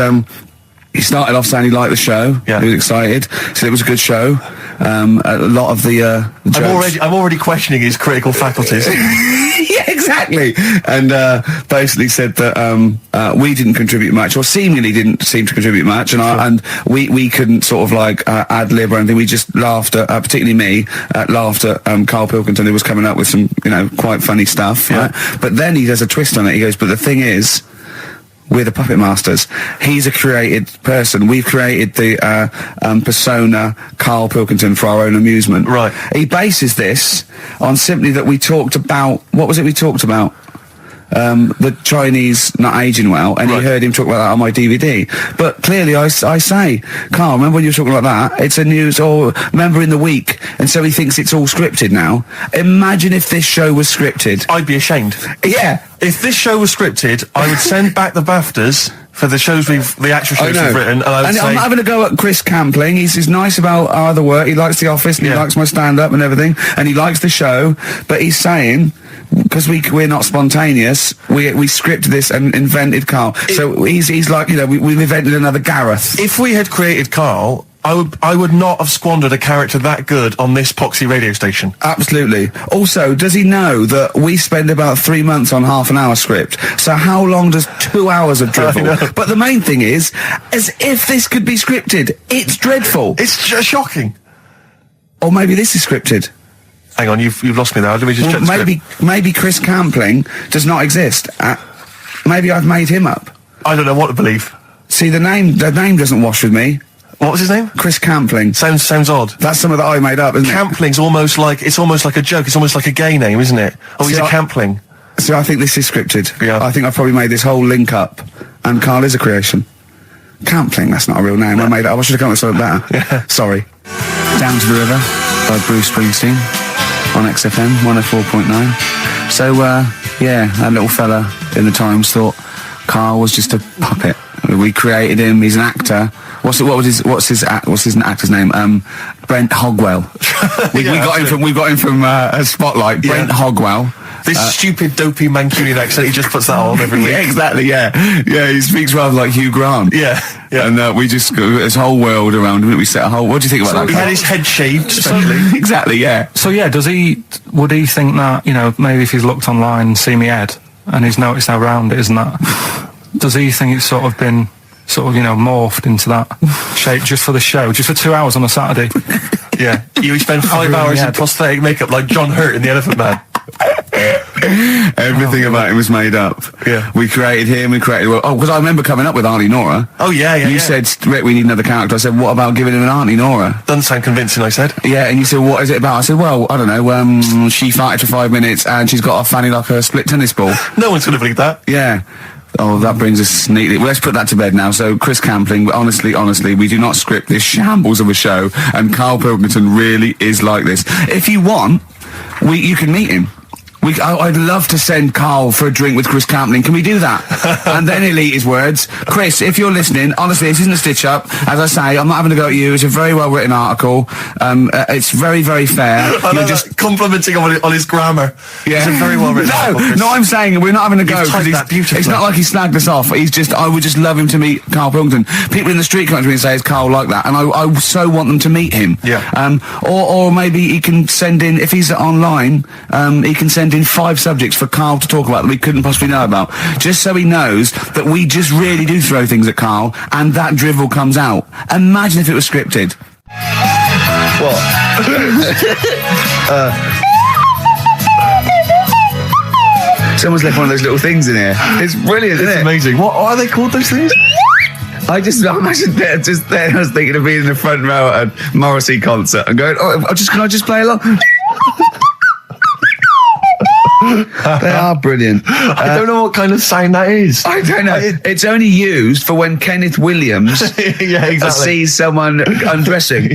he started off saying he liked the show. Yeah. He was excited. Said it was a good show. A lot of the jokes. I'm already questioning his critical faculties. Yeah, exactly. And basically said that we didn't contribute much, or seemingly didn't seem to contribute much, and we couldn't sort of like ad lib or anything. We just laughed at, particularly me, laughed at Karl Pilkington, who was coming up with some, quite funny stuff. Yeah. Right? But then he does a twist on it. He goes, but the thing is, we're the puppet masters. He's a created person. We've created the persona Karl Pilkington for our own amusement. Right. He bases this on simply that we talked about... What was it we talked about? The Chinese not aging well, and Right. he heard him talk about that on my DVD. But clearly I say, Karl, remember when you were talking like that? It's a news, or remember in the week, and so he thinks it's all scripted now. Imagine if this show was scripted. I'd be ashamed. Yeah. If this show was scripted, I would send back the BAFTAs for the actual shows we've written, and I would say... I'm not having a go at Chris Campling. He's nice about our other work. He likes The Office, and he likes my stand-up and everything, and he likes the show, but he's saying... Because we're not spontaneous, we scripted this and invented Karl. So he's like, we've invented another Gareth. If we had created Karl, I would not have squandered a character that good on this poxy radio station. Absolutely. Also, does he know that we spend about 3 months on half an hour script? So how long does 2 hours of drivel? But the main thing is, as if this could be scripted, it's dreadful. It's shocking. Or maybe this is scripted. Hang on, you've lost me there. Let me just check the script. Maybe Chris Campling does not exist. Maybe I've made him up. I don't know what to believe. See, the name doesn't wash with me. What was his name? Chris Campling. Sounds odd. That's something that I made up, isn't it? Campling's almost like a joke. It's almost like a gay name, isn't it? Oh, he's a Campling. So I think this is scripted. Yeah. I think I've probably made this whole link up, and Karl is a creation. Campling, that's not a real name. I made it up. I should have come up with something better. Yeah. Sorry. Down to the River by Bruce Springsteen on XFM 104.9. So, that little fella in the Times thought Karl was just a puppet. We created him. He's an actor. What's his actor's name? Brent Hogwell. we got him from Spotlight. Brent Hogwell. This stupid, dopey Mancunian accent, he just puts that on every week. Yeah, exactly, yeah. Yeah, he speaks rather like Hugh Grant. Yeah. And we just got this whole world around him. We set a whole... What do you think about that? He had his head shaved, especially. Exactly, yeah. So, yeah, would he think that, maybe if he's looked online and seen me head, and he's noticed how round it is and that, does he think it's sort of been, morphed into that shape just for the show, just for 2 hours on a Saturday? Yeah. You spend 5 hours in prosthetic makeup like John Hurt in The Elephant Man. Everything about him was made up. Yeah. We created him, because I remember coming up with Auntie Nora. Oh, yeah. You said, Rick, we need another character. I said, what about giving him an Auntie Nora? Doesn't sound convincing, I said. Yeah, and you said, what is it about? I said, well, I don't know, she farted for 5 minutes and she's got a fanny like a split tennis ball. No one's going to believe that. Yeah. Oh, that brings us neatly. Well, let's put that to bed now. So, Chris Campling, honestly, we do not script this shambles of a show, and Karl Pilkington really is like this. If you want, you can meet him. I'd love to send Karl for a drink with Chris Campling. Can we do that? And then he'll eat his words. Chris, if you're listening, honestly, this isn't a stitch-up. As I say, I'm not having a go at you. It's a very well-written article. It's very, very fair. I know just complimenting him on his grammar. Yeah. It's a very well-written article. No, I'm saying we're not having a go. You've typed that beautifully. It's not like he snagged us off. I would just love him to meet Karl Pilkington. People in the street come up to me and say, is Karl like that? And I so want them to meet him. Yeah. Or maybe he can send in, if he's online, he can send in 5 subjects for Karl to talk about that we couldn't possibly know about, just so he knows that we just really do throw things at Karl and that drivel comes out. Imagine if it was scripted. What? Someone's left one of those little things in here. It's brilliant, isn't it? It's amazing. What are they called, those things? I imagine they're just there. I was thinking of being in the front row at a Morrissey concert and going, can I just play along? They are brilliant. I don't know what kind of sound that is. I don't know. It's only used for when Kenneth Williams sees someone undressing.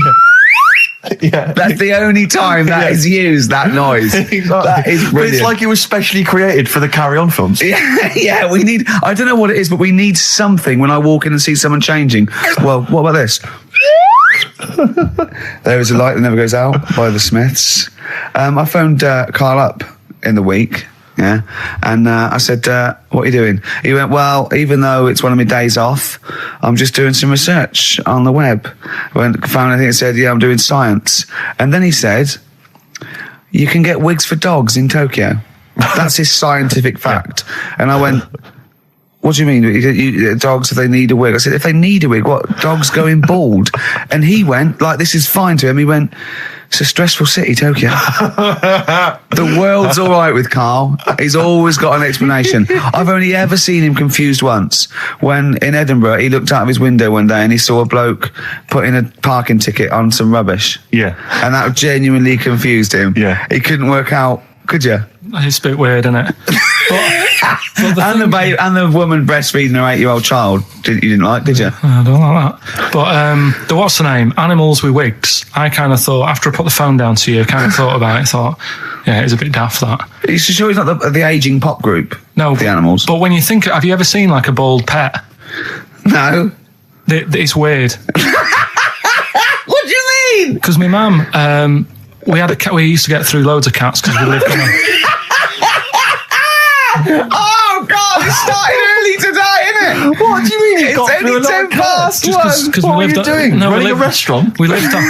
Yeah. That's the only time that is used, that noise. Exactly. That is brilliant. But it's like it was specially created for the Carry On films. Yeah, we need, I don't know what it is, but we need something when I walk in and see someone changing. Well, what about this? There is a light that never goes out by the Smiths. I phoned Karl up in the week, and I said, what are you doing? He went, well, even though it's one of my days off, I'm just doing some research on the web. I found anything that said, I'm doing science. And then he said, you can get wigs for dogs in Tokyo. That's his scientific fact. And I went, what do you mean? Dogs, if they need a wig? I said, if they need a wig, what? Dogs going bald? And he went, like, this is fine to him. He went, it's a stressful city, Tokyo. The world's all right with Karl. He's always got an explanation. I've only ever seen him confused once. When in Edinburgh, he looked out of his window one day and he saw a bloke putting a parking ticket on some rubbish. Yeah. And that genuinely confused him. Yeah. He couldn't work out, could you? It's a bit weird, isn't it? And the woman breastfeeding her 8-year-old child, you didn't like, did you? I don't like that. But the what's the name? Animals with wigs. I kind of thought, after I put the phone down to you, I kind of thought about it. Thought, yeah, it's a bit daft, that. Are you sure he's not the ageing pop group? No, the Animals. But when you think, have you ever seen like a bald pet? No. It's weird. What do you mean? Because my mum, we had a cat. We used to get through loads of cats because we lived on a. Oh God! It started early today, isn't it? What do you mean? It's only 10 past 1. What were you doing? Running a restaurant? We lived on.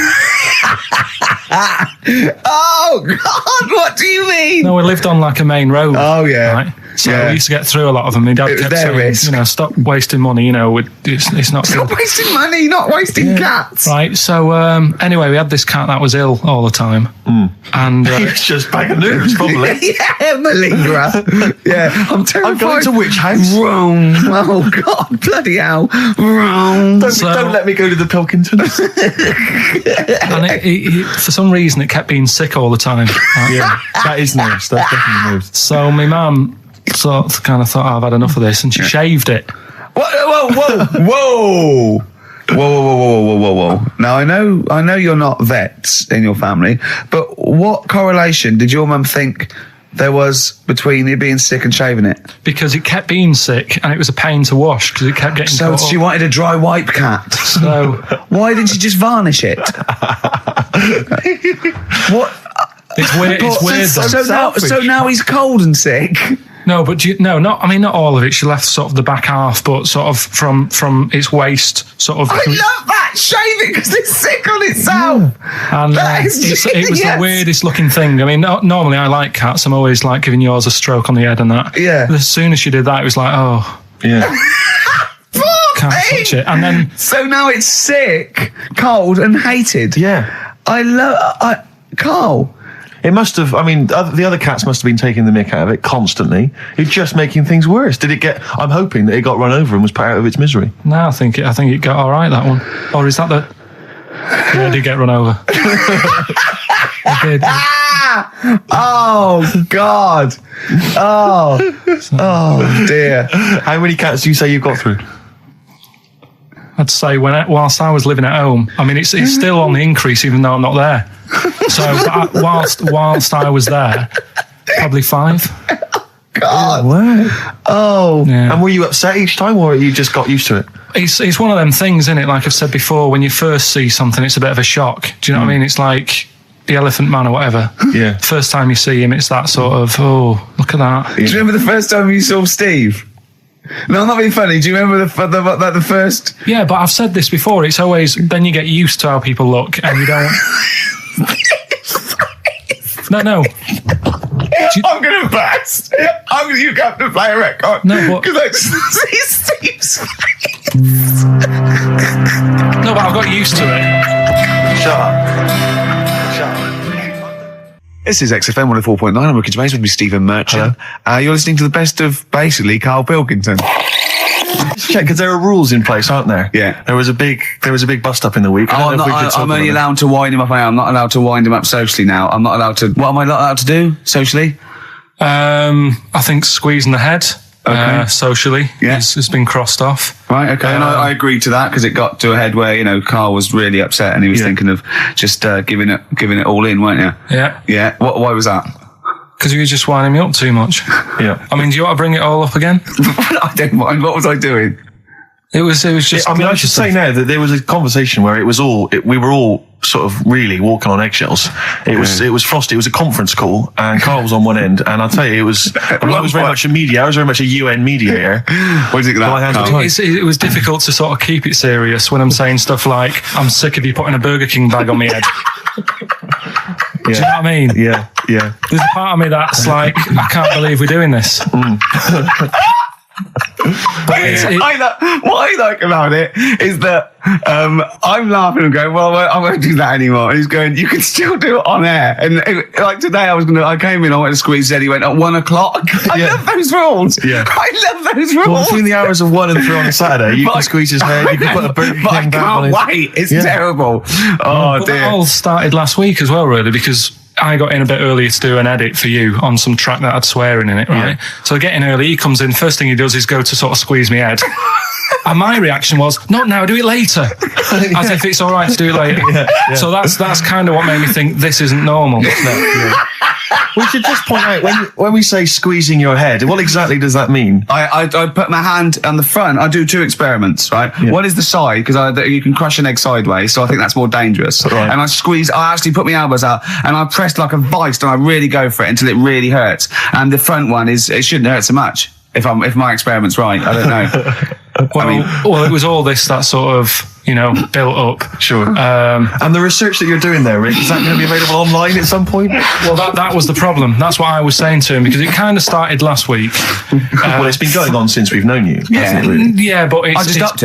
Oh God! What do you mean? No, we lived on like a main road. Oh yeah. Right? So we used to get through a lot of them. My dad kept saying, risk. Stop wasting money. It's not. Stop wasting money, not wasting cats. Right. So anyway, we had this cat that was ill all the time, and he was just bag of nerves, probably. Yeah, malingerer. Yeah, I'm terrified. I'm going to which house? Rome. Oh God, bloody hell, Rome. Don't let me go to the Pilkingtons. And it, for some reason, it kept being sick all the time. Yeah, that is nerves. That's definitely nerves. So my mum kind of thought, I've had enough of this, and she shaved it. Whoa. Now I know you're not vets in your family, but what correlation did your mum think there was between you being sick and shaving it? Because it kept being sick, and it was a pain to wash because it kept getting. So she wanted a dry wipe cat. So why didn't she just varnish it? What? It's weird. It's weird. So now he's cold and sick. No, but not all of it. She left sort of the back half, but sort of from its waist, sort of. I love that. Shave it because it's sick on itself. And it was the weirdest looking thing. I mean, normally I like cats. I'm always like giving yours a stroke on the head and that. Yeah. But as soon as she did that, it was like, oh. Yeah. Can't touch it. And then. So now it's sick, cold, and hated. Yeah. Karl. It must have, I mean, the other cats must have been taking the mick out of it constantly. It's just making things worse. Did it get, I'm hoping that it got run over and was put out of its misery. No, I think it got all right, that one. Or is that Yeah, it did get run over. It did. Oh, God. Oh, dear. How many cats do you say you've got through? I'd say whilst I was living at home, I mean, it's still on the increase even though I'm not there. So whilst I was there, Probably 5. God. Wow. Oh. Yeah. And were you upset each time, or you just got used to it? It's one of them things, isn't it? Like I've said before, when you first see something, it's a bit of a shock. Do you know what I mean? It's like the Elephant Man or whatever. Yeah. First time you see him, it's that sort of, oh, look at that. Do you remember the first time you saw Steve? No, I'm not being funny. Do you remember the first? Yeah, but I've said this before. It's always, then you get used to how people look and you don't... No. I'm going to burst. You have to play a record. No, but... Because I just see Steve's face. No, but I've got used to it. Shut up. This is XFM 104.9. I'm Ricky Gervais with me, Stephen Merchant. You're listening to the best of, basically, Karl Pilkington. Just check, because there are rules in place, aren't there? Yeah. There was a big bust up in the week. I'm only allowed to wind him up. I'm not allowed to wind him up socially now. I'm not allowed to... What am I not allowed to do socially? I think squeezing the head socially has been crossed off. Right, okay. And I agreed to that because it got to a head where, you know, Karl was really upset and he was thinking of just giving it all in, weren't you? Yeah. Yeah. Why was that? Because you were just winding me up too much. Yeah. I mean, do you want to bring it all up again? I don't mind. What was I doing? It was just... I mean, I should say now that there was a conversation where we were all sort of really walking on eggshells. It was frosty. It was a conference call, and Karl was on one end. And I'll tell you, I was very much a media. I was very much a UN mediator. What is it that? It was difficult to sort of keep it serious when I'm saying stuff like, "I'm sick of you putting a Burger King bag on my head." Do you know what I mean? Yeah. There's a part of me that's like, I can't believe we're doing this. What I like about it is that I'm laughing and going, well, I won't do that anymore. And he's going, you can still do it on air. And like today, I came in, I went to squeeze Eddie, went at 1 o'clock. I love those rules. Yeah. I love those rules. Well, between the hours of 1 and 3 on a Saturday, you can squeeze his head, you can put a Burger King I bag on his... can't wait. It's terrible. Oh, but dear. that all started last week as well, really, because I got in a bit earlier to do an edit for you on some track that had swearing in it, right? Yeah. So I get in early, he comes in, first thing he does is go to sort of squeeze me head. And my reaction was, not now, do it later. As if it's all right to do it later. Yeah. So that's kind of what made me think this isn't normal. We should just point out, when we say squeezing your head, what exactly does that mean? I put my hand on the front. I do 2 experiments, right? Yeah. One is the side, because you can crush an egg sideways, so I think that's more dangerous. Right. And I actually put my elbows out, and I pressed like a vice, and I really go for it until it really hurts. And the front one it shouldn't hurt so much, if my experiment's right. I don't know. Well, it was all this that sort of, built up. Sure. And the research that you're doing there, Rick, is that going to be available online at some point? Well, that was the problem. That's what I was saying to him, because it kind of started last week. Well, it's been going on since we've known you. Yeah, but I just upped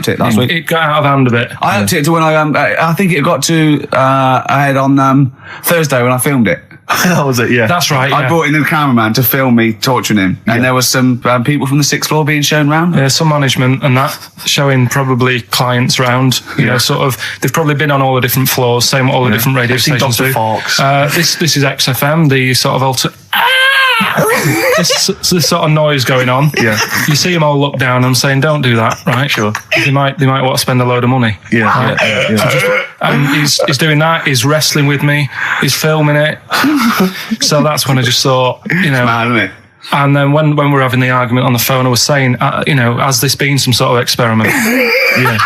it last week. It got out of hand a bit. I upped it to when I think it got to ahead on Thursday when I filmed it. That was it, yeah. That's right. I brought in a cameraman to film me torturing him, and there was some people from the 6th floor being shown round. Yeah, some management and that, showing probably clients round. Sort of. They've probably been on all the different floors, same what all the different radio stations do. Fox. This is XFM, the sort of this sort of noise going on. Yeah. You see them all look down and saying, "Don't do that," right? Sure. They might want to spend a load of money. Yeah. Right? And he's doing that. He's wrestling with me. He's filming it. So that's when I just thought, It's mad, isn't it? And then when we were having the argument on the phone, I was saying, has this been some sort of experiment? Yeah.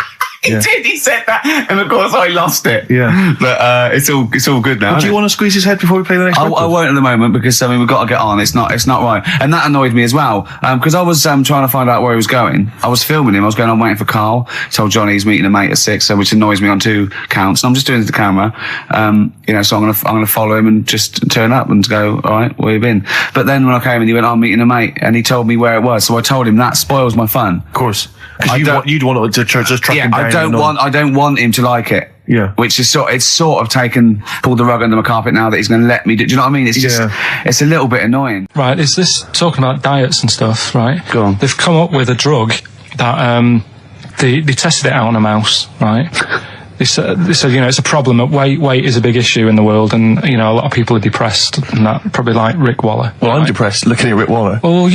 He did. He said that, and of course I lost it. Yeah, but it's all good now. Do you want to squeeze his head before we play the next? I won't at the moment, because we've got to get on. It's not right, and that annoyed me as well, because I was trying to find out where he was going. I was filming him. I was going on waiting for Karl. Told Johnny he's meeting a mate at 6, which annoys me on 2 counts. And I'm just doing it to the camera, So I'm gonna follow him and just turn up and go, all right, where you been? But then when I came and he went, I'm meeting a mate, and he told me where it was. So I told him that spoils my fun. Of course. Because you'd want to just track him down. I don't want him to like it. Yeah. Which is pulled the rug under my carpet now that he's going to let me do. Do you know what I mean? It's just, it's a little bit annoying. Right. Is this talking about diets and stuff? Right. Go on. They've come up with a drug that they tested it out on a mouse. Right. They said it's a problem. That weight is a big issue in the world, and a lot of people are depressed, and that probably like Rick Waller. Well, I'm depressed looking at Rick Waller. Well,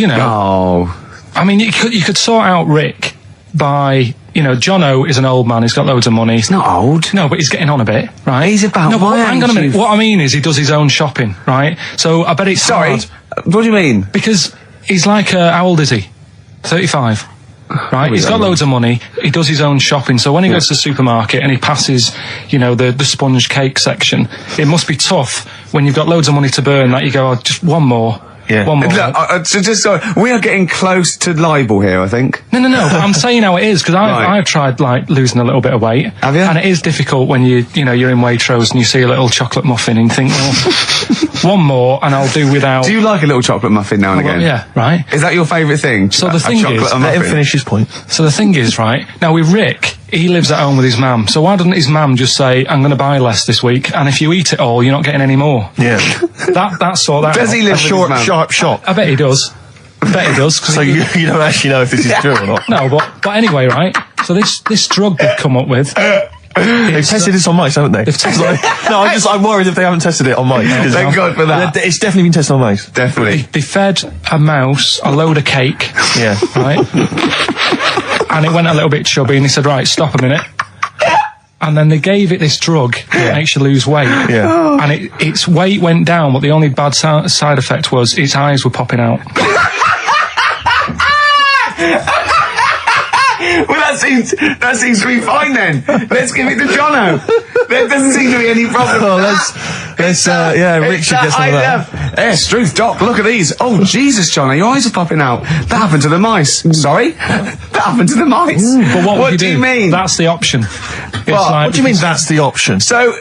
I mean, you could sort out Rick by you know, Jono is an old man. He's got loads of money. He's not old. No, but he's getting on a bit, right? He's about no, but my hang on a age, minute. you- What I mean is he does his own shopping, right? So I bet it's Sorry. hard. What do you mean? Because he's like, how old is he? 35. Right, he's got loads of money. He does his own shopping. So when he goes to the supermarket and he passes, you know, the sponge cake section, it must be tough when you've got loads of money to burn that you go, oh, just one more. Yeah. One more. Look, so just sorry, we are getting close to libel here, I think. No. But I'm saying how it is because Right. I've tried like losing a little bit of weight. Have you? And it is difficult when you're in Waitrose and you see a little chocolate muffin and you think, well, one more and I'll do without. Do you like a little chocolate muffin now and Well, again? yeah, right. Is that your favourite thing? So the A thing chocolate is- and Let him muffin? finish his point. So the thing is, right, now with Rick, he lives at home with his mum. So why doesn't his mum just say, I'm going to buy less this week, and if you eat it all, you're not getting any more? Yeah. That's sort that Does out. he live with his Short, mum? sharp shot. I bet he does. I bet he does. 'Cause So you don't actually know if this is true or not. No, but anyway, right, so this drug they've come up with, They've tested this on mice, haven't they? They've tested it. No, I'm worried if they haven't tested it on mice. because- Thank God for that. It's definitely been tested on mice. Definitely. they fed a mouse a load of cake, Yeah. right, and it went a little bit chubby, and he said, right, stop a minute. And then they gave it this drug that makes you lose weight. Yeah. And its weight went down, but the only bad side effect was its eyes were popping out. Well, that seems to be fine then. Let's give it to Jono. There doesn't seem to be any problem. Oh, Rick should get some of that. Yes, Struth, Doc, look at these. Oh, Jesus, Jono, your eyes are popping out. That happened to the mice. Sorry? That happened to the mice. But what would do you you mean? That's the option. What do you mean that's the option? So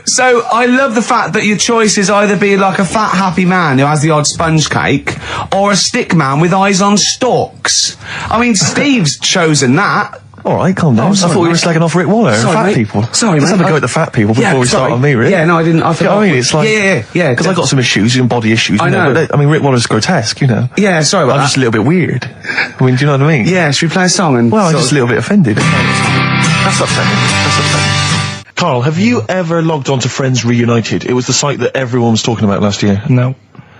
I love the fact that your choice is either be like a fat, happy man who has the odd sponge cake, or a stick man with eyes on stalks. I mean, Steve's chosen that. All right, calm down. I sorry, thought we were mate. slagging off Rick Waller and Sorry, fat mate. people. Sorry, Let's mate. have a go at the fat people before we start sorry. on me, Rick. Yeah, no, I didn't. I You know forgot. what I mean, it's like Yeah. because I got some issues and body issues. I you know. But Rick Waller's grotesque, you know. Yeah, sorry about I'm that. just a little bit weird. I mean, do you know what I mean? Yeah, should we play a song and? Well, I'm sort just of- a little bit offended. That's upsetting. Carl, have you ever logged on to Friends Reunited? It was the site that everyone was talking about last year. No.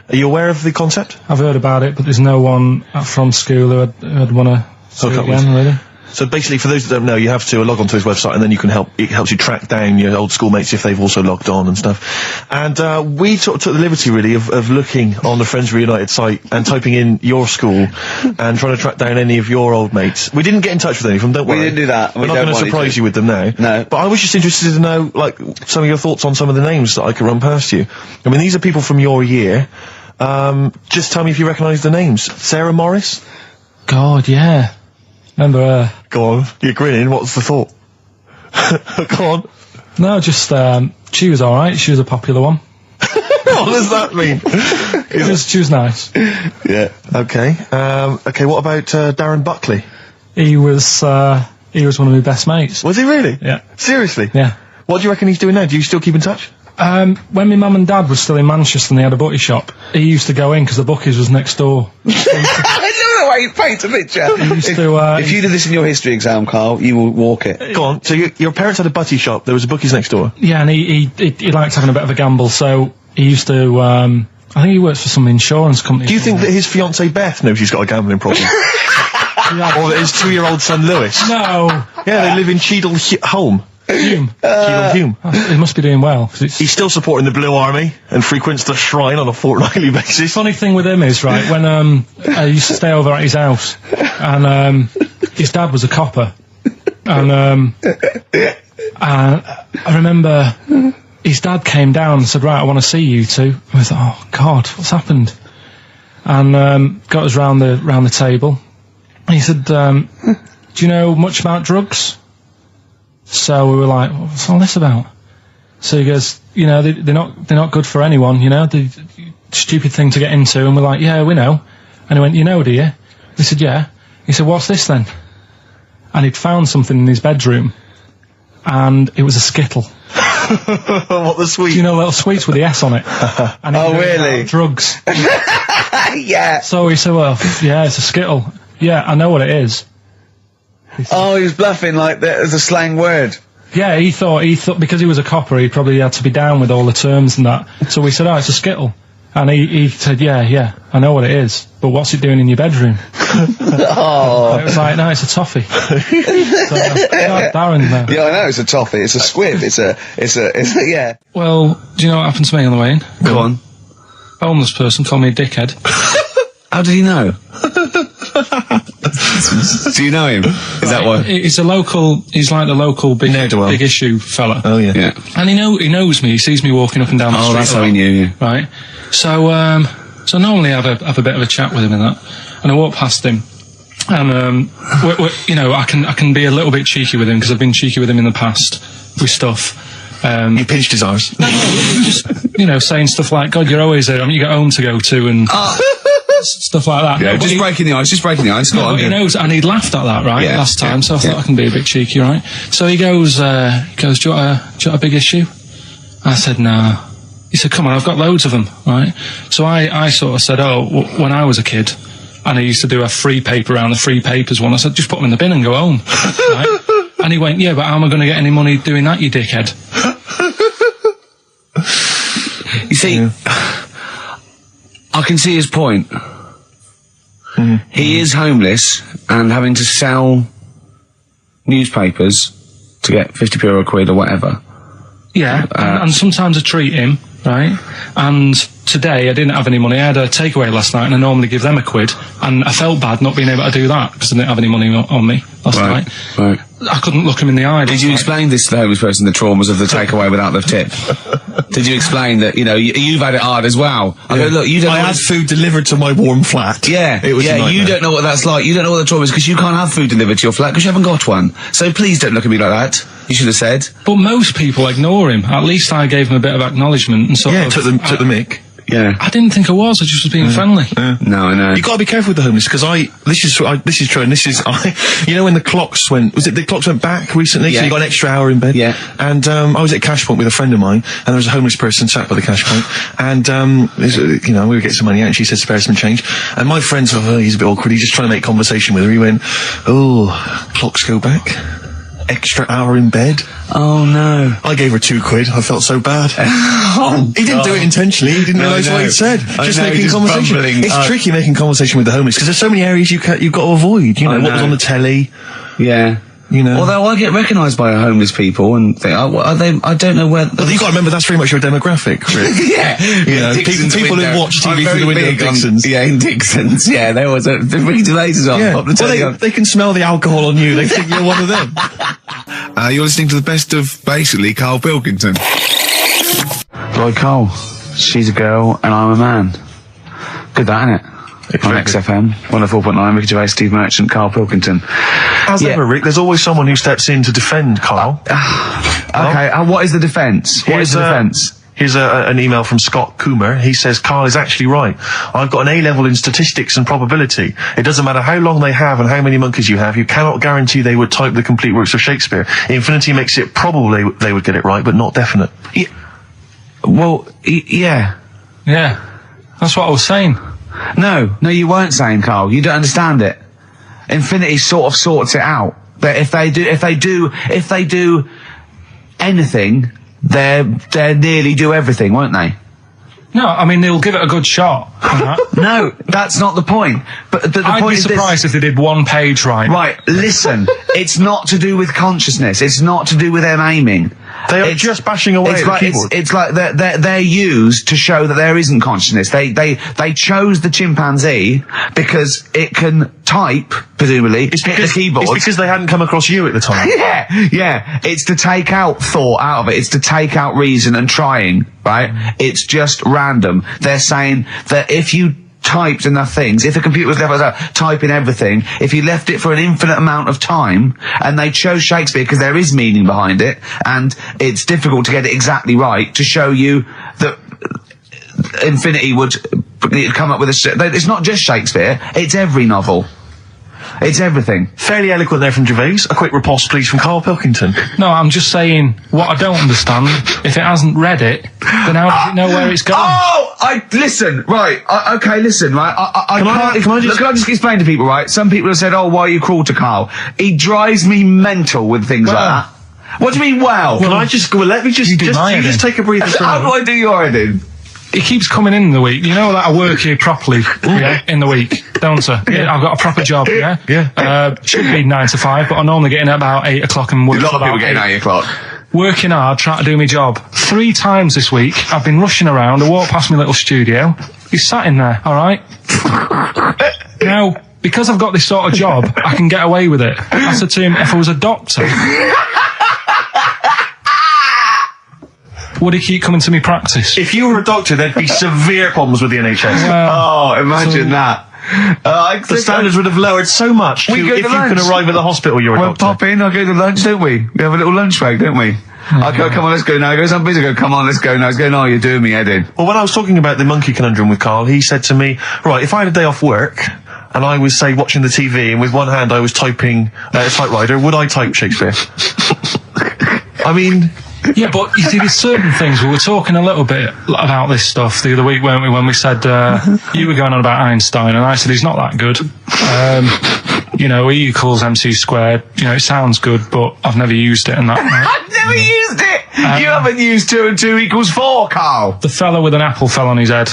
Are you aware of the concept? I've heard about it, but there's no one from school who'd want to see it up with. again, really. So basically, for those that don't know, you have to log on to his website, and then it helps you track down your old schoolmates if they've also logged on and stuff. And we took the liberty, really, of looking on the Friends Reunited site and typing in your school and trying to track down any of your old mates. We didn't get in touch with any of them, don't worry. We didn't do that. We're We not don't going to want you surprise to. you with them now. No. But I was just interested to know, like, some of your thoughts on some of the names that I could run past you. I mean, these are people from your year. Just tell me if you recognise the names. Sarah Morris? God, yeah. Remember her? Go on, you're grinning. What's the thought? Go on. No, just, she was alright. She was a popular one. What does that mean? She was nice. Yeah. Okay. Okay. What about Darren Buckley? He was one of my best mates. Was he really? Yeah. Seriously? Yeah. What do you reckon he's doing now? Do you still keep in touch? When my mum and dad were still in Manchester and they had a butty shop, he used to go in because the Bucky's was next door. I know the way you paint a picture. If you did this in your history exam, Carl, you will walk it. Go on. So your parents had a butty shop. There was a bookies next door. Yeah, and he liked having a bit of a gamble, so he used to, I think he works for some insurance company. Do you think that his fiancée Beth knows he's got a gambling problem? Or that his 2-year-old son Lewis? No. Yeah, they live in Cheadle Home. Hume. Cheadle Hume. He must be doing well. 'Cause it's He's still supporting the Blue Army and frequents the shrine on a fortnightly basis. funny thing with him is, right, when I used to stay over at his house, and his dad was a copper, and I remember his dad came down and said, right, I want to see you two. I thought, oh God, what's happened? And got us round the table. And he said, do you know much about drugs? So we were like, what's all this about? So he goes, you know, they're not good for anyone, you know, the stupid thing to get into. And we're like, yeah, we know. And he went, you know, do you? We said, yeah. He said, what's this then? And he'd found something in his bedroom, and it was a Skittle. What the sweet? Do you know little sweets with the S on it? And Oh, really? Drugs. Yeah. So he said, well, yeah, it's a Skittle. Yeah, I know what it is. Oh, he was bluffing like that as a slang word. Yeah, he thought because he was a copper, he probably had to be down with all the terms and that. So we said, oh, it's a Skittle. And he said, yeah, I know what it is, but what's it doing in your bedroom? Oh. It was like, no, it's a toffee. So, Darren there. Yeah, I know, it's a toffee, it's a squib, it's a, yeah. Well, do you know what happened to me on the way in? Go on. A homeless person called me a dickhead. How did he know? Do you know him? Is that why? He's like the local big issue fella. Oh, yeah. Yeah. And he knows me, he sees me walking up and down the street. Oh, that's how he knew you. Right. So normally I have a bit of a chat with him and that, and I walk past him, and I can be a little bit cheeky with him because I've been cheeky with him in the past with stuff. You pinched his arse. Just saying stuff like, "God, you're always there. I mean, you got home to go to," and stuff like that. Yeah, no, just breaking the ice. No, but he knows, and he laughed at that last time. So I thought I can be a bit cheeky, right? So he goes, "Do you want a big issue?" I said, "No." He said, "Come on, I've got loads of them," right? So I sort of said, when I was a kid, and I used to do a free paper around the free papers one, I said, "Just put them in the bin and go home." Right? And he went, "Yeah, but how am I going to get any money doing that, you dickhead?" You see, I can see his point. He is homeless and having to sell newspapers to get 50p or a quid or whatever. Yeah, and sometimes I treat him, right? And today I didn't have any money. I had a takeaway last night, and I normally give them a quid, and I felt bad not being able to do that because I didn't have any money on me last night. Right. I couldn't look him in the eye. Did you explain this to the homeless person, the traumas of the takeaway without the tip? Did you explain that, you've had it hard as well? I go, look, I had food delivered to my warm flat. Yeah, it was a nightmare. You don't know what that's like. You don't know what the trauma is because you can't have food delivered to your flat because you haven't got one. So please don't look at me like that. You should have said. But most people ignore him. At least I gave him a bit of acknowledgement and sort of... took the mick. Yeah. I didn't think I was. I just was being friendly. No, I know. You got to be careful with the homeless because this is true, and when the clocks went back recently, so you got an extra hour in bed. Yeah. And I was at Cash Point with a friend of mine, and there was a homeless person sat by the Cash Point, and we were getting some money out, and she said spare some change, and my friend thought, he's a bit awkward. He's just trying to make conversation with her. He went, clocks go back. Extra hour in bed. Oh no. I gave her £2. I felt so bad. He didn't do it intentionally. He didn't realise what he said. Just making conversation. It's tricky making conversation with the homeless because there's so many areas you've got to avoid. What was on the telly. Yeah. Although I get recognised by homeless people and think, are they? I don't know where. But you got to remember that's very much your demographic, Rick. Yeah. People who watch TV through the window of Dixon's. In Dixon's. Yeah, there was a read lasers on. Yeah. They can smell the alcohol on you. They think you're one of them. You're listening to the best of basically Karl Pilkington. Like Karl, she's a girl and I'm a man. Good, that, innit? On XFM, 104.9, Ricky Gervais, Steve Merchant, Karl Pilkington. As ever, Rick, there's always someone who steps in to defend Karl. Okay, what is the defence? Here's an email from Scott Coomer. He says, Karl is actually right. I've got an A-level in statistics and probability. It doesn't matter how long they have and how many monkeys you have. You cannot guarantee they would type the complete works of Shakespeare. Infinity makes it probable they would get it right, but not definite. Yeah. Well, yeah. Yeah. That's what I was saying. No, you weren't saying, Karl. You don't understand it. Infinity sort of sorts it out. That if they do anything, they nearly do everything, won't they? No, I mean they'll give it a good shot. No, that's not the point. But the I'd point be is surprised if they did one page right. Right, listen. It's not to do with consciousness. It's not to do with them aiming. They are just bashing away at the keyboard. It's like they're used to show that there isn't consciousness. They chose the chimpanzee because it can type, presumably, hit the keyboard. It's because they hadn't come across you at the time. Yeah. It's to take out thought out of it. It's to take out reason and trying, right? It's just random. They're saying that if you typed enough things, if the computer was left typing everything, if you left it for an infinite amount of time, and they chose Shakespeare because there is meaning behind it, and it's difficult to get it exactly right, to show you that Infinity would come up with it's not just Shakespeare, it's every novel. It's everything. Fairly eloquent there from Gervais. A quick riposte, please, from Karl Pilkington. No, I'm just saying, what I don't understand, if it hasn't read it, then how does it know where it's going? Listen, right, listen, right, Can I just explain to people, right? Some people have said, why are you cruel to Karl? He drives me mental with things like that. What do you mean, let me just take a breather. How do I do your editing? He keeps coming in the week. You know that I work here properly, in the week, don't I? Yeah, I've got a proper job, should be 9 to 5, but I normally get in at about 8 o'clock and work. A lot of people getting 8 o'clock. Working hard, trying to do my job. 3 times this week, I've been rushing around. I walked past my little studio. He's sat in there, all right? Now, because I've got this sort of job, I can get away with it. I said to him, if I was a doctor, would he keep coming to me practice? If you were a doctor, there'd be severe problems with the NHS. Imagine that. The standards would have lowered so much if you can arrive at the hospital, you're a doctor. Pop in, I'll go to lunch, don't we? We have a little lunch break, don't we? I go, come on, let's go now. He goes, I'm busy. I go, come on, let's go now. He's going, oh, you're doing me head in. Well, when I was talking about the monkey conundrum with Karl, he said to me, right, if I had a day off work, and I was, say, watching the TV, and with one hand I was typing a typewriter, would I type Shakespeare? I mean... Yeah, but you see, there's certain things. We were talking a little bit about this stuff the other week, weren't we, when we said, you were going on about Einstein, and I said he's not that good. You know, E equals MC squared. You know, it sounds good, but I've never used it and that. I've never used it! You haven't used 2 and 2 equals 4, Karl! The fella with an apple fell on his head.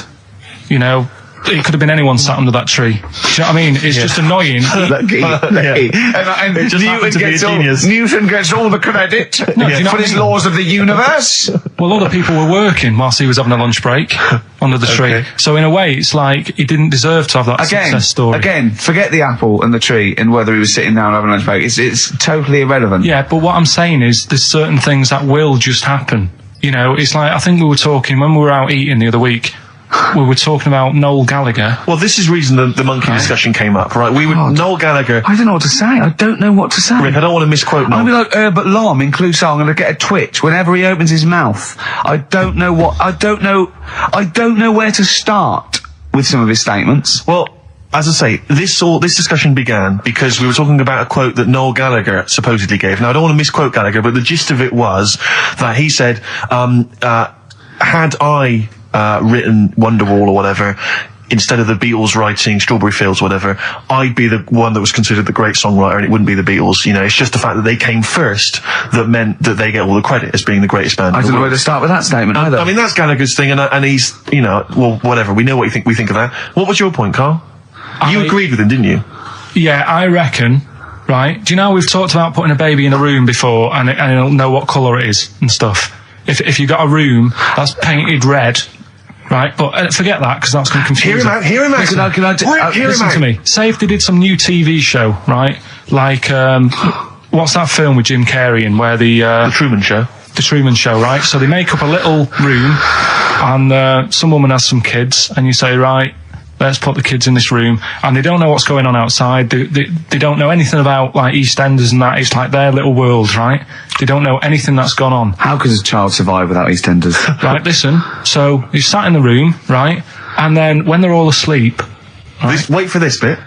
You know, it could have been anyone sat under that tree. Do you know what I mean? It's just annoying. Lucky. And It just happened to be a genius. Newton gets all the credit do you know for what I his mean? laws of the universe. Well, other people were working whilst he was having a lunch break under the tree. Okay. So in a way, it's like he didn't deserve to have that success story. Again, forget the apple and the tree and whether he was sitting down having a lunch break. It's totally irrelevant. Yeah, but what I'm saying is there's certain things that will just happen. You know, it's like, I think we were talking, when we were out eating the other week, we were talking about Noel Gallagher. Well, this is the reason the monkey discussion came up, right? Noel Gallagher... I don't know what to say. I don't know what to say. Rick, I don't want to misquote Noel. I'll be like Herbert Lom in Clue Song, and I get a twitch whenever he opens his mouth. I don't know where to start with some of his statements. Well, as I say, this discussion began because we were talking about a quote that Noel Gallagher supposedly gave. Now, I don't want to misquote Gallagher, but the gist of it was that he said, had I... written Wonderwall or whatever, instead of the Beatles writing Strawberry Fields or whatever, I'd be the one that was considered the great songwriter and it wouldn't be the Beatles. You know, it's just the fact that they came first that meant that they get all the credit as being the greatest band. I don't know where to start with that statement either. I mean, that's Gallagher's thing, and he's, you know, well, whatever. We know what we think of that. What was your point, Karl? You agreed with him, didn't you? Yeah, I reckon, right? Do you know we've talked about putting a baby in a room before and it'll know what colour it is and stuff? If you got a room that's painted red, right, but forget that because that's going to confuse Hear him out. Listen to me. Say if they did some new TV show, right? Like, what's that film with Jim Carrey in where the Truman Show. The Truman Show, right? So they make up a little room and some woman has some kids and you say, right, let's put the kids in this room, and they don't know what's going on outside. They don't know anything about like EastEnders and that. It's like their little world, right? They don't know anything that's gone on. How could a child survive without EastEnders? Right, listen. So he's sat in the room, right? And then when they're all asleep, right, Wait for this bit.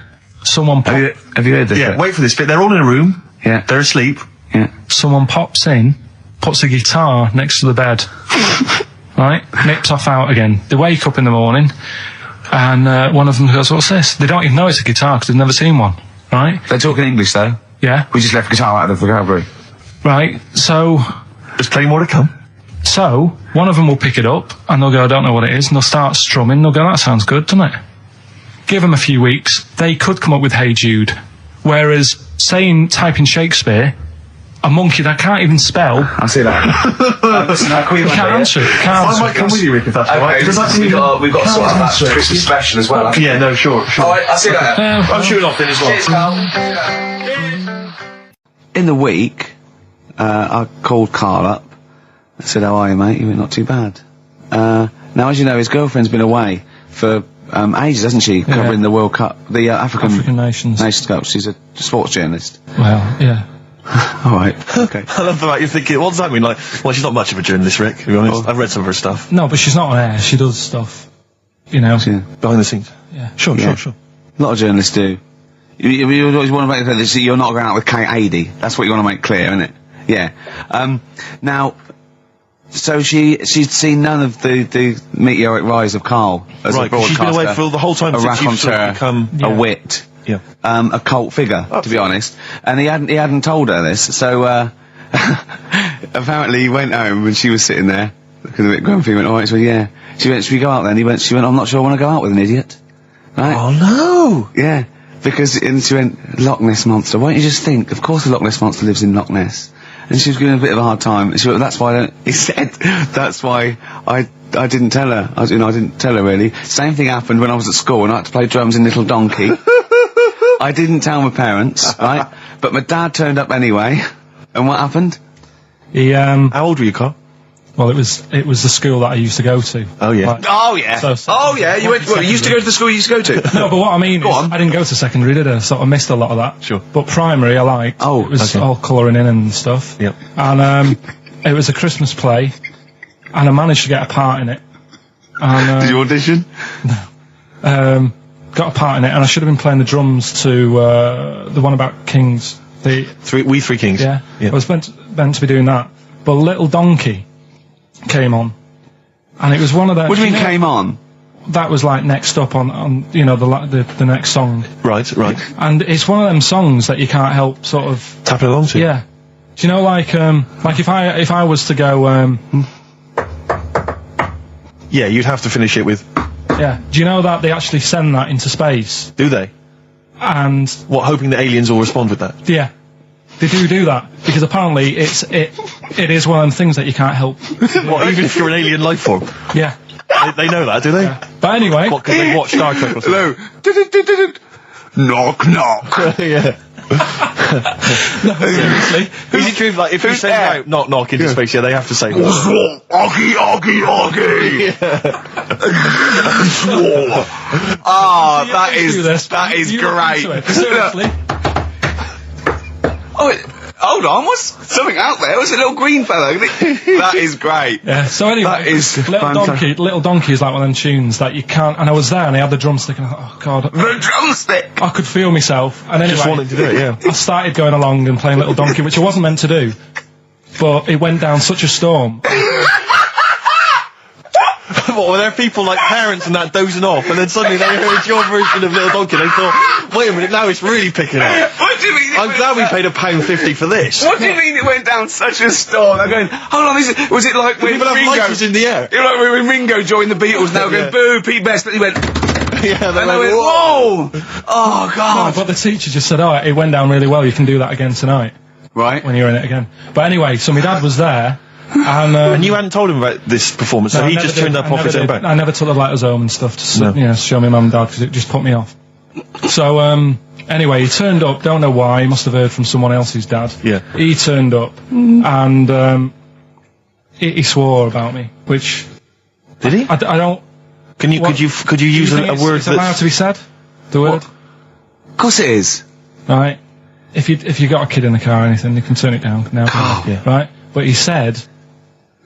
Someone Have you heard this? Yeah, wait for this bit. They're all in a room. Yeah. They're asleep. Yeah. Someone pops in, puts a guitar next to the bed, right? Nips off out again. They wake up in the morning. And one of them goes, what's this? They don't even know it's a guitar because they've never seen one, right? They're talking English, though. Yeah. We just left guitar out of the vocabulary. Right, so... There's plenty more to come. So, one of them will pick it up, and they'll go, I don't know what it is, and they'll start strumming, they'll go, that sounds good, doesn't it? Give them a few weeks, they could come up with Hey Jude. Whereas, typing Shakespeare, a monkey that can't even spell... I see that. Listen, can't answer it. I might come with you, Rick, if that's all right. We've got to sort out that Christmas special as well. Yeah, no, sure. All right, I'll see you later. I'm shooting off then as well. Cheers, Karl. In the week, I called Karl up. I said, how are you, mate? You went, not too bad. Now, as you know, his girlfriend's been away for ages, hasn't she? Covering the World Cup, the African Nations Cup. She's a sports journalist. Well, yeah. All right, okay. I love the fact you're thinking, what does that mean? Like, well, she's not much of a journalist, Rick, to be honest. I've read some of her stuff. No, but she's not on air, she does stuff, you know. Yeah. Behind the scenes. Yeah. Sure. A lot of journalists do. You always want to make clear that you're not going out with Kate Adie. That's what you want to make clear, isn't it? Yeah. Now, so she'd seen none of the meteoric rise of Karl as a Right, broadcaster. she's been away for the whole time a since you've sort of raconteur, become... a wit, Yeah. a cult figure, to be honest. And he hadn't told her this, so apparently he went home and she was sitting there Looking a bit grumpy, he went, alright, so yeah. She went, should we go out then? She went, I'm not sure I want to go out with an idiot. Right? Oh no! Yeah. Because, and she went, Loch Ness Monster. Why don't you just think, of course the Loch Ness Monster lives in Loch Ness. And she was giving a bit of a hard time. And she went, that's why he said, that's why I didn't tell her. I didn't tell her really. Same thing happened when I was at school and I had to play drums in Little Donkey. I didn't tell my parents, right? But my dad turned up anyway. And what happened? He, How old were you, Carl? well, it was the school that I used to go to. Oh yeah. Like, Oh, yeah. So- you went, well, you used to go to the school you used to go to? No, but what I mean is, on. I didn't go to secondary, did I? Sort of missed a lot of that. Sure. But primary, I liked. Oh, it was okay. all colouring in and stuff. Yep. And it was a Christmas play, and I managed to get a part in it. And, Did you audition? got a part in it, and I should have been playing the drums to the one about Kings. We Three Kings. Yeah. I was meant to be doing that, but Little Donkey came on, and it was one of the. What do you mean came on? That was like next up on the next song, Right. and it's one of them songs that you can't help sort of. Tapping along to. Yeah. Do you know, like if I was to go, Yeah, you'd have to finish it with. yeah. Do you know that they actually send that into space? Do they? And What? Hoping that aliens will respond with that. yeah, they do that because apparently it is one of them things that you can't help. What? Even if you're an alien life form, Yeah. they know that, do they? But anyway, What? Because they watch Star Trek or something. Hello. Knock, knock. Yeah. seriously, Is it true? Like if you who's send there? out knock knock into space, yeah, they have to say. Oggy, oggy, oggy. Ah, that do this. that is You look great. into it. Seriously. Oh, hold on, what's something out there? What's a little green fella? That is great. Yeah. So anyway, That is Little Donkey is like one of them tunes that you can't. And I was there, and I had the drumstick, and I thought, oh god, The drumstick. I could feel myself. And anyway, Just wanting to do it, yeah. I started going along and playing Little Donkey, which I wasn't meant to do, but it went down such a storm. What, were there people like parents and that dozing off, and then suddenly they heard your version of Little Donkey, and they thought, wait a minute, now it's really picking up. What do you mean? I'm glad we paid £1.50 for this. What do you mean it went down such a storm? I'm going, hold on, was it like when People have Ringo... lighters in the air. You know, like when Ringo joined the Beatles, now Yeah. going, boo, Pete Best, but he went... Yeah, And I went, whoa! Oh, God. But the teacher just said, oh, it went down really well, you can do that again tonight, Right. when you're in it again. But anyway, so my dad was there, and... And you hadn't told him about this performance, so no, I he never just did. turned up I off never his own did. back. I never took the letters home and stuff to No. show my mum and dad, because it just put me off. So, anyway, he turned up, don't know why, he must have heard from someone else's dad. Yeah. He turned up, and he swore about me, which... Did he? I don't... Could you use Do you a think word it's allowed that's... to be said? The word? Of course it is. Right. If you got a kid in the car or anything, you can turn it down now. Yeah. Right? But he said,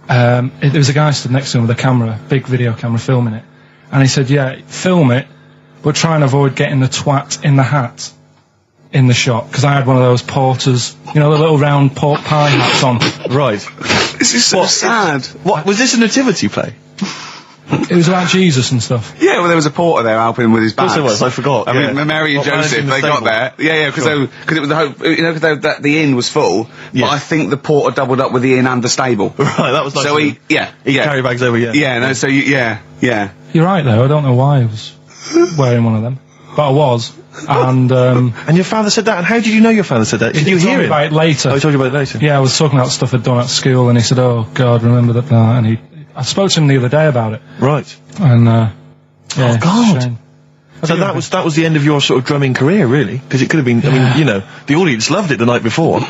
there was a guy stood next to him with a camera, big video camera, filming it. And he said, yeah, film it, but try and avoid getting the twat in the hat in the shot. Because I had one of those porters, you know, the little round pork pie hats on. Right. This is so sad. What, was this a nativity play? It was about Jesus and stuff. Yeah, well, there was a porter there helping him with his bags. Of course it was, I forgot. I mean, yeah. Mary and What, Joseph, managing the they got stable? there. Yeah, because Sure. it was the hope, you know, because the inn was full, Yeah. but I think the porter doubled up with the inn and the stable. Right, that was nice. So of he, him. yeah. He carry bags over, yeah. Yeah, no, so you, yeah. You're right, though. I don't know why I was wearing one of them. But I was. And, And your father said that, and how did you know your father said that? Did you he told hear me it? about it later. Oh, he told you about it later? Yeah, I was talking about stuff I'd done at school, and he said, "Oh God, remember that?" And I spoke to him the other day about it, Right. and yeah, Oh, God. it's a shame. So that was the end of your sort of drumming career, really? Because it could have been, I mean, you know, the audience loved it the night before.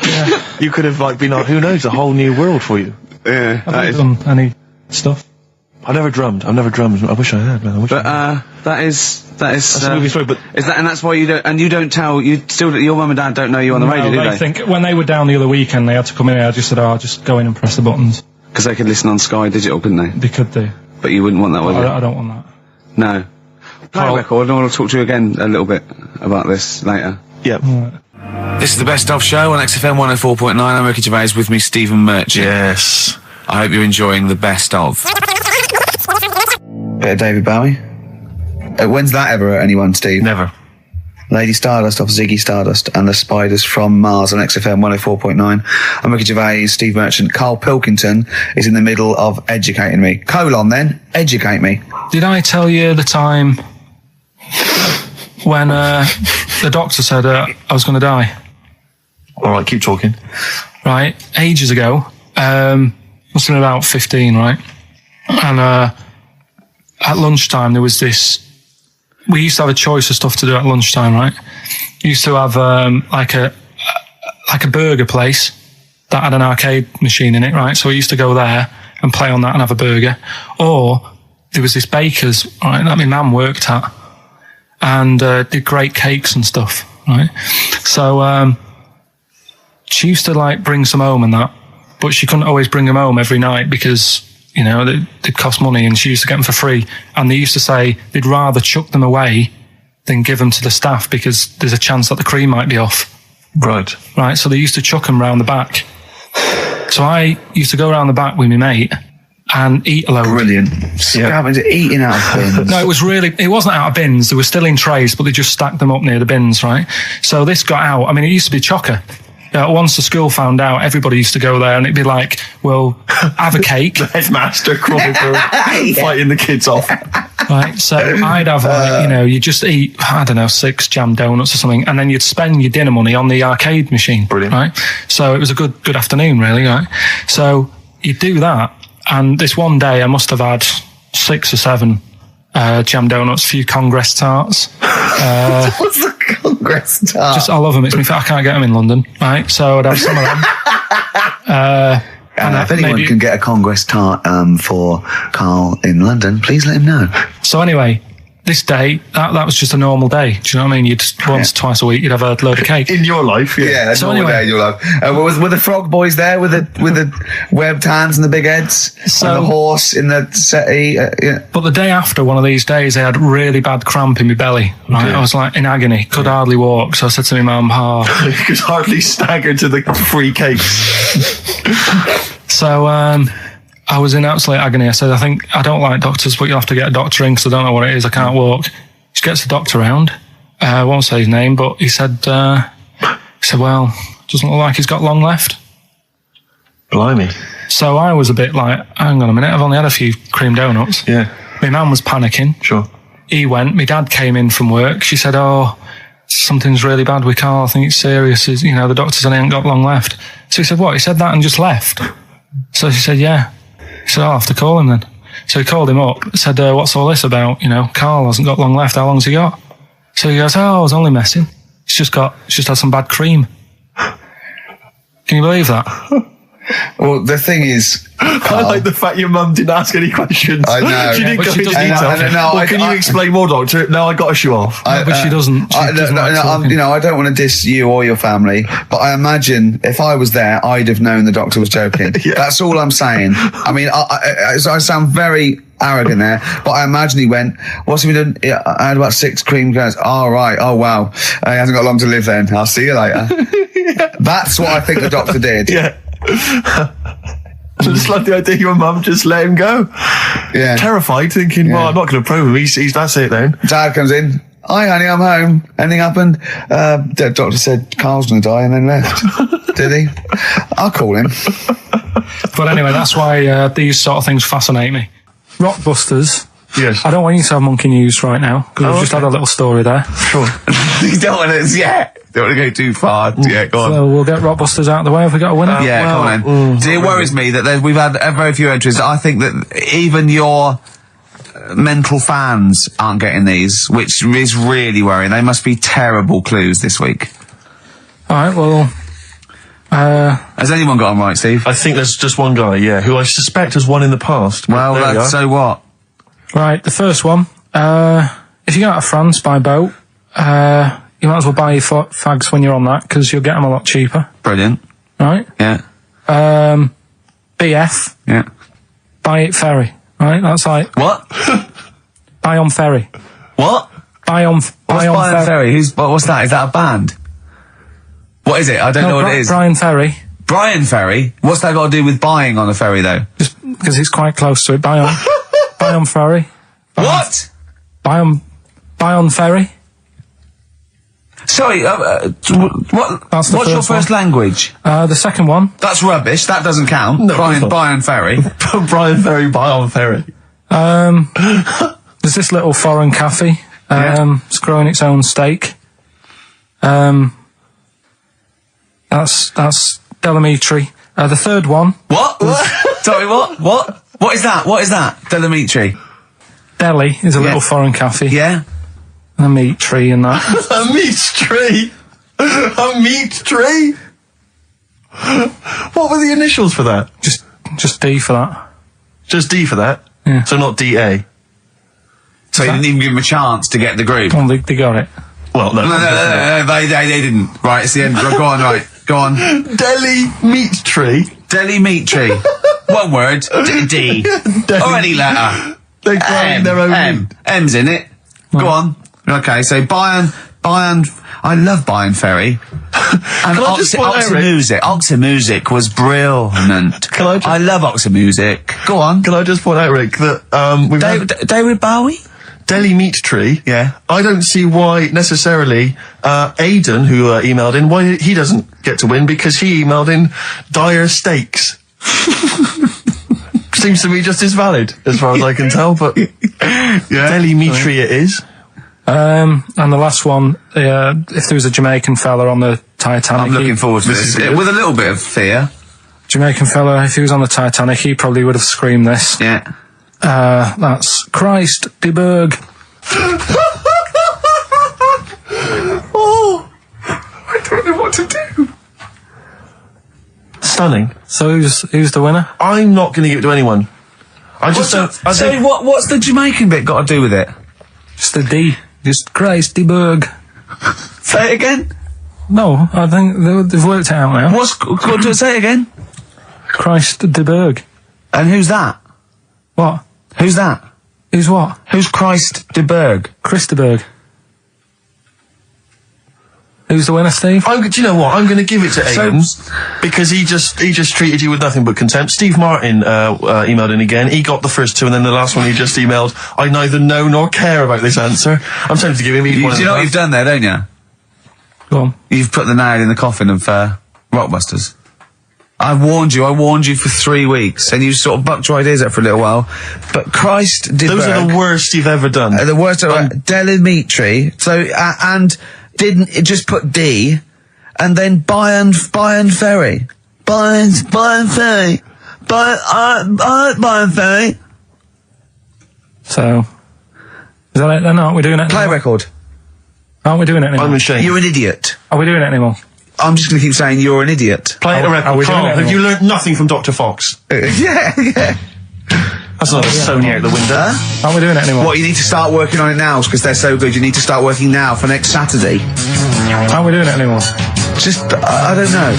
You could have, like, been, who knows, a whole new world for you. Yeah, Have you done any stuff? I've never drummed. I wish I had, man. that is That's a movie story, but... is that, and that's why you don't tell, your mum and dad don't know you on the radio, do they they? think when they were down the other weekend, they had to come in. I just said, "Oh, just go in and press the buttons." Because they could listen on Sky Digital, couldn't they? They could do. But you wouldn't want that, would you? I don't want that. No. Play a Carl- record, and I want to talk to you again a little bit about this later. Yeah. This is the Best Of Show on XFM 104.9. I'm Ricky Gervais, with me Stephen Merchant. Yes. I hope you're enjoying the Best Of. Bit of David Bowie. When's that ever at anyone, Steve? Never. Lady Stardust off Ziggy Stardust, and The Spiders from Mars on XFM 104.9. I'm Ricky Gervais, Steve Merchant. Karl Pilkington is in the middle of educating me. Educate me. Did I tell you the time when the doctor said I was going to die? All right, keep talking. Right, ages ago, must have been about 15, right? And at lunchtime there was this. We used to have a choice of stuff to do at lunchtime, right? We used to have like a burger place that had an arcade machine in it, right? So we used to go there and play on that and have a burger. Or there was this baker's, right, that my mum worked at, and did great cakes and stuff, right? So she used to like bring some home and that, but she couldn't always bring them home every night because, you know, they'd cost money, and she used to get them for free. And they used to say they'd rather chuck them away than give them to the staff because there's a chance that the cream might be off. Right. Right, so they used to chuck them round the back. So I used to go around the back with my mate and eat a load. Brilliant. Eating out of bins. No, it wasn't out of bins. They were still in trays, but they just stacked them up near the bins, right? So this got out. I mean, it used to be chocker. Once the school found out, everybody used to go there, and it'd be like, well, have a cake. The headmaster crawling through, fighting the kids off. Right, so I'd have, you just eat, 6 jam donuts or something, and then you'd spend your dinner money on the arcade machine. Brilliant. Right? So it was a good afternoon, really, right? So you'd do that, and this one day I must have had 6 or 7 jam donuts, a few Congress tarts. What's the Congress tart? I love them. I can't get them in London, right? So I'd have some of them. And if anyone can get a Congress tart for Karl in London, please let him know. So anyway, this day, that was just a normal day. Do you know what I mean? You'd twice a week, you'd have a load of cake. In your life, yeah. So normal day in your life. Were the frog boys there with the webbed hands and the big heads? And the horse in the settee? But the day after one of these days, I had really bad cramp in my belly. Right? Okay. I was like in agony, could hardly walk. So I said to my mum, you could hardly stagger to the free cakes. So I was in absolute agony. I said, I don't like doctors, but you'll have to get a doctor in because I don't know what it is. I can't walk. She gets the doctor round. I won't say his name, but he said, well, doesn't look like he's got long left. Blimey. So I was a bit like, hang on a minute, I've only had a few cream donuts. Yeah. My mum was panicking. Sure. He went. My dad came in from work. She said, something's really bad with Karl. I think it's serious. The doctor said he ain't got long left. So he said, what? He said that and just left? So she said, yeah. He said, I'll have to call him then. So he called him up, said, what's all this about? Karl hasn't got long left. How long's he got? So he goes, I was only messing. He's just had some bad cream. Can you believe that? Well, the thing is, I like the fact your mum didn't ask any questions. I know. She didn't But go she into doesn't. detail. Can you explain more, doctor? No, I got to show off. But she doesn't. I don't want to diss you or your family, but I imagine if I was there, I'd have known the doctor was joking. Yeah. That's all I'm saying. I mean, I sound very arrogant there, but I imagine he went, what's he been doing? I had about 6 cream cones. Oh, right. Oh, wow. He hasn't got long to live then. I'll see you later. Yeah. That's what I think the doctor did. Yeah. I just like the idea your mum just let him go. Yeah. Terrified, thinking, well, I'm not going to probe him. He's that's it then. Dad comes in. Hi, honey, I'm home. Anything happened? The doctor said Karl's going to die and then left. Did he? I'll call him. But anyway, that's why these sort of things fascinate me. Rockbusters. Yes. I don't want you to have monkey news right now because we've just had a little story there. Sure. You don't want to go too far. Yeah, go on. So we'll get Rockbusters out of the way. Have we got a winner? Come on then. See, it worries me that we've had very few entries. I think that even your mental fans aren't getting these, which is really worrying. They must be terrible clues this week. All right, well... Has anyone got them right, Steve? I think there's just one guy, who I suspect has won in the past. Well, so what? Right, the first one. If you go out of France by boat, you might as well buy your fags when you're on that because you'll get them a lot cheaper. Brilliant. Right? Yeah. BF. Yeah. Buy it ferry. Right? That's like... What? Buy on ferry. What? Buy on Ferry? What's that? Is that a band? What is it? I don't know what it is. Brian Ferry. Brian Ferry? What's that got to do with buying on a ferry, though? Just because it's quite close to it. Buy on ferry. What? Buy on ferry. Sorry, That's the what's your first first language? The second one, That's rubbish. That doesn't count. No, Brian, it's not. Brian Ferry. Brian Ferry, Brian Ferry. there's this little foreign cafe. It's growing its own steak. That's Delamitri. The third one, What? Sorry, what? What? What is that? What is that? Delamitri. Delhi, is a little foreign cafe. Yeah? And a meat tree and that. A meat tree. A meat tree. What were the initials for that? just D for that. Just D for that. Yeah. So not DA. So you didn't even give him a chance to get the group. Oh, they got it. Well, no. No, they didn't. Right, it's the end. Go on, right. Go on. Delhi meat tree. Delhi meat tree. One word. D. Or any letter. They're growing their own M. meat. M's in it. Go on. Okay, so Bayern, I love Bayern Ferry. And Can I just point out, Rick? Oxford Music was brilliant. Can I just- I love Oxford Music. Go on. Can I just point out, Rick, that we've had David Bowie? Delhi meat tree. Yeah. I don't see why necessarily Aidan, who emailed in, why he doesn't get to win, because he emailed in dire steaks. Seems to me just as valid, as far as I can tell, but Delhi meat tree it is. And the last one, if there was a Jamaican fella on the Titanic. I'm looking forward to this. With a little bit of fear. Jamaican fella, if he was on the Titanic, he probably would have screamed this. Yeah. That's Christ de Berg. Oh, I don't know what to do. Stunning. So who's the winner? I'm not going to give it to anyone. I just don't. I So think- what's the Jamaican bit got to do with it? Just the D. Just Christ de Berg. Say it again. No, I think they've worked it out now. Say it again. Christ de Berg. And who's that? What? Who's that? Who's what? Who's Christ de Berg? Chris de Berg. Who's the winner, Steve? do you know what? I'm going to give it to Aidan because he just treated you with nothing but contempt. Steve Martin emailed in again. He got the first two, and then the last one he just emailed. I neither know nor care about this answer. I'm tempted to give him each one. Do you know what you've done there, don't you? Go on. You've put the nail in the coffin of Rockbusters. I warned you for 3 weeks, and you sort of bucked your ideas up for a little while. But Christ de Those Berg, are the worst you've ever done. the worst. Delamitri. So and didn't it just put D, and then Bayern Ferry. Bayern Ferry. Bayern Ferry. So, is that it then? Aren't we doing it Play anymore? record. Aren't we doing it anymore? I'm ashamed. You're an idiot. Are we doing it anymore? I'm just going to keep saying you're an idiot. Play a Are record. we doing Carl, it have anymore? you learnt nothing from Dr. Fox? yeah. That's not a Sony out the window. Aren't we doing it anymore? What, you need to start working on it now because they're so good. You need to start working now for next Saturday. Aren't we doing it anymore? Just, I don't know.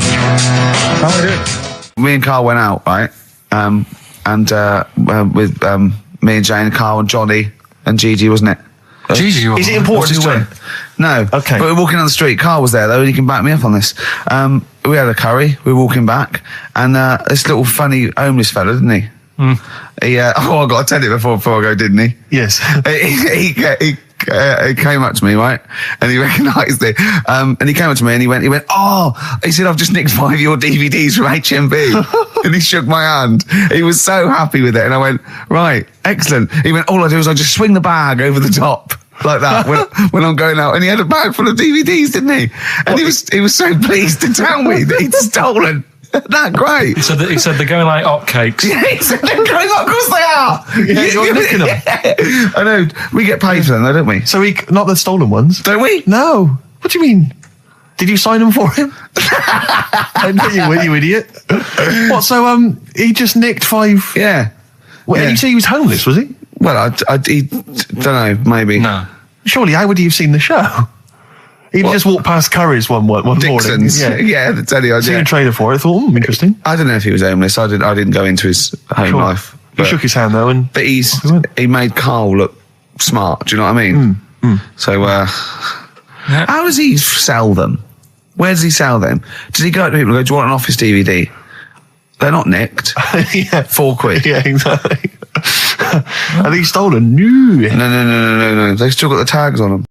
Aren't we doing it? Me and Carl went out, right? With me and Jane, Carl and Johnny and Gigi, wasn't it? Gigi, Is it important to win? No. Okay. But we're walking down the street. Carl was there though, and he can back me up on this. We had a curry. We were walking back, and this little funny homeless fella, didn't he? He. I got to tell you before I go, didn't he? Yes. He came up to me, right? And he recognised it. And he came up to me and he went, oh, he said, I've just nicked 5 of your DVDs from HMV. And he shook my hand. He was so happy with it. And I went, right, excellent. He went, all I do is I just swing the bag over the top. Like that when I'm going out, and he had a bag full of DVDs, didn't he? And he was so pleased to tell me that he'd stolen. That great. He said they're going like hotcakes. Yeah, he said they're going up. Of course they are. Yeah, you're nicking them. I know. We get paid for them, though, don't we? So not the stolen ones. Don't we? No. What do you mean? Did you sign them for him? I know you would, you idiot. What? So he just nicked 5. Yeah. Well, Yeah. and you say he was homeless, was he? Well, I don't know. Maybe. No. Surely, how would he have seen the show? He'd just walked past Curry's one morning. Dixon's. Yeah. Yeah, that's any Seen idea. a trailer for it. I thought, interesting. I don't know if he was homeless. I didn't go into his home Sure. life. He But, shook his hand though, and but he went. he made Carl look smart. Do you know what I mean? So, how does he sell them? Where does he sell them? Does he go to people and go, do you want an Office DVD? They're not nicked. yeah, £4. yeah, exactly. Are these stolen? No. No. They've still got the tags on them.